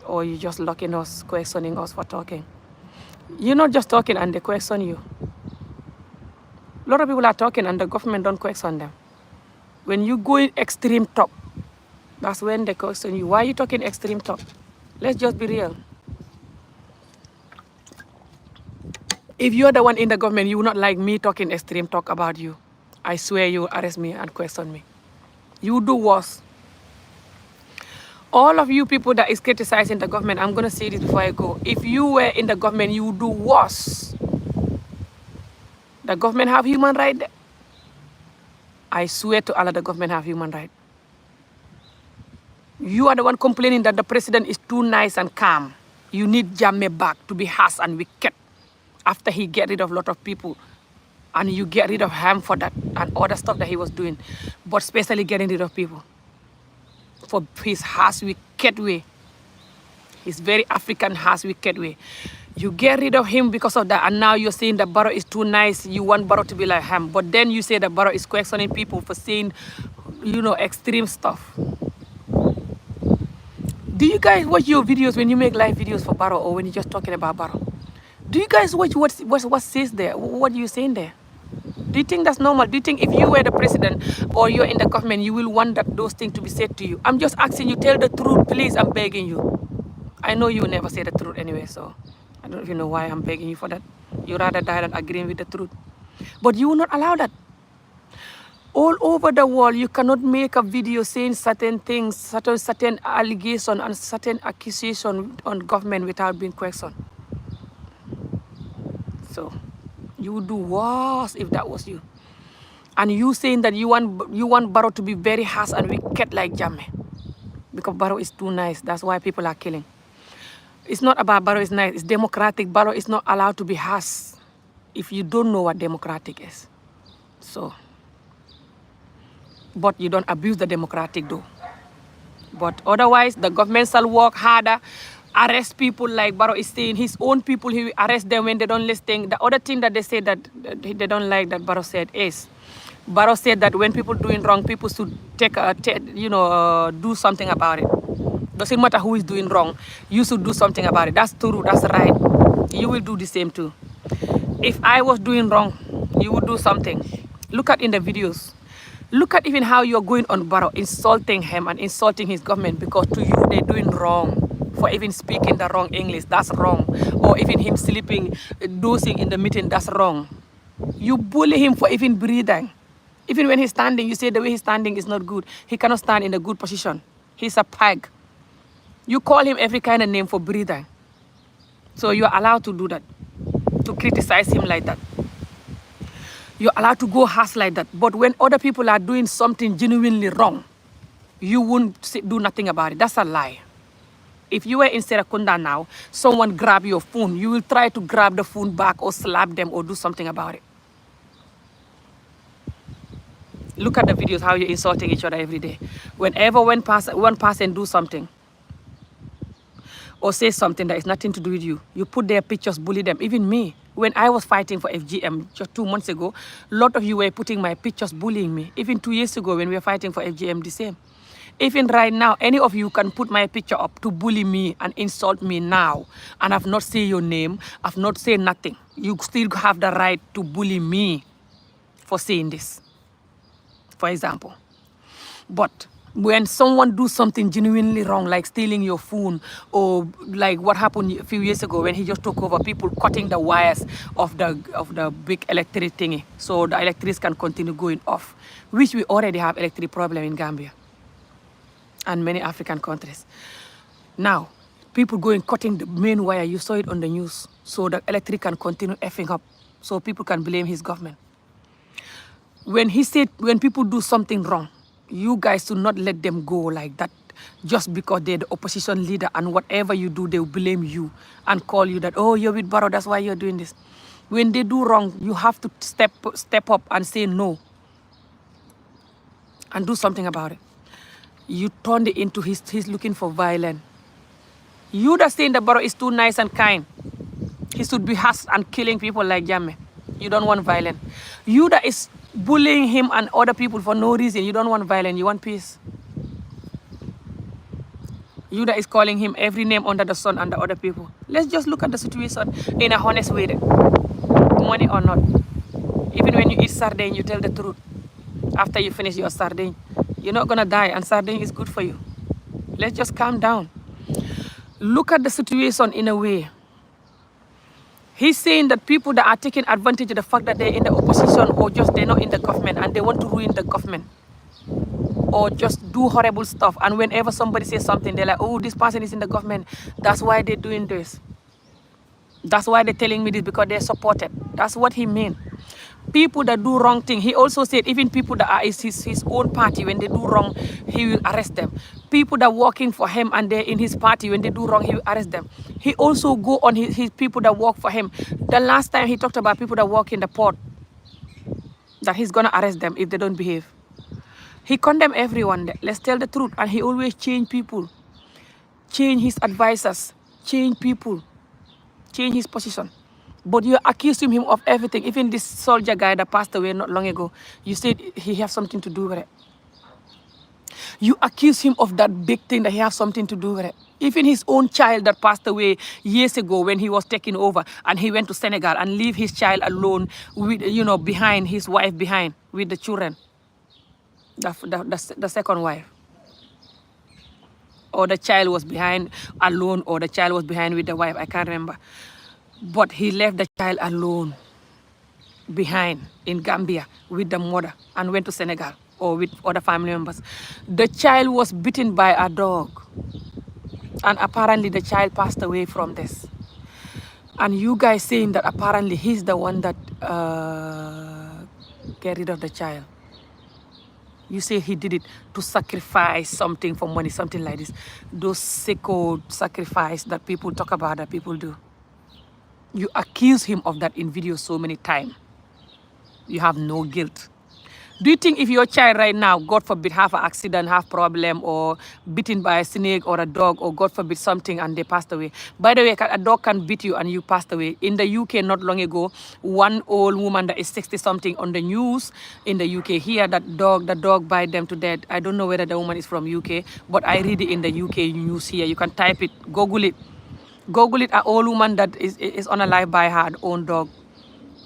Or you're just locking us, questioning us for talking. You're not just talking and they question you. A lot of people are talking and the government don't question them. When you go in extreme top, that's when they question you. Why are you talking extreme top? Let's just be real. If you're the one in the government, you will not like me talking extreme talk about you. I swear you will arrest me and question me. You do worse. All of you people that is criticizing the government, I'm going to say this before I go. If you were in the government, you would do worse. The government have human rights. I swear to Allah, the government have human rights. You are the one complaining that the president is too nice and calm. You need Jammeh back to be harsh and wicked after he get rid of a lot of people. And you get rid of him for that and other stuff that he was doing. But especially getting rid of people. For his harsh, wicked way. His very African harsh, wicked way. You get rid of him because of that. And now you're saying that Barrow is too nice. You want Barrow to be like him. But then you say that Barrow is questioning people for saying, you know, extreme stuff. Do you guys watch your videos when you make live videos for Barrow or when you're just talking about Barrow? Do you guys watch what says there? What are you saying there? Do you think that's normal? Do you think if you were the president or you're in the government, you will want those things to be said to you? I'm just asking you, tell the truth, please. I'm begging you. I know you will never say the truth anyway, so I don't even know why I'm begging you for that. You rather die than agreeing with the truth. But you will not allow that. All over the world, you cannot make a video saying certain things, certain allegation and certain accusation on government without being questioned. So you would do worse if that was you. And you saying that you want Barrow to be very harsh and wicked like Jammeh. Because Barrow is too nice. That's why people are killing. It's not about Barrow is nice. It's democratic. Barrow is not allowed to be harsh if you don't know what democratic is. So, but you don't abuse the democratic though. But otherwise, the government shall work harder, arrest people like Barrow is saying. His own people, he will arrest them when they don't listen. The other thing that they say that they don't like that Barrow said is, Barrow said that when people doing wrong, people should do something about it. Doesn't matter who is doing wrong, you should do something about it. That's true, that's right. You will do the same too. If I was doing wrong, you would do something. Look at in the videos. Look at even how you're going on Barrow, insulting him and insulting his government, because to you, they're doing wrong. For even speaking the wrong English, that's wrong. Or even him sleeping, dozing in the meeting, that's wrong. You bully him for even breathing. Even when he's standing, you say the way he's standing is not good. He cannot stand in a good position. He's a peg. You call him every kind of name for breathing. So you're allowed to do that, to criticize him like that. You're allowed to go harsh like that. But when other people are doing something genuinely wrong, you won't do nothing about it. That's a lie. If you were in Serakunda now, someone grab your phone, you will try to grab the phone back or slap them or do something about it. Look at the videos, how you're insulting each other every day. Whenever one person do something or say something that is nothing to do with you, you put their pictures, bully them. Even me, when I was fighting for FGM just 2 months ago, a lot of you were putting my pictures, bullying me. Even 2 years ago when we were fighting for FGM, the same. Even right now, any of you can put my picture up to bully me and insult me now, and I've not said your name, I've not said nothing. You still have the right to bully me for saying this, for example. But when someone do something genuinely wrong, like stealing your phone, or like what happened a few years ago when he just took over, people cutting the wires of the big electric thingy, so the electrics can continue going off, which we already have electric problem in Gambia and many African countries. Now, people going cutting the main wire, you saw it on the news, so the electric can continue effing up, so people can blame his government. When he said, when people do something wrong, you guys do not let them go like that just because they're the opposition leader, and whatever you do, they'll blame you and call you that, oh, you're with Barrow, that's why you're doing this. When they do wrong, you have to step up and say no and do something about it. You turned it into he's looking for violence. You that saying that Barrow is too nice and kind. He should be harassed and killing people like Jammeh. You don't want violence. You that is bullying him and other people for no reason. You don't want violence. You want peace. You that is calling him every name under the sun and the other people. Let's just look at the situation in a honest way. Money or not. Even when you eat sardine, you tell the truth. After you finish your sardine, you're not gonna die, and sardine is good for you. Let's just calm down. Look at the situation in a way. He's saying that people that are taking advantage of the fact that they're in the opposition, or just they're not in the government and they want to ruin the government, or just do horrible stuff. And whenever somebody says something, they're like, oh, this person is in the government, that's why they're doing this. That's why they're telling me this, because they're supported. That's what he means. People that do wrong thing. He also said even people that are his own party, when they do wrong, he will arrest them. People that are working for him and they're in his party, when they do wrong, he will arrest them. He also go on his people that work for him. The last time he talked about people that work in the port, that he's gonna arrest them if they don't behave. He condemned everyone. Let's tell the truth. And he always change people, change his advisors, change people, change his position. But you accusing him of everything. Even this soldier guy that passed away not long ago, you said he has something to do with it. You accuse him of that big thing that he has something to do with it. Even his own child that passed away years ago when he was taking over, and he went to Senegal and leave his child alone with, behind, his wife behind with the children. The second wife. Or the child was behind alone, or the child was behind with the wife. I can't remember. But he left the child alone behind in Gambia with the mother and went to Senegal, or with other family members. The child was bitten by a dog, and apparently the child passed away from this. And you guys saying that apparently he's the one that get rid of the child. You say he did it to sacrifice something for money, something like this. Those sicko sacrifice that people talk about, that people do. You accuse him of that in video so many times. You have no guilt. Do you think if your child right now, God forbid, have an accident, have problem, or bitten by a snake or a dog, or God forbid something, and they passed away? By the way, a dog can beat you and you passed away. In the UK not long ago, one old woman that is 60-something on the news in the UK, here the dog bite them to death. I don't know whether the woman is from UK, but I read it in the UK news here. You can type it, Google it. Google it, an old woman that is unalive by her own dog.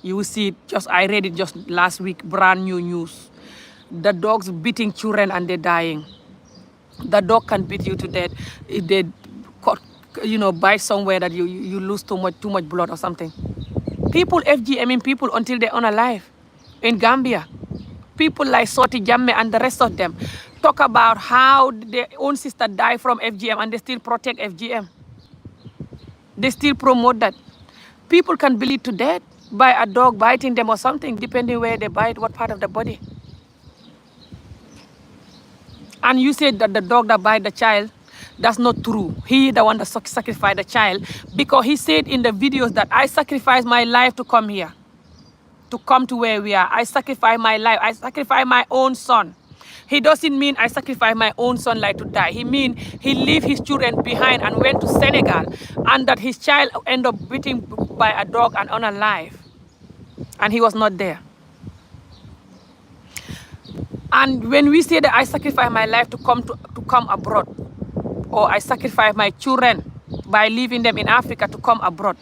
You will see it. I read it just last week, brand new news. The dog's beating children and they're dying. The dog can beat you to death if they, bite somewhere that you lose too much blood or something. People FGMing people until they're unalive. In Gambia, people like Soti Jammeh and the rest of them talk about how their own sister died from FGM, and they still protect FGM. They still promote that. People can bleed to death by a dog biting them or something, depending where they bite, what part of the body. And you said that the dog that bite the child, That's not true. He the one that sacrificed the child, because he said in the videos that I sacrificed my life to come here, to come to where we are. I sacrifice my life. I sacrifice my own son. He doesn't mean I sacrifice my own son like to die. He mean he leave his children behind and went to Senegal, and that his child end up beaten by a dog and unalive, and he was not there. And when we say that I sacrifice my life to come abroad, or I sacrifice my children by leaving them in Africa to come abroad,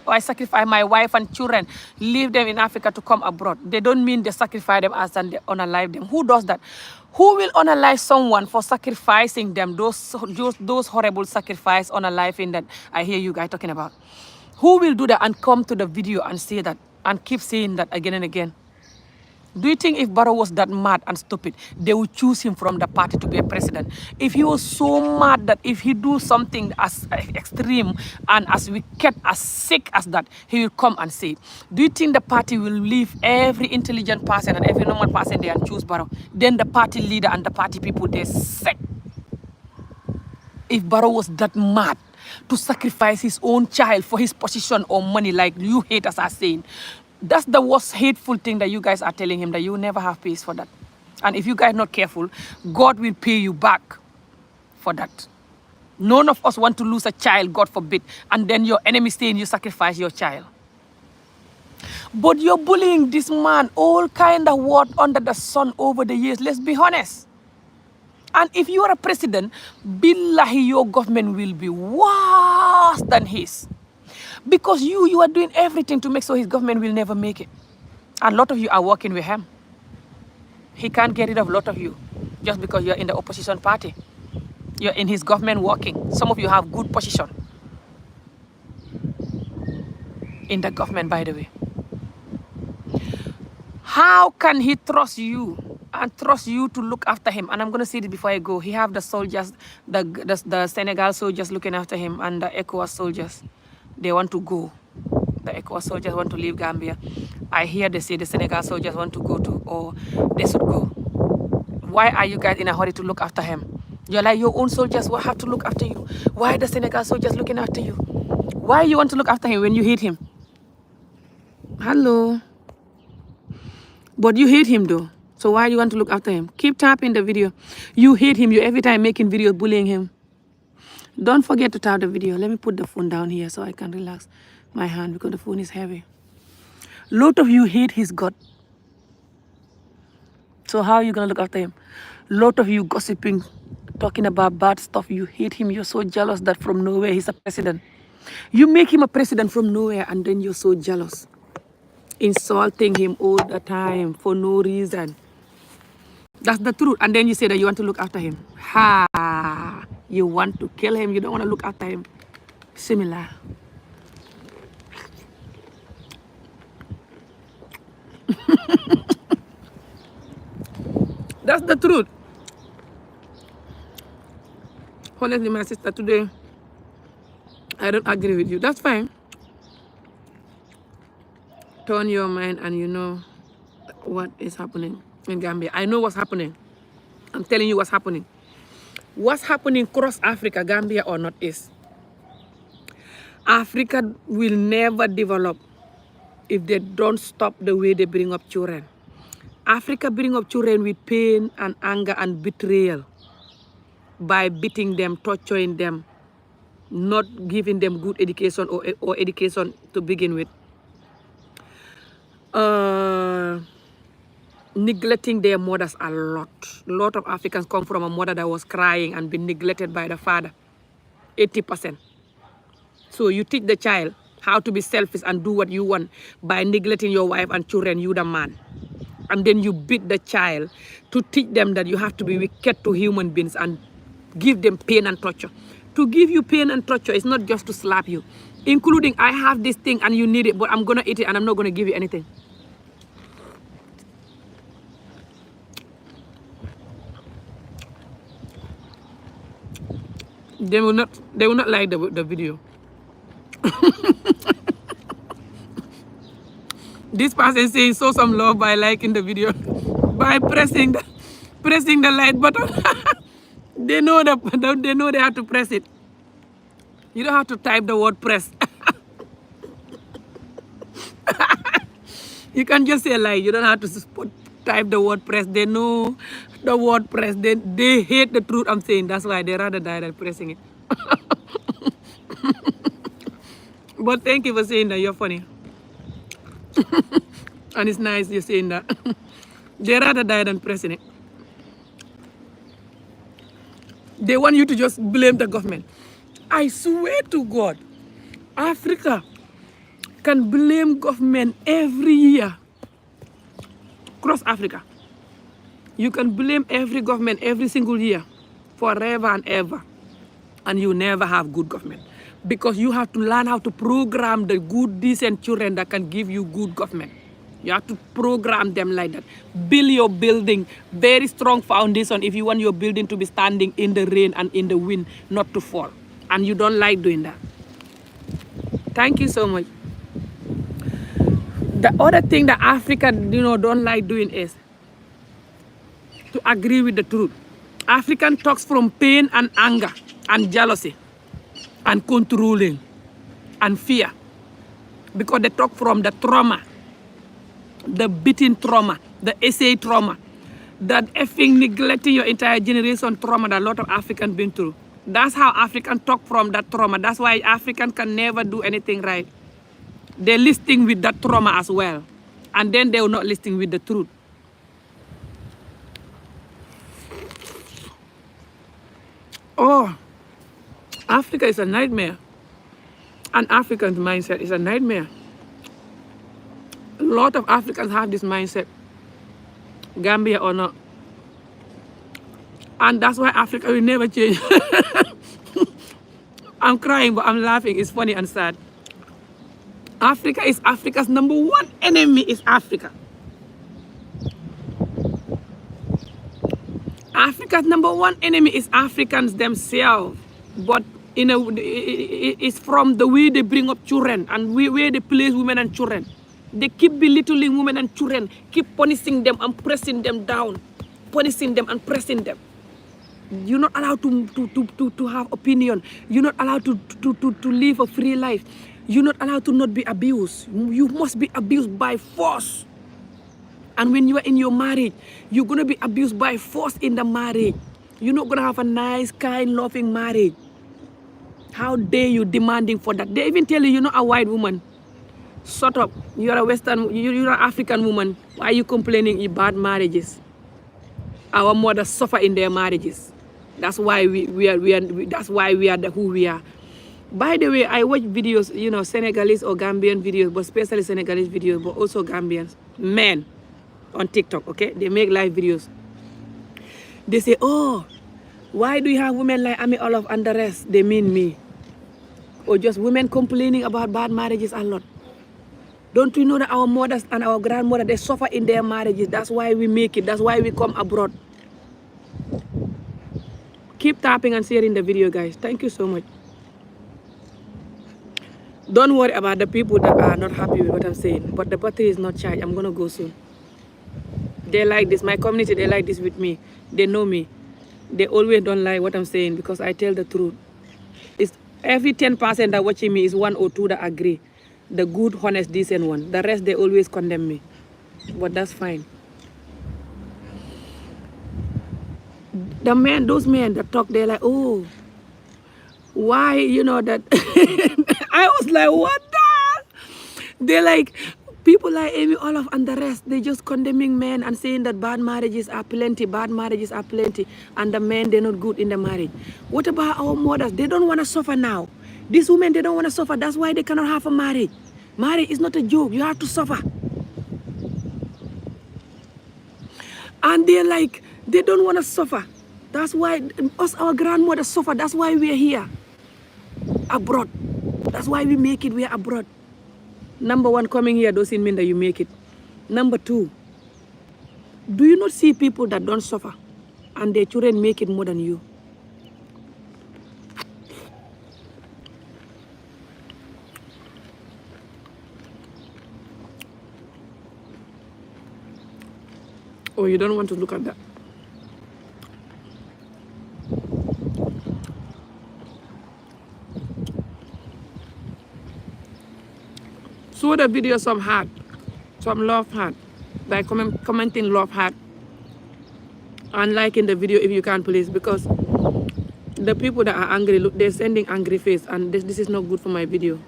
or I sacrifice my wife and children, leave them in Africa to come abroad, they don't mean they sacrifice them as and they unalive them. Who does that? Who will unalive someone for sacrificing them? Those horrible sacrifice unaliving that I hear you guys talking about. Who will do that and come to the video and say that and keep saying that again and again? Do you think if Barrow was that mad and stupid, they would choose him from the party to be a president? If he was so mad that if he do something as extreme and as wicked, as sick as that, he will come and say it. Do you think the party will leave every intelligent person and every normal person there and choose Barrow? Then the party leader and the party people, they're sick. If Barrow was that mad to sacrifice his own child for his position or money, like you haters are saying, that's the worst hateful thing that you guys are telling him, that you will never have peace for that. And if you guys are not careful, God will pay you back for that. None of us want to lose a child, God forbid, and then your enemy saying you sacrifice your child. But you're bullying this man, all kind of word under the sun over the years. Let's be honest. And if you are a president, billahi, your government will be worse than his. Because you are doing everything to make sure his government will never make it. And a lot of you are working with him. He can't get rid of a lot of you just because you're in the opposition party. You're in his government working. Some of you have good position in the government, by the way. How can he trust you and trust you to look after him? And I'm going to say this before I go. He have the soldiers, the Senegal soldiers looking after him, and the ECOWAS soldiers. They want to go. The ECOWAS soldiers want to leave Gambia. I hear they say the Senegal soldiers want to go too, or they should go. Why are you guys in a hurry to look after him? You're like, your own soldiers will have to look after you. Why are the Senegal soldiers looking after you? Why you want to look after him when you hate him? Hello. But you hate him though. So why you want to look after him? Keep tapping the video. You hate him. You every time making videos bullying him. Don't forget to tap the video. Let me put the phone down here so I can relax my hand because the phone is heavy. Lot of you hate his God. So how are you going to look after him? Lot of you gossiping, talking about bad stuff. You hate him. You're so jealous that from nowhere he's a president. You make him a president from nowhere and then you're so jealous. Insulting him all the time for no reason. That's the truth. And then you say that you want to look after him. Ha! You want to kill him. You don't want to look after him. Similar. That's the truth. Honestly, my sister, today, I don't agree with you. That's fine. Turn your mind and you know what is happening in Gambia. I know what's happening. I'm telling you what's happening. What's happening across Africa, Gambia or not, is Africa will never develop if they don't stop the way they bring up children. Africa bring up children with pain and anger and betrayal by beating them, torturing them, not giving them good education or education to begin with. Neglecting their mothers a lot. A lot of Africans come from a mother that was crying and been neglected by the father. 80%. So you teach the child how to be selfish and do what you want by neglecting your wife and children, you the man. And then you beat the child to teach them that you have to be wicked to human beings and give them pain and torture. To give you pain and torture is not just to slap you, including I have this thing and you need it, but I'm going to eat it and I'm not going to give you anything. They will not like the video. This person saying show some love by liking the video, by pressing the like button. They know they know they have to press it. You don't have to type the word press. You can just say like, you don't have to type the word press. They know the word press. They hate the truth I'm saying. That's why they rather die than pressing it. But thank you for saying that. You're funny. And it's nice you're saying that. They rather die than pressing it. They want you to just blame the government. I swear to God, Africa can blame government every year. Across Africa. You can blame every government every single year. Forever and ever. And you never have good government. Because you have to learn how to program the good, decent children that can give you good government. You have to program them like that. Build your building, very strong foundation if you want your building to be standing in the rain and in the wind, not to fall. And you don't like doing that. Thank you so much. The other thing that Africa, don't like doing is to agree with the truth. African talks from pain and anger and jealousy and controlling and fear. Because they talk from the trauma. The beating trauma, the essay trauma, that effing neglecting your entire generation trauma that a lot of Africans been through. That's how Africans talk from that trauma. That's why Africans can never do anything right. They're listening with that trauma as well. And then they will not listening with the truth. Oh, Africa is a nightmare. And African's mindset is a nightmare. A lot of Africans have this mindset, Gambia or not. And that's why Africa will never change. I'm crying, but I'm laughing. It's funny and sad. Africa is Africa's number one enemy is Africa. Africa's number one enemy is Africans themselves. But it's from the way they bring up children and where they place women and children. They keep belittling women and children, keep punishing them and pressing them down, punishing them and pressing them. You're not allowed to have opinion. You're not allowed to live a free life. You're not allowed to not be abused. You must be abused by force. And when you are in your marriage, you're going to be abused by force in the marriage. You're not going to have a nice, kind, loving marriage. How dare you demanding for that? They even tell you you're not a white woman. Shut up. You're a Western, you're an African woman. Why are you complaining about marriages? Our mothers suffer in their marriages. That's why we are who we are. By the way, I watch videos, Senegalese or Gambian videos, but especially Senegalese videos, but also Gambians, men on TikTok, okay? They make live videos. They say, oh, why do you have women like Ami Olof and the rest? They mean me. Or just women complaining about bad marriages a lot. Don't you know that our mothers and our grandmothers, they suffer in their marriages? That's why we make it. That's why we come abroad. Keep tapping and sharing the video, guys. Thank you so much. Don't worry about the people that are not happy with what I'm saying. But the battery is not charged. I'm going to go soon. They like this. My community, they like this with me. They know me. They always don't like what I'm saying because I tell the truth. It's every 10% that watching me is 1 or 2 that agree. The good, honest, decent one. The rest, they always condemn me. But that's fine. Those men that talk, they're like, oh, why, that. I was like, what the hell? They're like, people like Amy Olaf and the rest, they just condemning men and saying that bad marriages are plenty, and the men, they're not good in the marriage. What about our mothers? They don't want to suffer now. These women, they don't want to suffer. That's why they cannot have a marriage. Marriage is not a joke. You have to suffer. And they're like, they don't want to suffer. That's why our grandmothers suffer. That's why we're here. Abroad. That's why we make it. We're abroad. Number 1, coming here doesn't mean that you make it. Number 2, do you not see people that don't suffer and their children make it more than you? Oh, you don't want to look at that. Show the video some heart, some love heart, by commenting love heart and liking the video if you can, please, because the people that are angry, look, they're sending angry face, and this is not good for my video.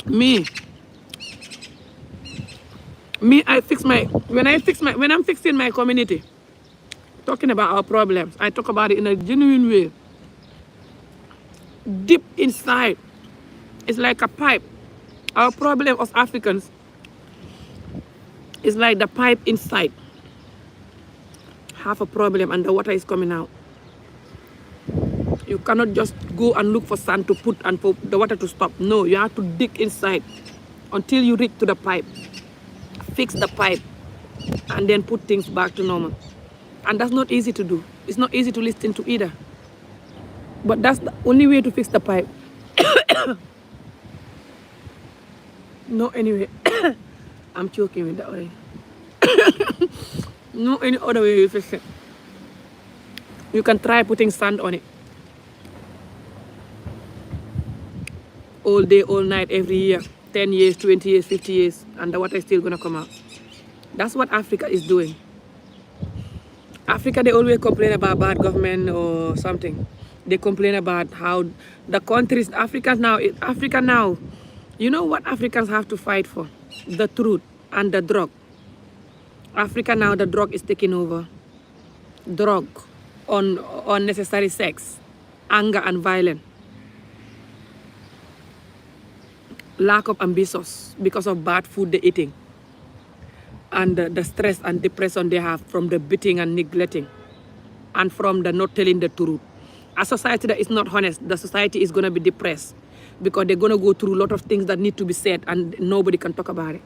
Me, when I'm fixing my community, talking about our problems, I talk about it in a genuine way. Deep inside, it's like a pipe. Our problem as Africans is like the pipe inside. Have a problem and the water is coming out. You cannot just go and look for sand to put and for the water to stop. No, you have to dig inside until you reach to the pipe. Fix the pipe and then put things back to normal. And that's not easy to do. It's not easy to listen to either. But that's the only way to fix the pipe. No, anyway. I'm choking with the oil. No any other way you fix it. You can try putting sand on it. All day, all night, every year. 10 years, 20 years, 50 years. And the water is still going to come out. That's what Africa is doing. Africa, they always complain about bad government or something. They complain about how the countries, Africa now, you know what Africans have to fight for? The truth and the drug. Africa now, the drug is taking over. Drug, unnecessary sex, anger and violence. Lack of ambitions because of bad food they're eating. And the stress and depression they have from the beating and neglecting. And from the not telling the truth. A society that is not honest, the society is going to be depressed. Because they're going to go through a lot of things that need to be said and nobody can talk about it.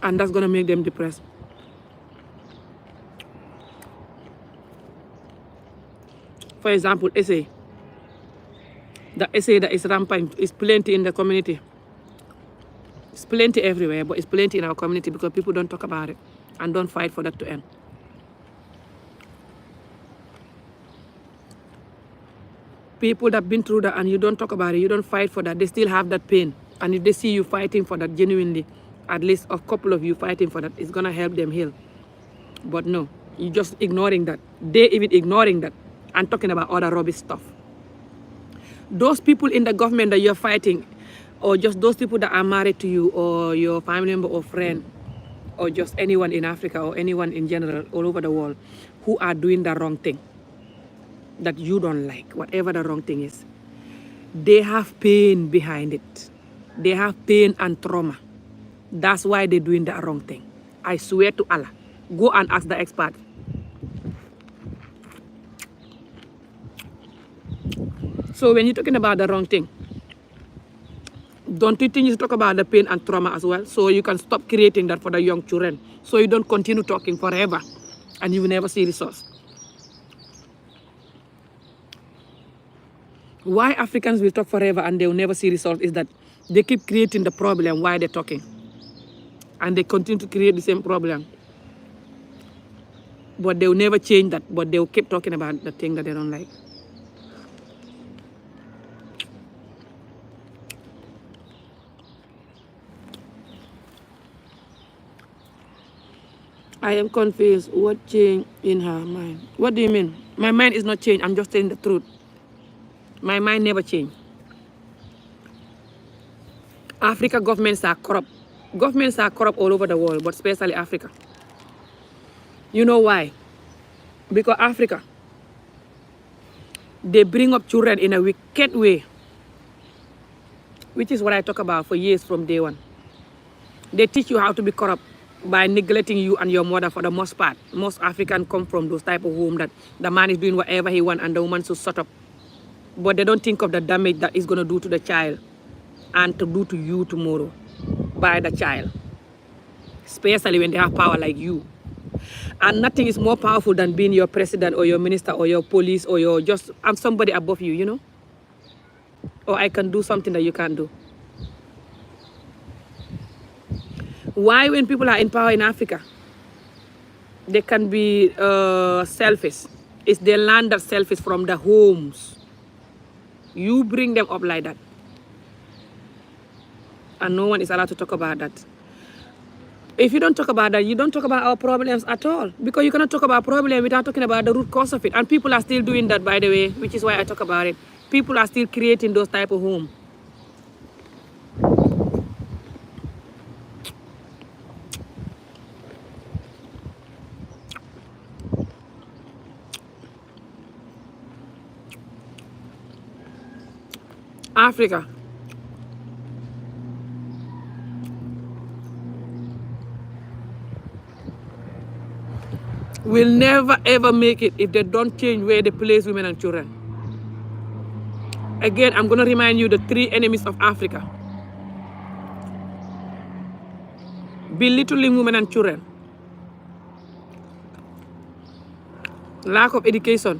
And that's going to make them depressed. For example, essay. The essay that is rampant is plenty in the community. It's plenty everywhere, but it's plenty in our community because people don't talk about it and don't fight for that to end. People that have been through that and you don't talk about it, you don't fight for that, they still have that pain. And if they see you fighting for that genuinely, at least a couple of you fighting for that, it's going to help them heal. But no, you're just ignoring that. They even ignoring that and talking about other rubbish stuff. Those people in the government that you're fighting, or just those people that are married to you, or your family member or friend, or just anyone in Africa or anyone in general all over the world who are doing the wrong thing that you don't like, whatever the wrong thing is, they have pain behind it. They have pain and trauma. That's why they're doing the wrong thing. I swear to Allah. Go and ask the expert. So when you're talking about the wrong thing, don't you think you talk about the pain and trauma as well? So you can stop creating that for the young children. So you don't continue talking forever and you will never see results. Why Africans will talk forever and they will never see results is that they keep creating the problem while they're talking. And they continue to create the same problem. But they will never change that. But they will keep talking about the thing that they don't like. I am confused. What changed in her mind? What do you mean? My mind is not changed. I'm just telling the truth. My mind never changed. Africa governments are corrupt. Governments are corrupt all over the world, but especially Africa. You know why? Because Africa, they bring up children in a wicked way, which is what I talk about for years from day one. They teach you how to be corrupt by neglecting you and your mother for the most part. Most Africans come from those type of home that the man is doing whatever he wants and the woman should shut up. But they don't think of the damage that it's going to do to the child and to do to you tomorrow by the child, especially when they have power like you. And nothing is more powerful than being your president or your minister or your police or your just I'm somebody above you, you know? Or I can do something that you can't do. Why when people are in power in Africa, they can be selfish? It's they learn that selfish from the homes. You bring them up like that. And no one is allowed to talk about that. If you don't talk about that, you don't talk about our problems at all. Because you cannot talk about problems without talking about the root cause of it. And people are still doing that, by the way, which is why I talk about it. People are still creating those type of homes. Africa. Will never ever make it if they don't change where they place women and children. Again, I'm going to remind you the 3 enemies of Africa. Belittling women and children. Lack of education.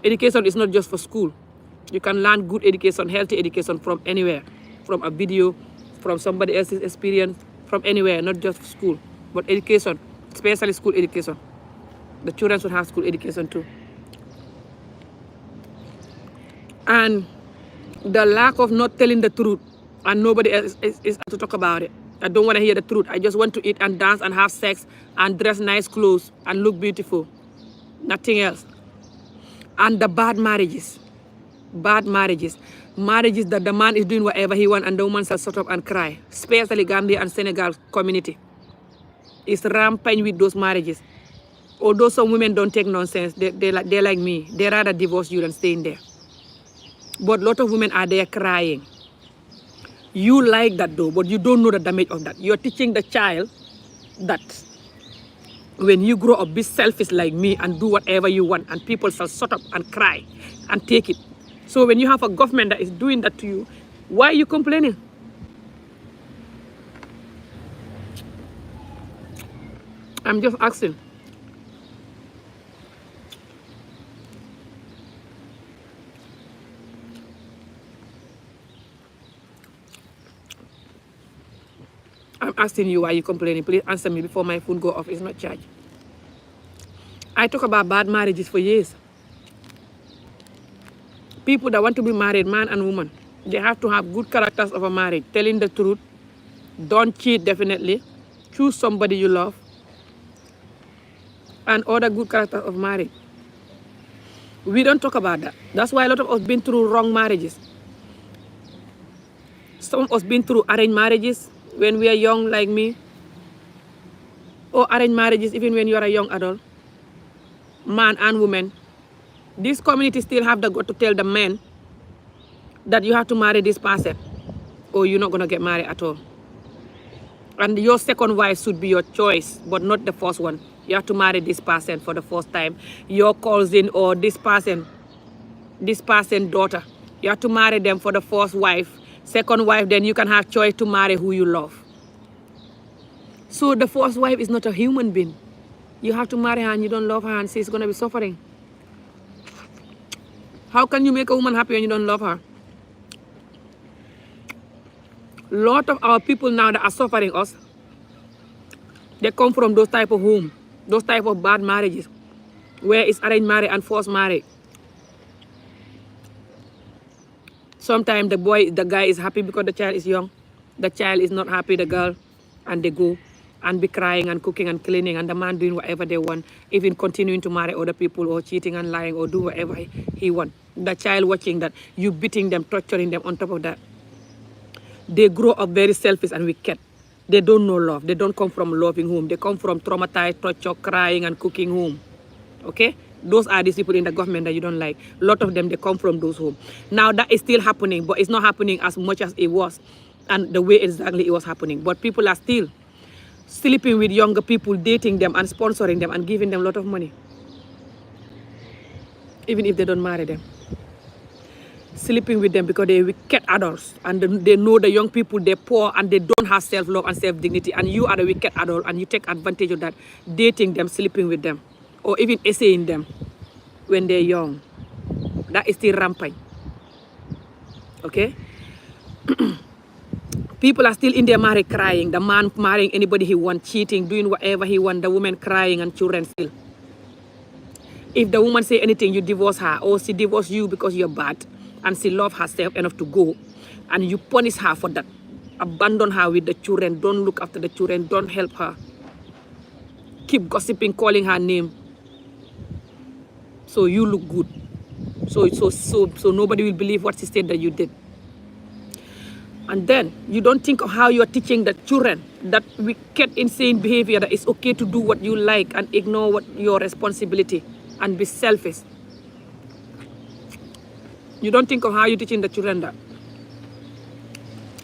Education is not just for school. You can learn good education, healthy education from anywhere. From a video, from somebody else's experience, from anywhere, not just school. But education, especially school education. The children should have school education too. And the lack of not telling the truth, and nobody else is to talk about it. I don't want to hear the truth. I just want to eat and dance and have sex and dress nice clothes and look beautiful. Nothing else. And the bad marriages. Bad marriages. Marriages that the man is doing whatever he wants and the woman shall shut up and cry. Especially Gambia and Senegal community. It's rampant with those marriages. Although some women don't take nonsense, they're like me. They rather divorce you than stay in there. But a lot of women are there crying. You like that though, but you don't know the damage of that. You're teaching the child that when you grow up, be selfish like me and do whatever you want, and people shall shut up and cry and take it. So when you have a government that is doing that to you, why are you complaining? I'm just asking. I'm asking you why you're complaining. Please answer me before my phone go off. It's not charged. I talk about bad marriages for years. People that want to be married, man and woman, they have to have good characters of a marriage. Telling the truth. Don't cheat, definitely. Choose somebody you love. And other good characters of marriage. We don't talk about that. That's why a lot of us been through wrong marriages. Some of us been through arranged marriages when we are young like me. Or arranged marriages even when you are a young adult. Man and woman. This community still have the gut to tell the men that you have to marry this person or you're not going to get married at all. And your second wife should be your choice, but not the first one. You have to marry this person for the first time. Your cousin or this person daughter. You have to marry them for the first wife. Second wife, then you can have choice to marry who you love. So the first wife is not a human being. You have to marry her and you don't love her and she's going to be suffering. How can you make a woman happy when you don't love her? A lot of our people now that are suffering us, they come from those type of home, those type of bad marriages, where it's arranged marriage and forced marriage. Sometimes the guy is happy because the child is young. The child is not happy, the girl, and they go and be crying and cooking and cleaning, and the man doing whatever they want, even continuing to marry other people or cheating and lying or do whatever he wants. The child watching that, you beating them, torturing them on top of that. They grow up very selfish and wicked. They don't know love. They don't come from a loving home. They come from traumatized, torture, crying and cooking home. Okay? Those are these people in the government that you don't like. A lot of them, they come from those homes. Now that is still happening, but it's not happening as much as it was and the way exactly it was happening. But people are still sleeping with younger people, dating them and sponsoring them and giving them a lot of money. Even if they don't marry them. Sleeping with them because they're wicked adults and they know the young people, they're poor and they don't have self-love and self-dignity, and you are a wicked adult and you take advantage of that, dating them, sleeping with them, or even essaying them when they're young. That is still rampant. Okay? People are still in their marriage crying. The man marrying anybody he wants, cheating, doing whatever he wants. The woman crying and children still. If the woman say anything, you divorce her, or she divorce you because you're bad, and she love herself enough to go, and you punish her for that. Abandon her with the children. Don't look after the children. Don't help her. Keep gossiping, calling her name. So you look good. So nobody will believe what she said that you did. And then you don't think of how you are teaching the children that wicked, insane behavior, that it's okay to do what you like and ignore what your responsibility and be selfish. You don't think of how you're teaching the children that.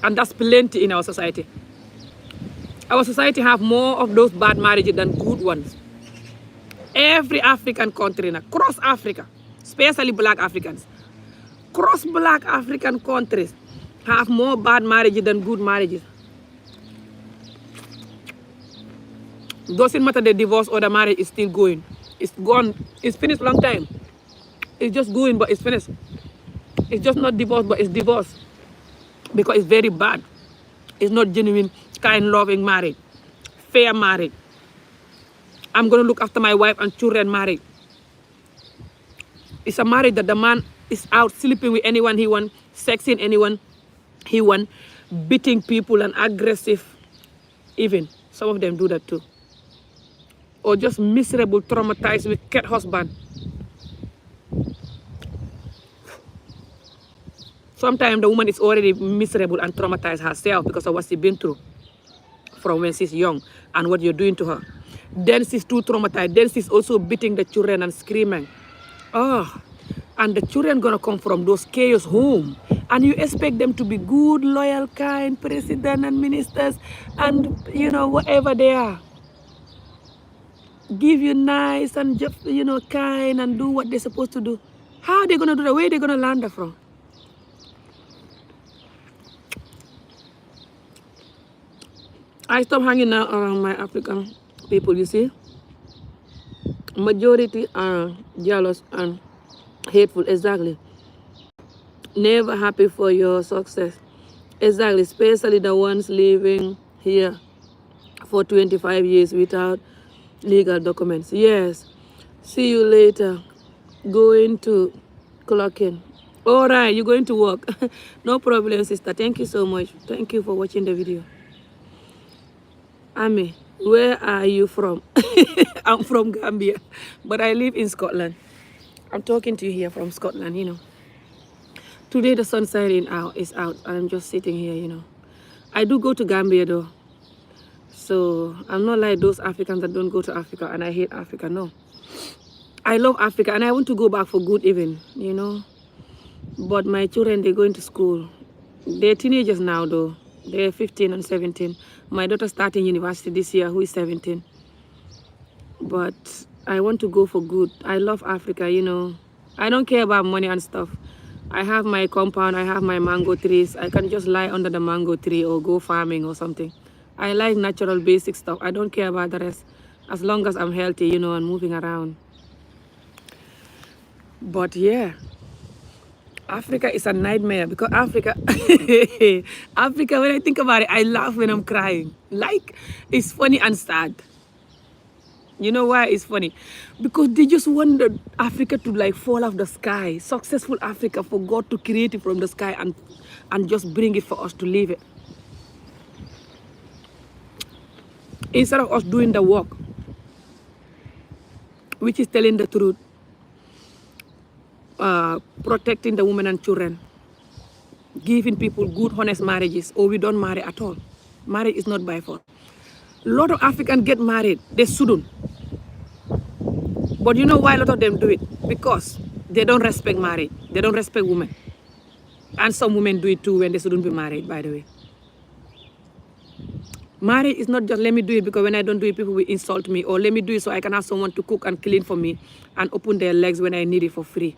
And that's plenty in our society. Our society have more of those bad marriages than good ones. Every African country, across Africa, especially black Africans, cross black African countries have more bad marriages than good marriages. Doesn't matter the divorce or the marriage is still going. It's gone. It's finished long time. It's just going, but it's finished. It's just not divorce, but it's divorce. Because it's very bad. It's not genuine, kind, loving marriage. Fair marriage. I'm going to look after my wife and children marriage. It's a marriage that the man is out sleeping with anyone he wants, sexing anyone he wants, beating people and aggressive even. Some of them do that too. Or just miserable, traumatized, wicked husband. Sometimes the woman is already miserable and traumatized herself because of what she's been through from when she's young and what you're doing to her. Then she's too traumatized. Then she's also beating the children and screaming. Oh, and the children gonna come from those chaos home. And you expect them to be good, loyal, kind, president and ministers and, you know, whatever they are. Give you nice and just, you know, kind and do what they're supposed to do. How are they gonna do that? Where are they gonna learn that from? I stop hanging out around my African people, you see. Majority are jealous and hateful, exactly. Never happy for your success. Exactly, especially the ones living here for 25 years without legal documents. Yes. See you later. Going to clock in. All right, you're going to work. No problem, sister. Thank you so much. Thank you for watching the video. Ami, where are you from? I'm from Gambia, but I live in Scotland. I'm talking to you here from Scotland, you know. Today the sun is out, and I'm just sitting here, you know. I do go to Gambia though. So I'm not like those Africans that don't go to Africa and I hate Africa, no. I love Africa and I want to go back for good even, you know. But my children, they're going to school. They're teenagers now though. They're 15 and 17. My daughter starting university this year, who is 17. But I want to go for good. I love Africa, you know. I don't care about money and stuff. I have my compound, I have my mango trees. I can just lie under the mango tree or go farming or something. I like natural basic stuff. I don't care about the rest. As long as I'm healthy, you know, and moving around. But yeah. Africa is a nightmare because Africa, Africa, when I think about it, I laugh when I'm crying. Like, it's funny and sad. You know why it's funny? Because they just wanted Africa to like fall off the sky. Successful Africa, for God to create it from the sky and just bring it for us to live it. Instead of us doing the work, which is telling the truth. Protecting the women and children, giving people good, honest marriages, or we don't marry at all. Marriage is not by force. A lot of Africans get married, they shouldn't. But you know why a lot of them do it? Because they don't respect marriage. They don't respect women. And some women do it too when they shouldn't be married, by the way. Marriage is not just let me do it because when I don't do it, people will insult me, or let me do it so I can have someone to cook and clean for me and open their legs when I need it for free.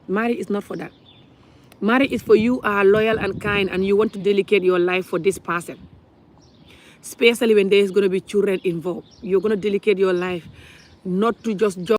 Marriage is not for that. Marriage is for you are loyal and kind and you want to dedicate your life for this person. Especially when there's going to be children involved. You're going to dedicate your life not to just